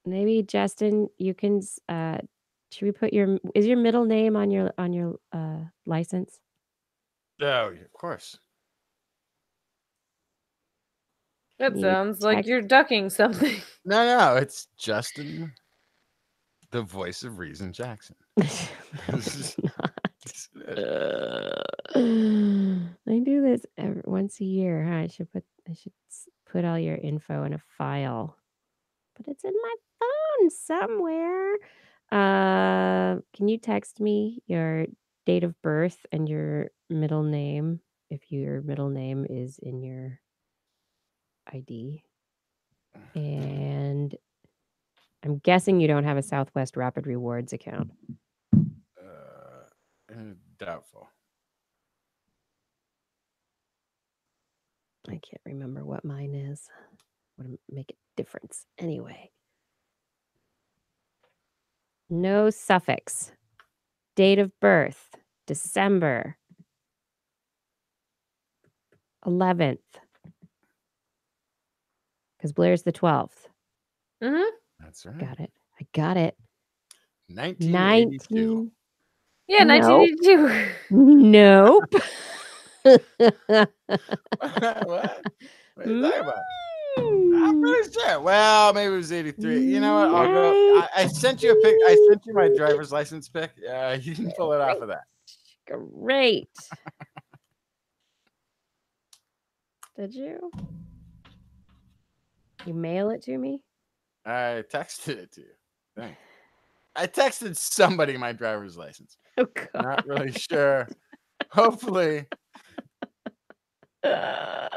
Maybe Justin, you can. Should we put is your middle name on your license? Oh, of course. That sounds like you're ducking something. No, it's Justin, the voice of reason, Jackson. It's not. I do this once a year. Huh? I should put all your info in a file, but it's in my phone somewhere. Can you text me your date of birth and your middle name if your middle name is in your ID? And I'm guessing you don't have a Southwest Rapid Rewards account. Doubtful. I can't remember what mine is. Would make a difference anyway. No suffix. Date of birth, December 11th. Because Blair's the 12th. Mm-hmm. That's right. Got it. I got it. 1982. Yeah, 1982. Nope. What? What are you talking about? I'm pretty sure. Well, maybe it was 83. You know what? I'll go. I sent you a pic. I sent you my driver's license pic. Yeah, you can pull it off of that. Great. Did you? You mail it to me? I texted it to you. Thanks. I texted somebody my driver's license. Oh, God. Not really sure. Hopefully. I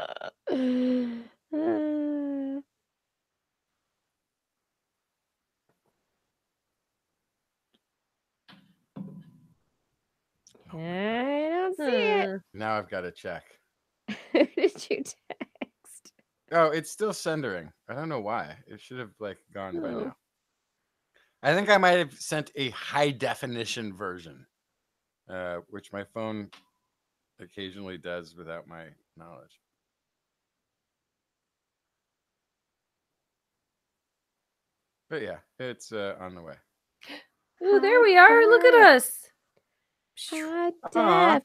don't see it. Now I've got to check. Who did you text? Oh, it's still sendering. I don't know why. It should have gone by now. I think I might have sent a high definition version, which my phone occasionally does without my knowledge. But yeah, it's on the way. Ooh, there we are. Look at us. High Aw. def.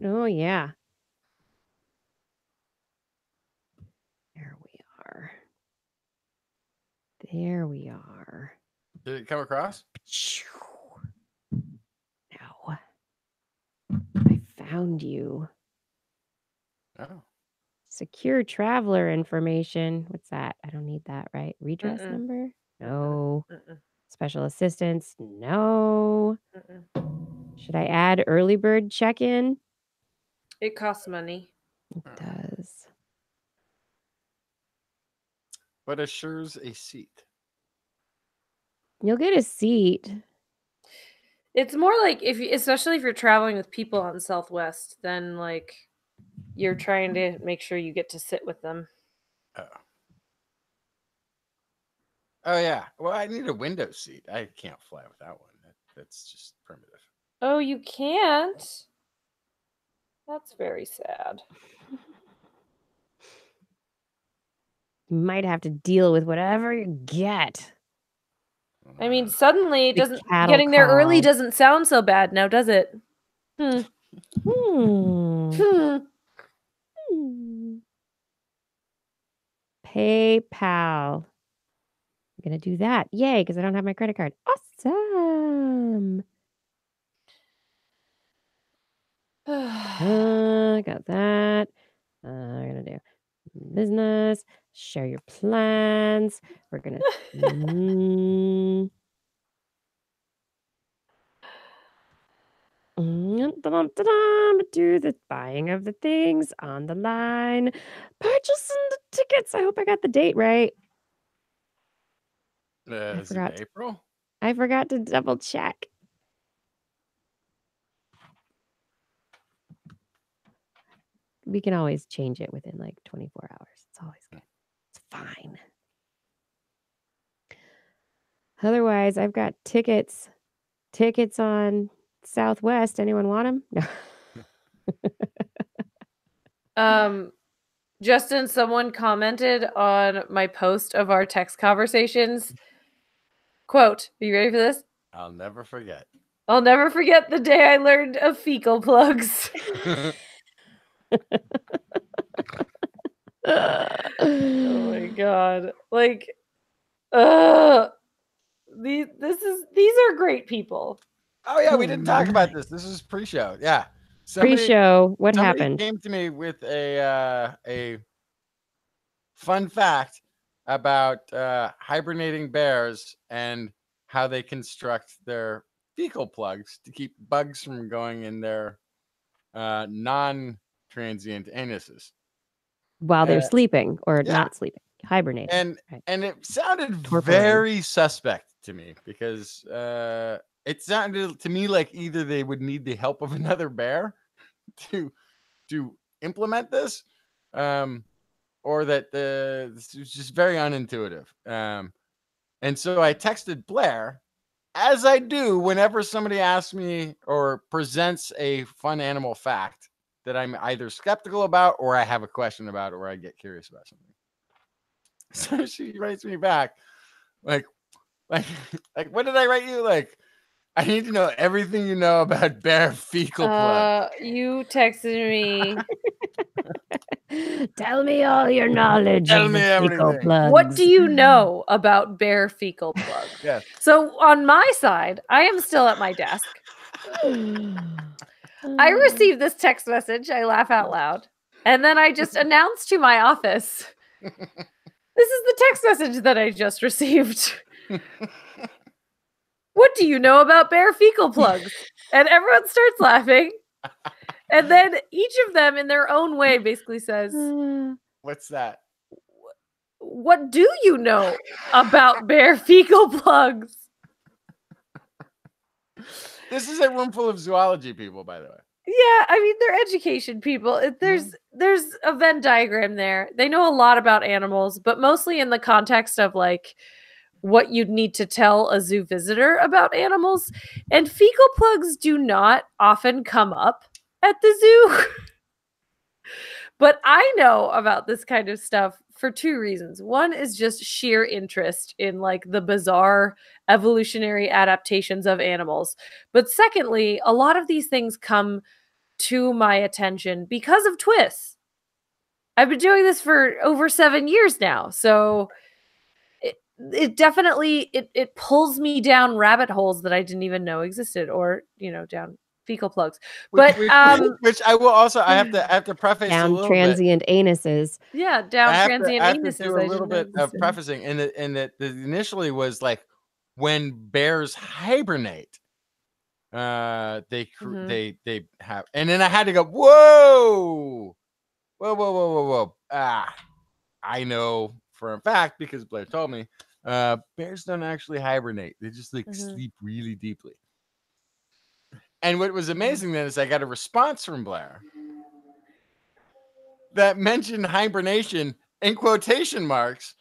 Oh, yeah. There we are. There we are. Did it come across? Now, I found you. Oh. Secure traveler information. What's that? I don't need that, right? Redress Mm-mm. number? No. Mm-mm. Special assistance? No. Mm-mm. Should I add early bird check-in? It costs money. It does. But assures a seat. You'll get a seat. It's more like especially if you're traveling with people on Southwest, then like you're trying to make sure you get to sit with them. Oh. Oh yeah. Well, I need a window seat. I can't fly without one. That's just primitive. Oh, you can't? That's very sad. You might have to deal with whatever you get. I mean, suddenly it The doesn't cattle getting there early call. doesn't sound so bad now, does it? Hmm. PayPal. I'm gonna do that. Yay, because I don't have my credit card. Awesome. Got that. I'm gonna do business. Share your plans. We're gonna do the buying of the things on the line. Purchasing the tickets. I hope I got the date right. Is it April? I forgot to double check. We can always change it within like 24 hours. It's always good. It's fine. Otherwise, I've got tickets on Southwest. Anyone want them? No. Justin, someone commented on my post of our text conversations. Quote, are you ready for this? I'll never forget. I'll never forget the day I learned of fecal plugs. Oh my god. Like these are great people. Oh yeah, we didn't talk about this. This is pre-show. Yeah. Pre-show. What somebody happened? Came to me with a fun fact about hibernating bears and how they construct their fecal plugs to keep bugs from going in their non-transient anuses while they're sleeping or yeah. not sleeping, hibernating. And it sounded very suspect to me because it sounded to me like either they would need the help of another bear to implement this, or that this was just very unintuitive. And so I texted Blair, as I do whenever somebody asks me or presents a fun animal fact that I'm either skeptical about or I have a question about or I get curious about something. So she writes me back like, what did I write you? Like, I need to know everything you know about bear fecal plugs. You texted me. Tell me all your knowledge. Tell me everything. What do you know about bear fecal plugs? Yeah. So on my side, I am still at my desk. I received this text message. I laugh out loud. And then I just announced to my office, this is the text message that I just received. What do you know about bear fecal plugs? And everyone starts laughing. And then each of them in their own way basically says, what's that? What do you know about bear fecal plugs? This is a room full of zoology people, by the way. Yeah, I mean, they're education people. There's a Venn diagram there. They know a lot about animals, but mostly in the context of like what you'd need to tell a zoo visitor about animals. And fecal plugs do not often come up at the zoo. But I know about this kind of stuff for two reasons. One is just sheer interest in like the bizarre evolutionary adaptations of animals. But secondly, a lot of these things come to my attention because of TWIS. I've been doing this for over 7 years now. So it definitely it pulls me down rabbit holes that I didn't even know existed, or down fecal plugs. But which I will also I have to preface down a little transient anuses. Yeah, down transient I have anuses. to do a little bit of prefacing, and that initially was like when bears hibernate, they have, and then I had to go whoa. I know for a fact because Blair told me, bears don't actually hibernate; they just like sleep really deeply. And what was amazing then is I got a response from Blair that mentioned hibernation in quotation marks.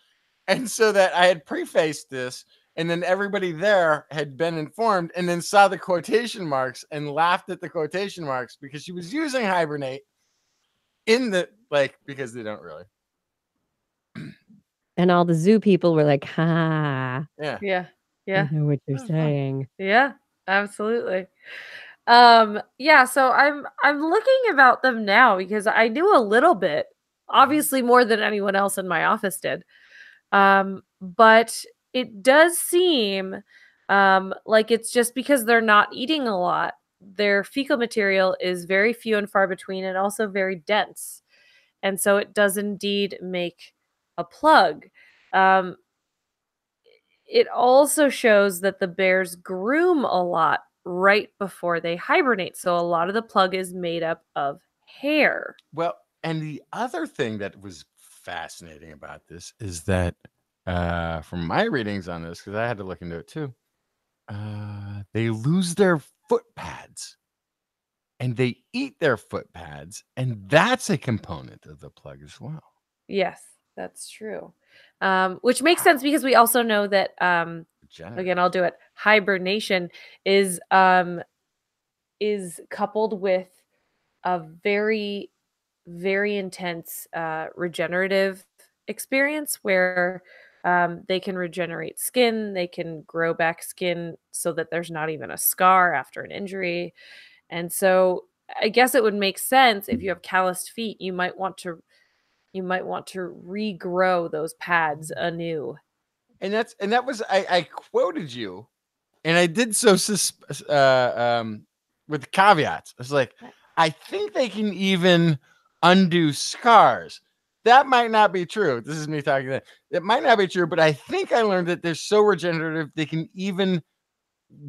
And so that I had prefaced this, and then everybody there had been informed and then saw the quotation marks and laughed at the quotation marks because she was using hibernate in the, like, because they don't really. And all the zoo people were like, ha. Yeah. I know what you're saying. Yeah, absolutely. Yeah, so I'm looking about them now because I knew a little bit, obviously more than anyone else in my office did. But it does seem like it's just because they're not eating a lot. Their fecal material is very few and far between and also very dense. And so it does indeed make a plug. It also shows that the bears groom a lot right before they hibernate. So a lot of the plug is made up of hair. Well, and the other thing that was fascinating about this is that from my readings on this, because I had to look into it too, they lose their foot pads and they eat their foot pads, and that's a component of the plug as well. Yes, that's true. Which makes sense because we also know that again, I'll do it. Hibernation is coupled with a very, very intense regenerative experience where they can regenerate skin, they can grow back skin so that there's not even a scar after an injury. And so I guess it would make sense if you have calloused feet, you might want to regrow those pads anew. And that was I quoted you, and I did so with caveats. I was like, I think they can even undo scars. That might not be true. This is me talking. It might not be true, but I think I learned that they're so regenerative they can even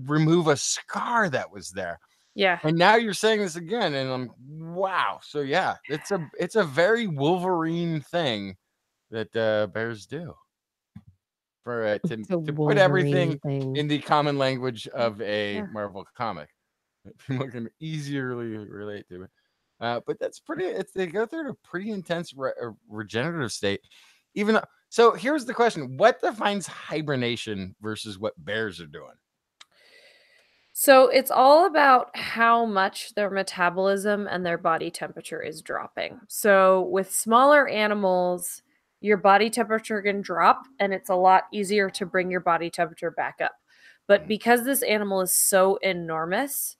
remove a scar that was there. Yeah. And now you're saying this again, and I'm wow. So yeah, it's a very Wolverine thing that bears do. For to put everything in the common language of a Marvel comic, people can easily relate to it. But that's pretty. They go through a pretty intense regenerative state. Even though, so here's the question: what defines hibernation versus what bears are doing? So it's all about how much their metabolism and their body temperature is dropping. So with smaller animals, your body temperature can drop and it's a lot easier to bring your body temperature back up. But because this animal is so enormous,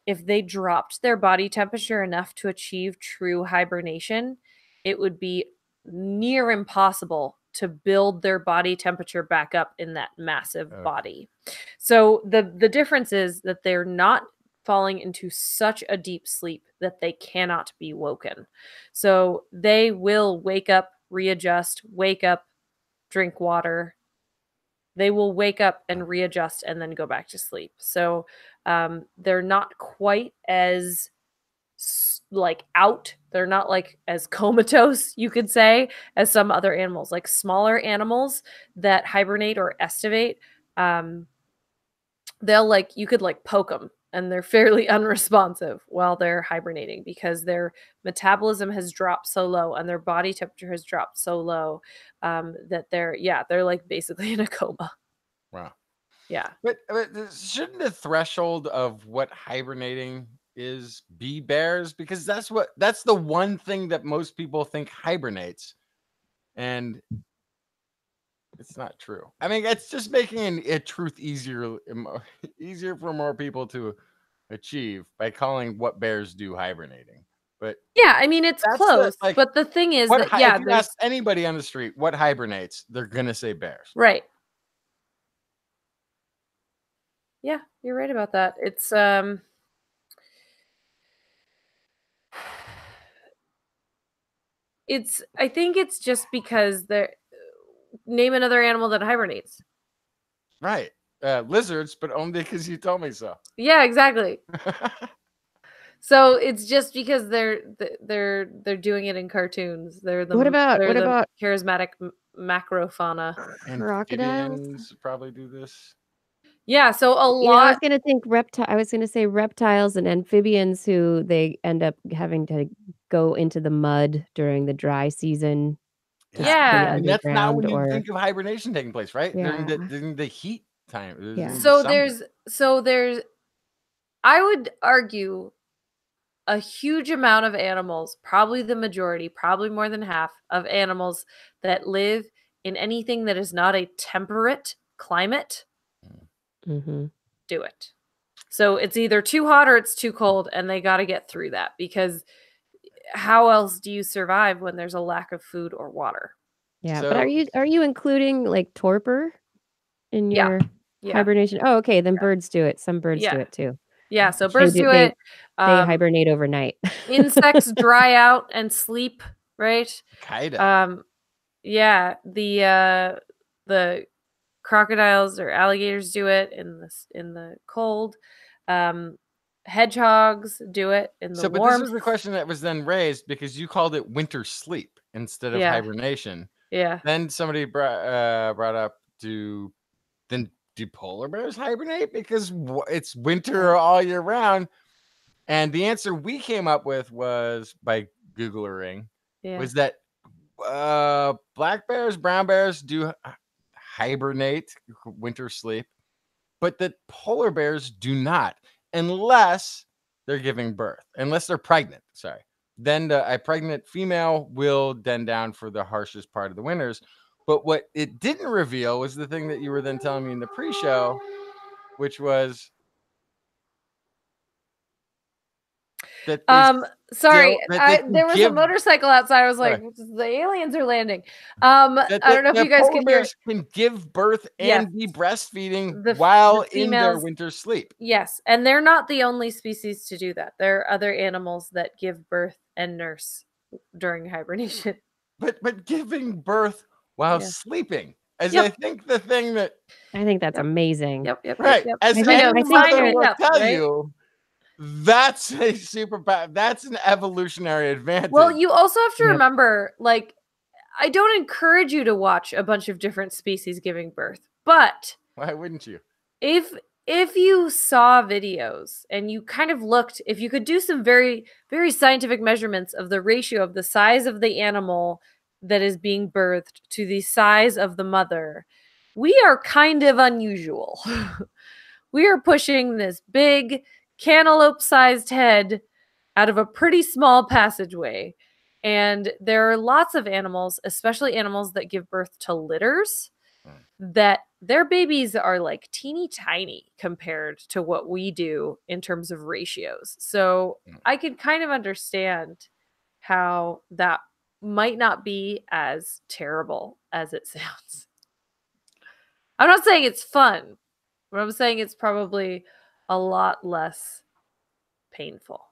if they dropped their body temperature enough to achieve true hibernation, it would be near impossible to build their body temperature back up in that massive body. So the difference is that they're not falling into such a deep sleep that they cannot be woken. So they will wake up, readjust, wake up, drink water. They will wake up and readjust and then go back to sleep. So they're not quite as like out. They're not like as comatose, you could say, as some other animals. Like smaller animals that hibernate or estivate, they'll like, you could like poke them and they're fairly unresponsive while they're hibernating because their metabolism has dropped so low and their body temperature has dropped so low that they're like basically in a coma. Yeah. But shouldn't the threshold of what hibernating is be bears? Because that's the one thing that most people think hibernates. And it's not true. I mean, it's just making a truth easier for more people to achieve by calling what bears do hibernating. But yeah, I mean, it's close. But the thing is that, if you ask anybody on the street what hibernates, they're going to say bears. Right. Yeah, you're right about that. It's I think it's just because name another animal that hibernates. Right. Lizards, but only because you told me so. Yeah, exactly. So it's just because they're doing it in cartoons. They're the charismatic macrofauna. And crocodiles probably do this. Yeah, so a lot. I was going to think I was going to say reptiles and amphibians who they end up having to go into the mud during the dry season. Yeah, and that's not when you think of hibernation taking place, right? Yeah. During the heat time. Yeah. So there's I would argue a huge amount of animals, probably the majority, probably more than half of animals that live in anything that is not a temperate climate do it. So it's either too hot or it's too cold, and they got to get through that, because how else do you survive when there's a lack of food or water? Yeah, but are you including like torpor in your hibernation? Oh, okay, then birds do it. Some birds do it too. Yeah, so birds do it. They hibernate overnight. Insects dry out and sleep, right? Kinda. Yeah, the crocodiles or alligators do it in the cold. Hedgehogs do it in the warmth. But this was the question that was then raised, because you called it winter sleep instead of hibernation. Yeah. Then somebody brought up, do polar bears hibernate because it's winter all year round? And the answer we came up with was, by Googling, was that black bears, brown bears do hibernate, winter sleep, but that polar bears do not, unless they're giving birth, unless they're pregnant. Sorry. Then a pregnant female will den down for the harshest part of the winters. But what it didn't reveal was the thing that you were then telling me in the pre-show, which was that sorry, there was a motorcycle outside. I was like, the aliens are landing. I don't know if you guys can hear. Can give birth and be breastfeeding while in their winter sleep. Yes, and they're not the only species to do that. There are other animals that give birth and nurse during hibernation. But giving birth while sleeping, as I think the thing that I think that's amazing. Yep. Right. As I will tell you, that's a superpower. That's an evolutionary advantage. Well, you also have to remember, like, I don't encourage you to watch a bunch of different species giving birth, but why wouldn't you? If you saw videos and you kind of looked, if you could do some very, very scientific measurements of the ratio of the size of the animal that is being birthed to the size of the mother, we are kind of unusual. We are pushing this big cantaloupe-sized head out of a pretty small passageway. And there are lots of animals, especially animals that give birth to litters, that their babies are like teeny tiny compared to what we do in terms of ratios. So I could kind of understand how that might not be as terrible as it sounds. I'm not saying it's fun, but I'm saying it's probably a lot less painful.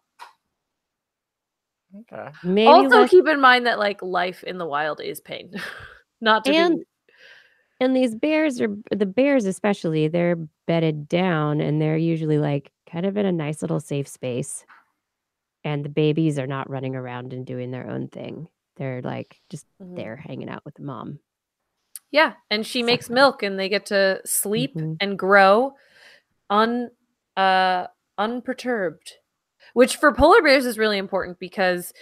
Okay. Maybe also keep in mind that like life in the wild is pain. Not to be. And these bears the bears especially, they're bedded down and they're usually like kind of in a nice little safe space. And the babies are not running around and doing their own thing. They're like just there hanging out with the mom. Yeah, and she makes milk and they get to sleep and grow unperturbed. Which for polar bears is really important because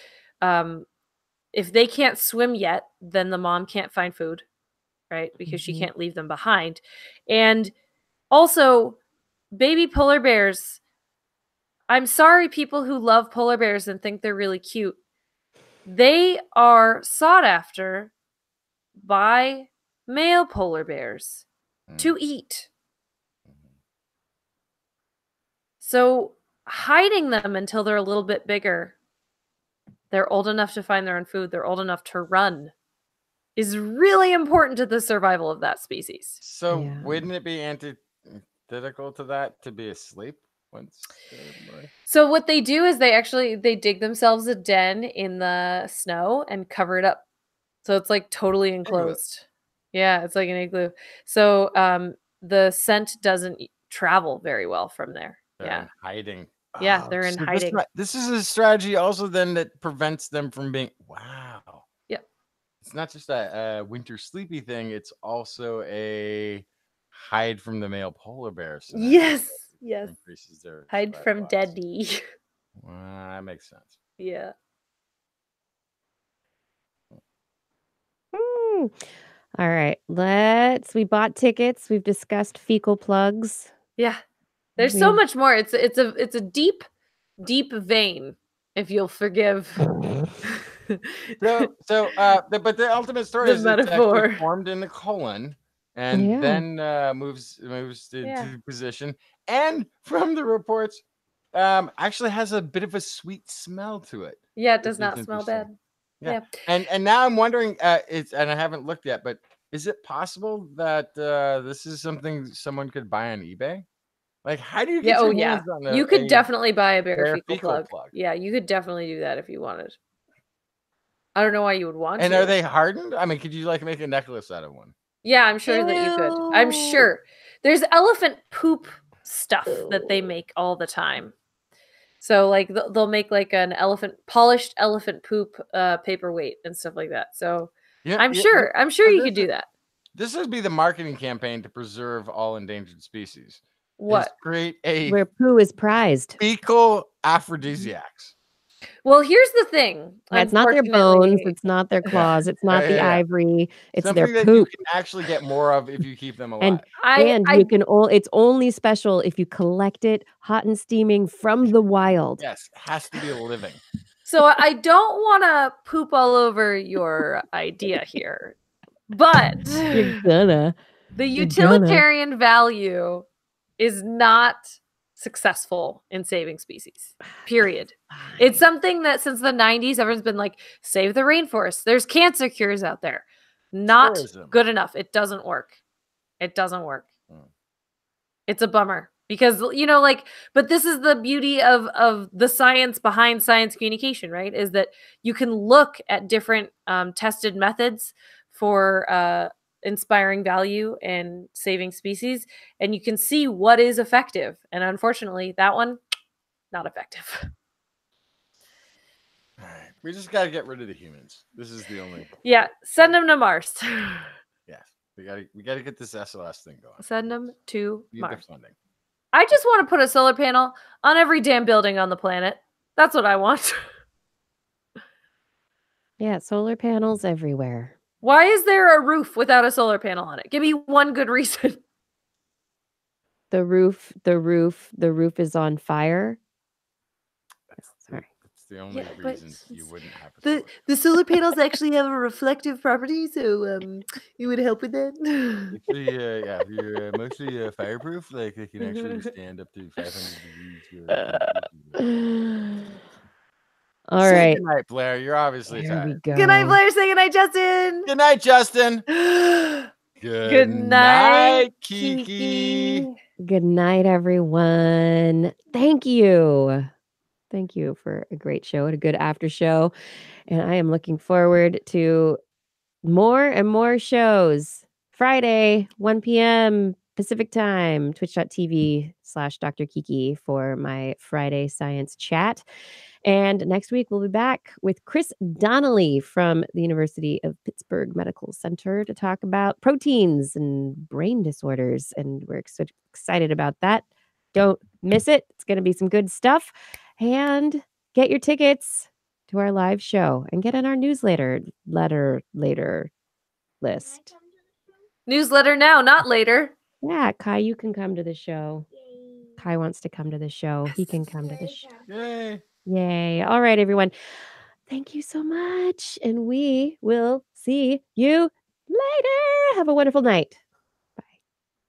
if they can't swim yet, then the mom can't find food, right? Because she can't leave them behind. And Also, baby polar bears. I'm sorry, people who love polar bears and think they're really cute. They are sought after by male polar bears to eat. So hiding them until they're a little bit bigger, they're old enough to find their own food, they're old enough to run, is really important to the survival of that species. So wouldn't it be antithetical to that to be asleep once? So what they do is they dig themselves a den in the snow and cover it up. So it's like totally enclosed. Yeah, it's like an igloo. So the scent doesn't travel very well from there. They're in hiding. Yeah, they're in hiding. This is a strategy also then that prevents them from being Yep. It's not just a winter sleepy thing, it's also a hide from the male polar bear. So yes. Increases their hide from daddy. That makes sense. Yeah. All right, we bought tickets. We've discussed fecal plugs. Yeah. There's so much more. It's a deep vein, if you'll forgive. But the ultimate story is it's actually formed in the colon and then moves to position. And from the reports, actually has a bit of a sweet smell to it. Yeah, it does not smell bad. Yeah. And now I'm wondering, and I haven't looked yet, but is it possible that this is something someone could buy on eBay? Like, how do you get your hands on you could definitely buy a bear fecal plug. plug. Yeah, you could definitely do that if you wanted. I don't know why you would want to. And are they hardened? I mean, could you like make a necklace out of one? Yeah, I'm sure that you could. I'm sure. There's elephant poop stuff that they make all the time. So like they'll make like an polished elephant poop paperweight and stuff like that. So I'm sure you could do that. This would be the marketing campaign to preserve all endangered species. What? Create where poo is prized. Fecal aphrodisiacs. Well, here's the thing. Yeah, it's not their bones. It's not their claws. It's not the ivory. It's something their that poop. You can actually get more of if you keep them alive. And you can. It's only special if you collect it hot and steaming from the wild. Yes, it has to be living. So I don't want to poop all over your idea here, but you're gonna. The utilitarian value is not successful in saving species, period. It's something that since the 90s, everyone's been like, save the rainforest. There's cancer cures out there. Not good enough. It doesn't work. It doesn't work. It's a bummer because, but this is the beauty of the science behind science communication, right? Is that you can look at different tested methods for inspiring value and saving species, and you can see what is effective. And unfortunately, that one, not effective. All right. We just got to get rid of the humans. This is the only. Yeah, send them to Mars. Yeah, we got to get this SOS thing going. Send them to Mars. The funding. I just want to put a solar panel on every damn building on the planet. That's what I want. Yeah, solar panels everywhere. Why is there a roof without a solar panel on it? Give me one good reason. The roof is on fire. That's the only reason you wouldn't have the solar panels actually have a reflective property, so you would help with that. Actually, if you're mostly fireproof, like they can actually stand up to 500 degrees. All right. Good night, Blair. You're obviously tired. Good night, Blair. Say good night, Justin. Good night, Justin. Good night, Kiki. Good night, everyone. Thank you. Thank you for a great show and a good after show. And I am looking forward to more and more shows. Friday, 1 p.m. Pacific time, twitch.tv/Dr. Kiki for my Friday science chat. And next week, we'll be back with Chris Donnelly from the University of Pittsburgh Medical Center to talk about proteins and brain disorders. And we're excited about that. Don't miss it. It's going to be some good stuff. And get your tickets to our live show and get in our newsletter list. Newsletter now, not later. Yeah, Kai, you can come to the show. Kai wants to come to the show. He can come to the show. Yay. Yay. All right, everyone. Thank you so much. And we will see you later. Have a wonderful night.